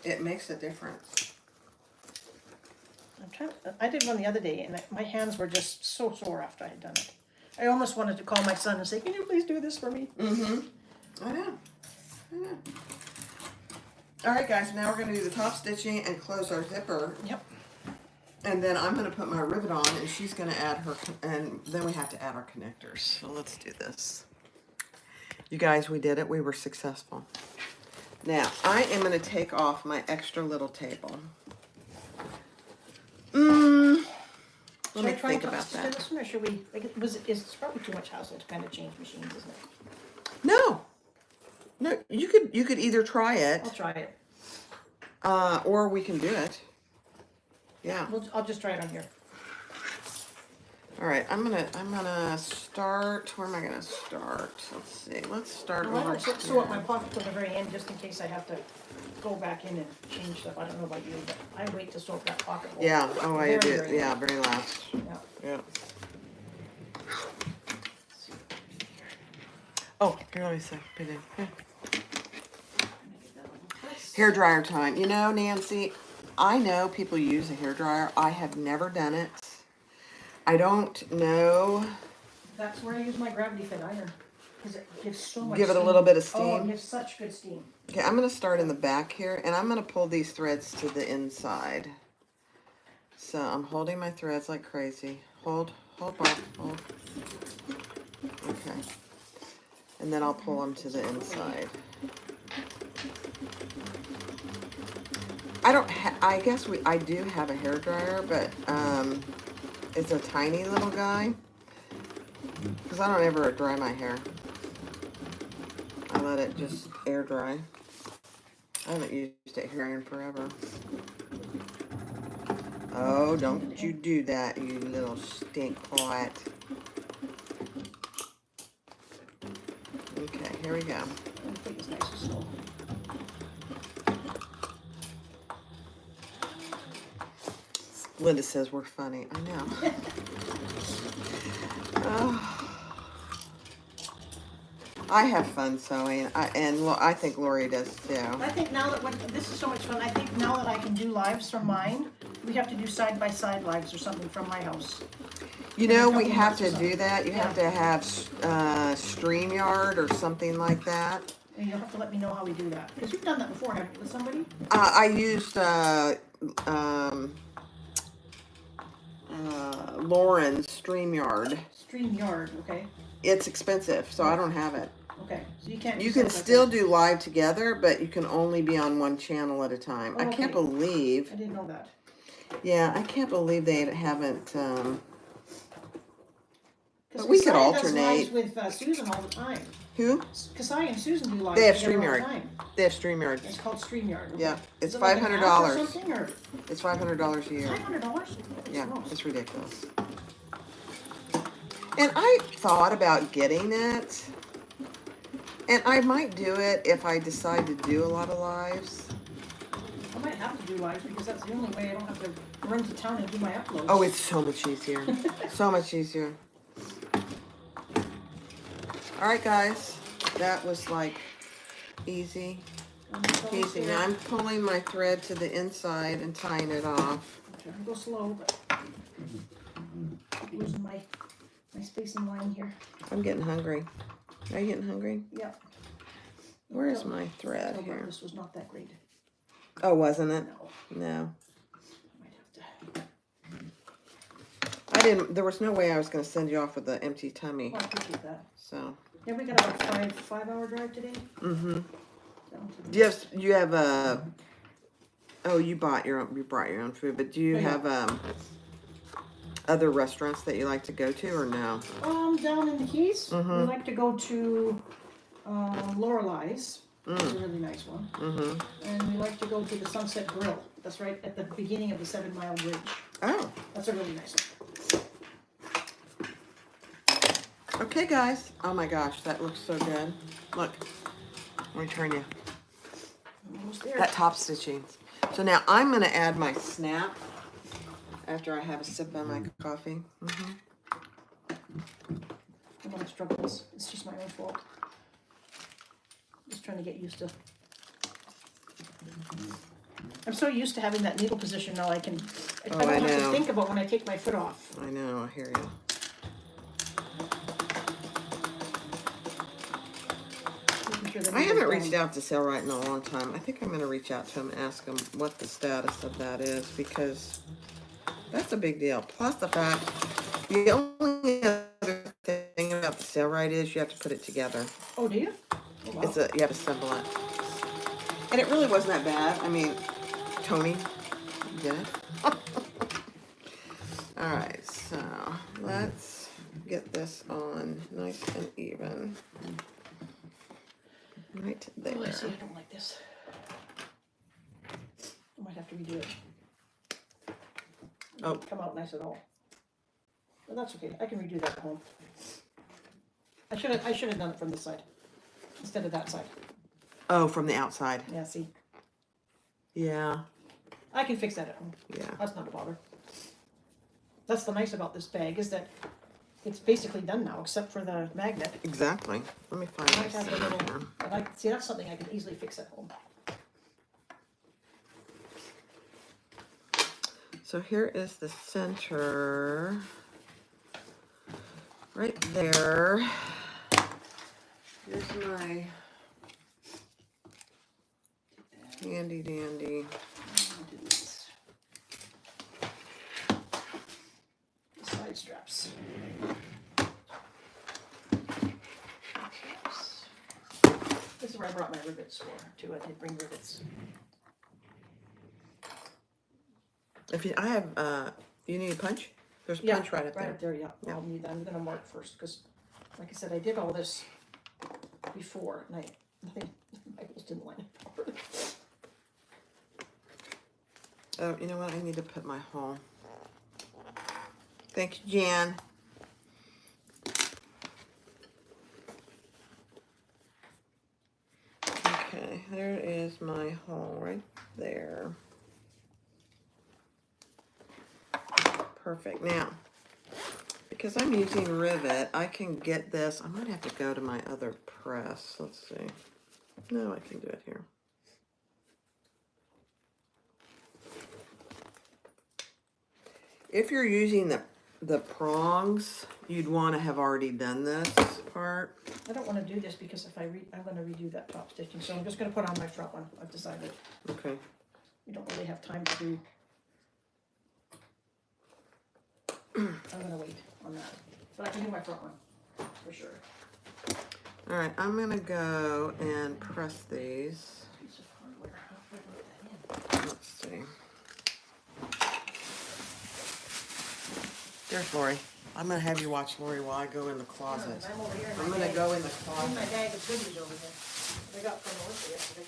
It makes a difference. I did one the other day, and my hands were just so sore after I had done it. I almost wanted to call my son and say, "Can you please do this for me?" I know. All right, guys. Now we're gonna do the top stitching and close our zipper. Yep. And then I'm gonna put my rivet on, and she's gonna add her, and then we have to add our connectors. So let's do this. You guys, we did it. We were successful. Now I am gonna take off my extra little table. Let me Should I try think and about stitch that. this one, or should we? Like, it's probably too much hassle to kind of change machines, isn't it? No, you could either try it, I'll try it. or we can do it. Yeah. I'll just try it on here. All right. I'm gonna start. Where am I gonna start? Let's see. Let's start Well, I over don't sew up my pocket till the very end, just in case I have to go back in and change stuff. I don't know about you, but I wait to sew up that pocket hole. Yeah. Oh, I Very, do. very Yeah. Very last. Yeah. Yeah. Oh, here. Let me see. Put it in. Here. Hair dryer time. You know, Nancy, I know people use a hair dryer. I have never done it. I don't know. That's where I use my gravity fed iron, because it gives so much Give it a steam. little bit of Oh, it steam. gives such good steam. Okay, I'm going to start in the back here, and I'm going to pull these threads to the inside. So I'm holding my threads like crazy. Hold, Bob, hold. Okay. And then I'll pull them to the inside. I guess I do have a hair dryer, but it's a tiny little guy. Because I don't ever dry my hair. I let it just air dry. I haven't used it here in forever. Oh, don't you do that, you little stink pot. Okay, here we go. Let me take this nice and slow. Linda says we're funny. I know. Oh. I have fun sewing, and I think Lori does too. I think now that this is so much fun, I think now that I can do lives from mine, we have to do side-by-side lives or something from my house. You know, we couple have months to or something. do that. You have to have StreamYard or something like that. And you'll have to let me know how we do that. Because you've done that before, haven't you, with somebody? I used Lauren's StreamYard. StreamYard, okay? It's expensive, so I don't have it. Okay, so you can't. You do can side by still side. do live together, but you can only be on one channel at a time. I can't Okay. believe, I didn't know that. yeah, I can't believe they haven't, 'Cause But we could Kasai does alternate. lives with Susan all the time. who? Kasai and Susan do lives They have together all the StreamYard. time. They have StreamYard. It's called StreamYard. Okay. Yeah, it's Is it like an app or $500. something, or It's $500 a year. $500? Yeah, it's ridiculous. And I thought about getting it, and I might do it if I decide to do a lot of lives. I might have to do lives because that's the only way I don't have to run to town and do my uploads. Oh, it's so much easier. So much easier. All right, guys, that was like easy peasy. Now I'm pulling my thread to the inside and tying it off. I'm trying to go slow, but losing my spacing line here. I'm getting hungry. Are you getting hungry? Yep. Where is my thread Oh, here? this was not that great. Oh, wasn't it? No, No. I might have to. I didn't, there was no way I was going to send you off with an empty tummy. Oh, I appreciate that. So, Yeah, we got about a 5 hour drive today. mm-hmm. Down to the- You have Oh, you brought your own food, but do you Oh, yeah. have other restaurants that you like to go to or no? Down in the Keys, we Mhm. like to go to Lorelei's. It's a really nice one. Mm-hmm. And we like to go to the Sunset Grill. That's right at the beginning of the 7 Mile Bridge. Oh. That's a really nice one. Okay, guys. Oh my gosh, that looks so good. Look, let me turn you. Almost there. That top stitching. So now I'm gonna add my snap after I have a sip of my coffee. Mm-hmm. I'm gonna struggle this. It's just my own fault. Just trying to get used to. I'm so used to having that needle position now. I can. I Oh, don't I have to know. think about when I take my foot off. I know. I hear you. Making sure the I needle's haven't down. reached out to Sailrite in a long time. I think I'm gonna reach out to him and ask him what the status of that is because that's a big deal. Plus the fact the only other thing about the Sailrite is you have to put it together. Oh, do you? Oh, wow. You have to assemble it. And it really wasn't that bad. I mean, Tony did it. Alright, so let's get this on nice and even. Right there. Oh, I see. I don't like this. I might have to redo it. It Oh. didn't come out nice at all. But that's okay. I can redo that at home. I should have done it from this side instead of that side. Oh, from the outside. Yeah, see. Yeah, I can fix that at home. yeah. That's not a bother. That's the nice about this bag is that it's basically done now, except for the magnet. Exactly. Let me find I my have the center little, here. but see, that's something I can easily fix at home. So here is the center. Right there. Here's my handy dandy. The side straps. This is where I brought my rivets for, too. I did bring rivets. If you, I have, you need a punch? There's a Yeah, punch right up there. there, yeah. Yeah. I'll need that. I'm gonna mark first, because, like I said, I did all this before, and I just didn't line it properly. Oh, you know what? I need to put my hole. Thank you, Jan. Okay, there is my hole right there. Perfect. Now, because I'm using rivet, I can get this. I might have to go to my other press. Let's see. No, I can do it here. If you're using the prongs, you'd want to have already done this part. I don't wanna do this because if I'm gonna redo that top stitching, so I'm just gonna put on my front one. I've decided. Okay. We don't really have time to do. I'm gonna wait on that, but I can do my front one, for sure. All right, I'm gonna go and press these. Piece of hardware, how do I put that in? Let's see. There's Lori. I'm gonna have you watch Lori while I go in the closet. I'm over here in I'm my gonna bag. go in the In closet. my bag of goodies over here. I got from Melissa yesterday,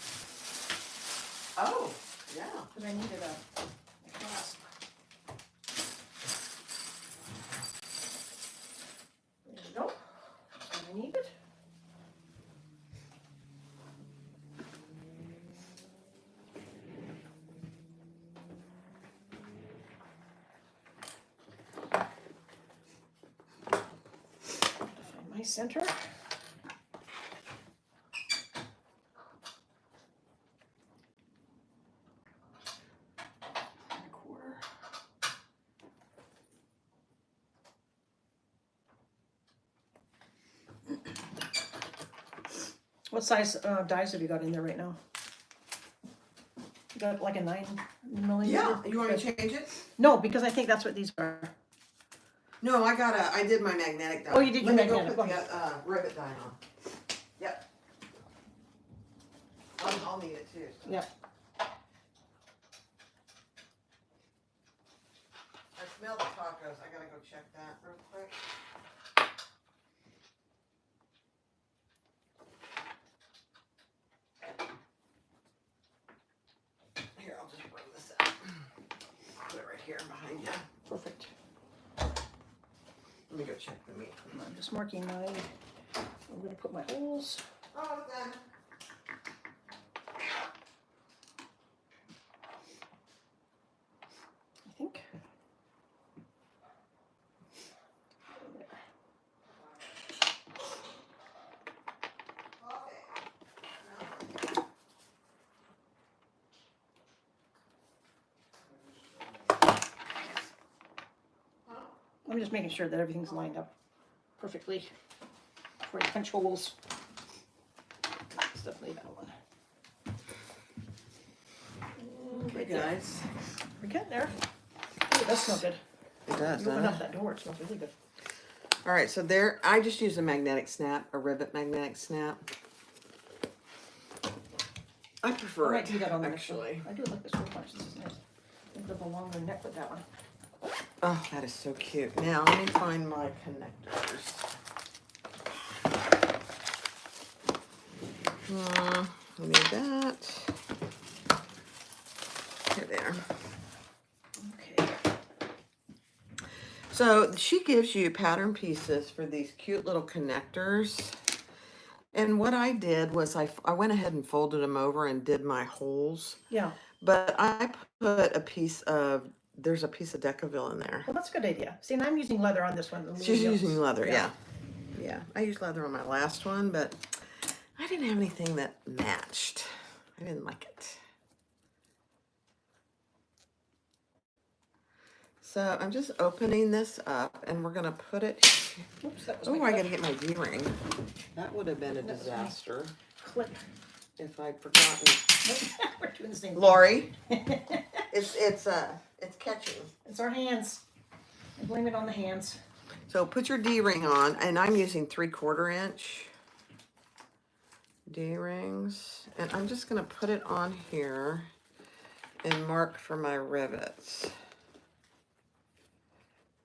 Oh, yeah. because I needed a clasp. There you go. I need it. Find my center. And a quarter. What size dies have you got in there right now? You got like a 9mm? Yeah, you want me to change it? No, because I think that's what these are. No, I did my magnetic die. Oh, you did your Let me magnetic, go put okay. the rivet die on. Yep. I'll need it too. So. Yep. check that real quick? Here, I'll just bring this out. Put it right here behind you. Perfect. Let me go check the meat. I'm just marking I'm gonna put my holes. Oh, done. I think. I'm just making sure that everything's lined up perfectly before you punch holes. It's definitely that one. Okay, guys. We're getting there. Ooh, that smells good. It does, You open huh? up that door, it smells really good. All right, so there, I just use a magnetic snap, a rivet magnetic snap. I I prefer might it, do that on the next one. actually. I do like this one much. This is nice. I think of a longer neck with that one. Oh, that is so cute. Now, let me find my connectors. I need that. Here they are. Okay. So she gives you pattern pieces for these cute little connectors. And what I did was I went ahead and folded them over and did my holes. Yeah. But I put there's a piece of Decaville in there. Well, that's a good idea. See, and I'm using leather on this one. She's using leather, Yeah. yeah. Yeah, I used leather on my last one, but I didn't have anything that matched. I didn't like it. So I'm just opening this up and we're gonna put it. Oops, that was Oh, my I clip. gotta get my D-ring. That would have been a That was my- disaster Clip. if I'd forgotten. Nope, we're doing the same thing. Lori, it's catching. It's our hands. I blame it on the hands. So put your D-ring on, and I'm using 3/4 inch D-rings, and I'm just gonna put it on here and mark for my rivets.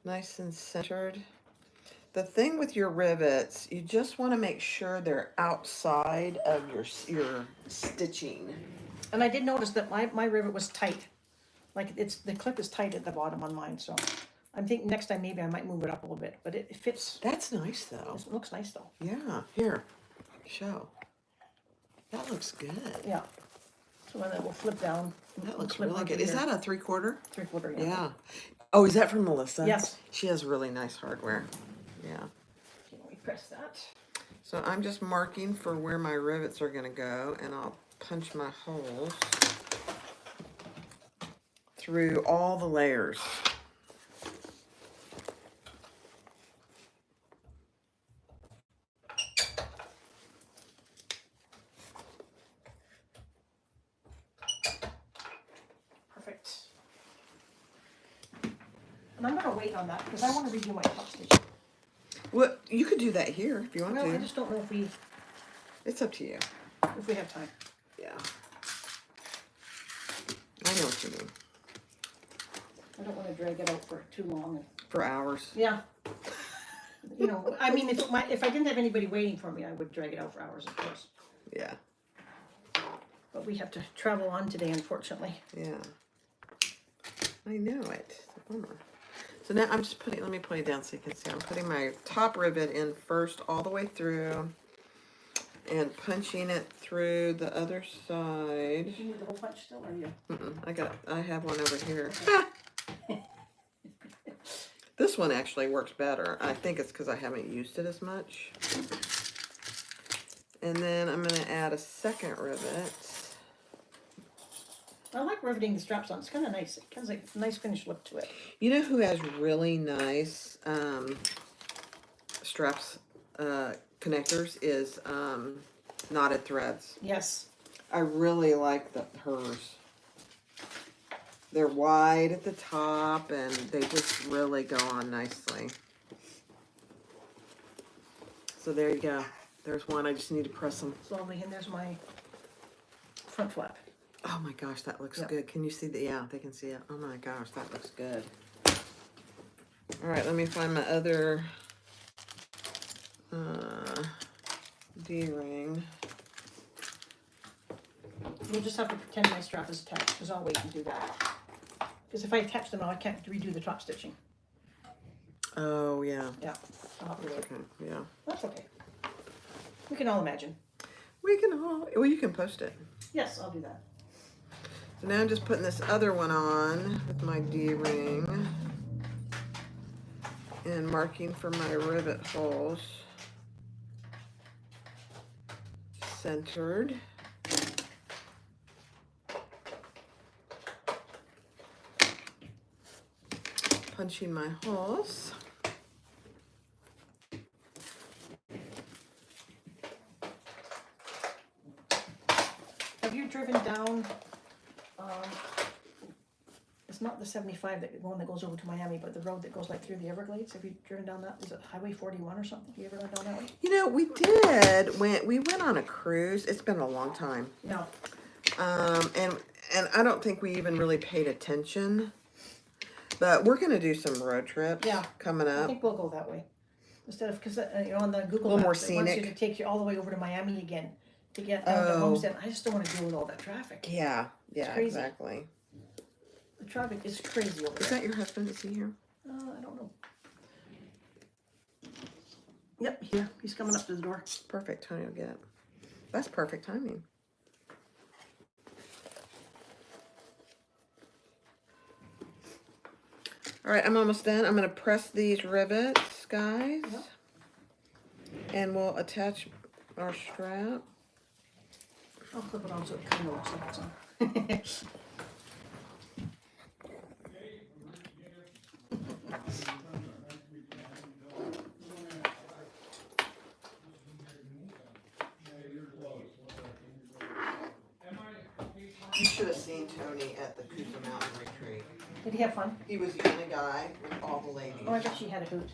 Nice and centered. The thing with your rivets, you just want to make sure they're outside of your stitching. And I did notice that my rivet was tight. Like the clip is tight at the bottom on mine, so I'm thinking next time maybe I might move it up a little bit, but it fits. That's nice though. It looks nice though. Yeah, here, show. That looks good. Yeah. So then we'll flip down. That looks flip really onto good. Is here. that a 3/4? 3/4? Yeah. Yeah. Oh, is that from Melissa? Yes. She has really nice hardware. Yeah. Okay, let me press that. So I'm just marking for where my rivets are gonna go, and I'll punch my holes through all the layers. Perfect. And I'm gonna wait on that because I want to redo my top stitch. Well, you could do that here if you want Well, I to. just don't know It's up to you. if we have time. Yeah. I know what you mean. I don't want to drag it out for too long. For hours. Yeah. You know, I mean, if I didn't have anybody waiting for me, I would drag it out for hours, of course. Yeah. But we have to travel on today, unfortunately. Yeah. I know it. It's a bummer. So now I'm just putting, let me put it down so you can see. I'm putting my top rivet in first all the way through and punching it through the other side. Do you need the whole punch still, or you? I have one over here. This one actually works better. I think it's because I haven't used it as much. And then I'm going to add a second rivet. I like riveting the straps on. It's kind of nice. It has a nice finished look to it. You know who has really nice straps, connectors is Knotted Threads. Yes. I really like hers. They're wide at the top and they just really go on nicely. So there you go. There's one. I just need to press them. It's lovely. And there's my front flap. Oh my gosh, that looks Yeah. good. Can you see that? Yeah, they can see it. Oh my gosh, that looks good. All right, let me find my other D-ring. You'll just have to pretend my strap is attached, because I'll wait and do that. Because if I attach them now, I can't redo the top stitching. Oh, yeah. Yeah, I'll have to wait. Okay, yeah. That's okay. We can all imagine. We can all, well, you can post it. Yes, I'll do that. So now I'm just putting this other one on with my D-ring and marking for my rivet holes. Centered. Punching my holes. Have you driven down, it's not the 75, that one that goes over to Miami, but the road that goes like through the Everglades? Have you driven down that? Is it Highway 41 or something? Have you ever gone down that way? You know, we did when we went on a cruise. It's been a long time. No. And I don't think we even really paid attention. But we're gonna do some road trips. Yeah. Coming I up. think we'll go that way. Instead of, because you know, on the Google A little more Maps, it wants you scenic. to take you all the way over to Miami again to get down to Oh. Homestead. I just don't want to deal with all that traffic. Yeah. Yeah. crazy. Exactly. The traffic is crazy over Is there. that your husband? Is he here? I don't know. Yep, here. He's coming up to the door. Perfect. Tony will get it. That's perfect timing. All right, I'm almost done. I'm going to press these rivets, guys. Yep. And we'll attach our strap. I'll clip it on so it kind of looks like it's on. You should have seen Tony at the Cooper Mountain Retreat. Did he have fun? He was the only guy with all the ladies. Oh, I bet she had a hoot.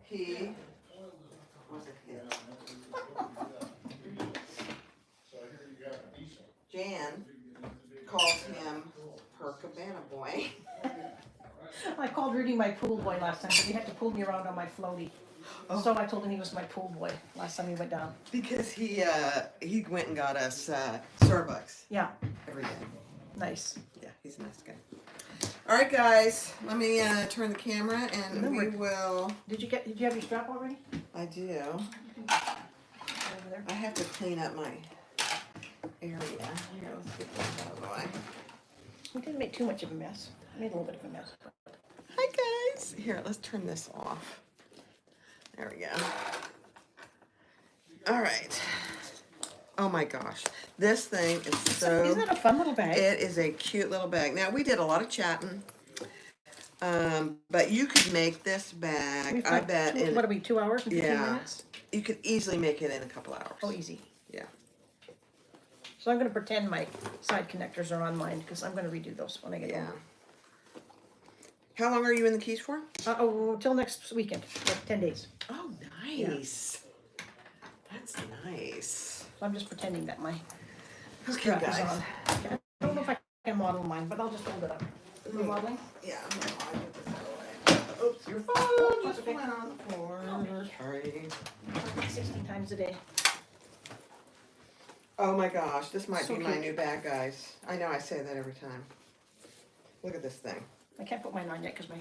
He was a hit. Jan calls him her cabana boy. I called Rudy my pool boy last time, but he had to pull me around on my floaty. Oh. So I told him he was my pool boy last time he went down. Because he went and got us Starbucks Yeah, every day. nice. Yeah, he's a nice guy. All right, guys, let me turn the camera and No we worries. will. Did you have your strap already? I do. Over there. I have to clean up my area. Here, let's get this out of the way. We didn't make too much of a mess. Made a little bit of a mess. Hi, guys. Here, let's turn this off. There we go. All right. Oh my gosh, this thing is so. Isn't that a fun little bag? It is a cute little bag. Now we did a lot of chatting, but you could make this bag. We've I got bet in what are we, 2 hours and 15 Yeah. minutes? you could easily make it in a couple hours. Oh, easy. Yeah. So I'm going to pretend my side connectors are on mine because I'm going to redo those when I get Yeah. home. How long are you in the Keys for? Till next weekend, like 10 days. Oh, nice. That's nice. So I'm just pretending that my Okay, strap is guys. on. Okay. I don't know if I can model mine, but I'll just hold it up. Is it modeling? Yeah. No, I get this out of the way. Oops, your phone just okay. went on the floor. Sorry. 60 times a day. Oh my gosh, this might So be my cute. new bag, guys. I know I say that every time. Look at this thing. I can't put mine on yet because my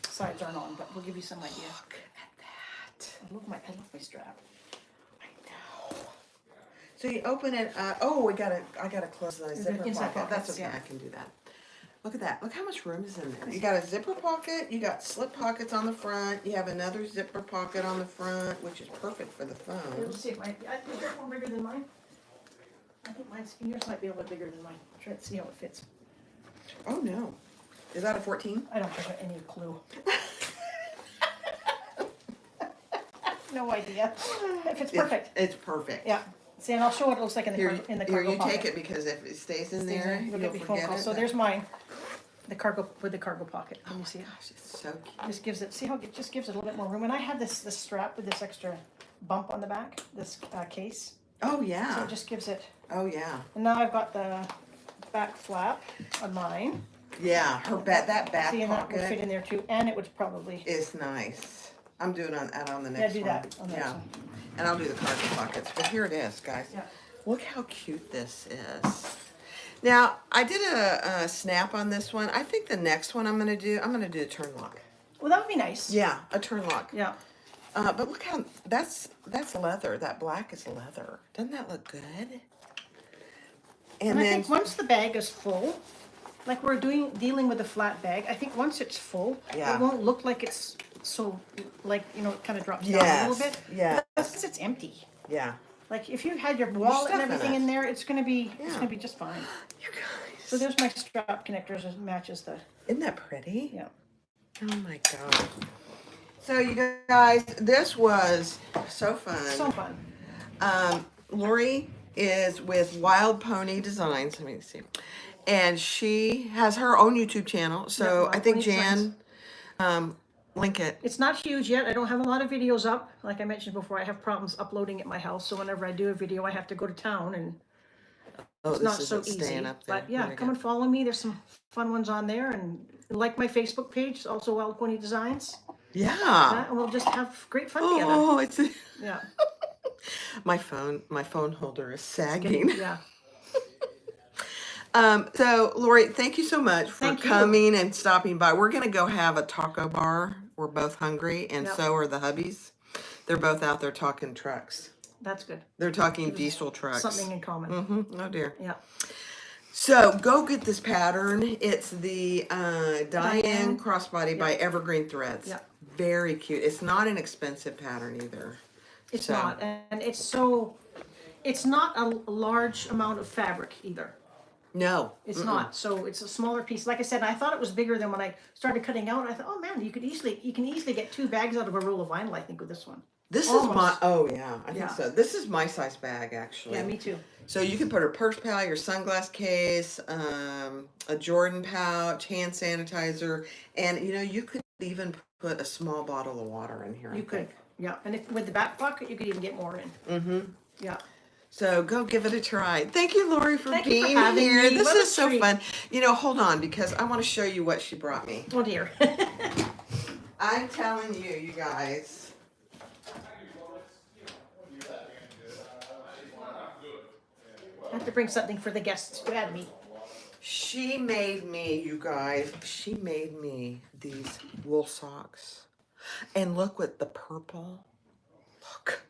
sides aren't on, but we'll give you some idea. Look at that. I love my strap. I know. So you open it. Oh, I gotta close the Is it zipper inside pocket. That's pockets? okay. Yeah. I can do that. Look at that. Look how much room is in there. You got a zipper pocket. You got slip pockets on the front. You have another zipper pocket on the front, which is perfect for the Let's phone. see if is that one bigger than mine? I think yours might be a little bit bigger than mine. Try to see how it fits. Oh no, is that a 14? I don't have any clue. No idea. If it's perfect. It's perfect. Yeah. See, and I'll show what it looks like in the Here, in the here, cargo you pocket. take it because if it stays in Stays there, in. you'll Look at the phone forget call. it. So there's mine. The cargo with the cargo pocket. Can you see it? Gosh, it's so cute. Just gives it. See how it just gives it a little bit more room. And I have this strap with this extra bump on the back. This case. Oh So yeah. it just gives it. Oh yeah. And now I've got the back flap on mine. Yeah, her that back See, and that would fit pocket in there too, and it would probably, is nice. I'm doing that on the yeah, next do one. that on the next Yeah, one. and I'll do the cargo pockets. But here it is, guys. Yeah. Look how cute this is. Now, I did a snap on this one. I think the next one I'm gonna do a turn lock. Well, that would be nice. Yeah, a turn lock. Yeah. But look how that's leather. That black is leather. Doesn't that look good? And I then think once the bag is full, like we're dealing with a flat bag, I think once it's full, Yeah. it won't look like it's so, like, you know, it kind of drops down a little bit. Yeah. That's because it's empty. Yeah. Like if you had your wallet and stuff in everything it. in there, it's gonna be Yeah. just fine. You guys. So there's my strap connectors that matches the, Isn't that pretty? yeah. Oh my god. So you guys, this was so fun. So fun. Lori is with Wild Pony Designs. Let me see. And she has her own YouTube channel. So Wild I think Pony Designs. Jan, link it. It's not huge yet. I don't have a lot of videos up. Like I mentioned before, I have problems uploading at my house. So whenever I do a video, I have to go to town and Oh, it's this not so isn't easy. staying up there. But yeah, There we come go. and follow me. There's some fun ones on there, and like my Facebook page, it's also Wild Pony Designs. Yeah. And we'll just have great fun together. Oh, it's Yeah. my phone holder is sagging. Yeah. So Lori, thank you so much for Thank you. coming and stopping by. We're gonna go have a taco bar. We're both hungry, and Yep. so are the hubbies. They're both out there talking trucks. That's good. They're talking diesel trucks. Something in common. Oh dear. Yeah. So go get this pattern. It's the Diane Diane. Crossbody by Evergreen Threads. Yeah. Very cute. It's not an expensive pattern either. It's So- not, and it's not a large amount of fabric either. No. It's not. So it's a smaller piece. Like I said, I thought it was bigger than when I started cutting out. I thought, oh man, you can easily get 2 bags out of a roll of vinyl, I think, with this one. This is my, Almost. oh yeah, I think Yeah. so. This is my size bag actually. Yeah, me too. So you can put a purse pouch, your sunglass case, a Jordan pouch, hand sanitizer, and you know, you could even put a small bottle of water in here. You could. Yeah. And if with the back pocket, you could even get more in. Mm-hmm. Yeah. So go give it a try. Thank you, Lori, for Thank you for being having here. me. This What a is so treat. fun. You know, hold on, because I want to show you what she brought me. Oh dear. I'm telling you, you guys. I have to bring something for the guests who had me. She made me, you guys, she made me these wool socks. And look with the purple. Look.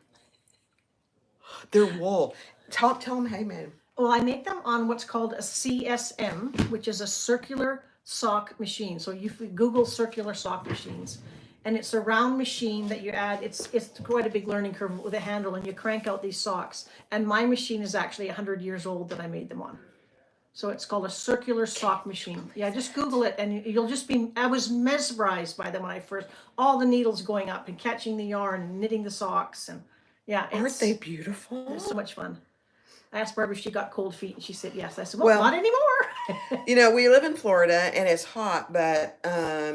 They're wool. Tell them how you made them. Well, I make them on what's called a CSM, which is a circular sock machine. So you Google circular sock machines, and it's a round machine that you add. It's quite a big learning curve with a handle, and you crank out these socks. And my machine is actually 100 years old that I made them on. So it's called a circular sock machine. Yeah, just Google it, and you'll just be. I was mesmerized by them when I first. All the needles going up and catching the yarn, and knitting the socks, and yeah, Aren't they beautiful? It's so much fun. I asked Barbara if she got cold feet, and she said yes. I said, well, not anymore. You know, we live in Florida and it's hot, but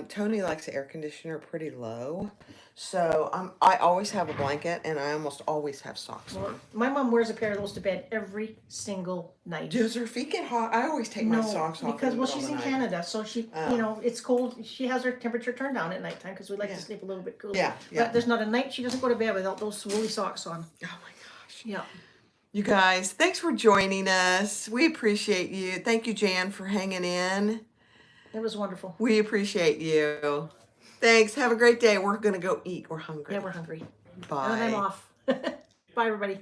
Tony likes the air conditioner pretty low. So I always have a blanket and I almost always have socks on. My mom wears a pair of those to bed every single night. Does her feet get hot? I always take my socks off. because in the well, middle she's of in the night. Canada, so she, you know, it's cold. She has her temperature turned down at nighttime because we like Yeah. to sleep a little bit cooler. Yeah, yeah. But there's not a night she doesn't go to bed without those woolly socks on. Oh my gosh. Yeah. You guys, thanks for joining us. We appreciate you. Thank you, Jan, for hanging in. It was wonderful. We appreciate you. Thanks. Have a great day. We're going to go eat. We're hungry. Yeah, we're hungry. Bye. And then I'm off. Bye, everybody.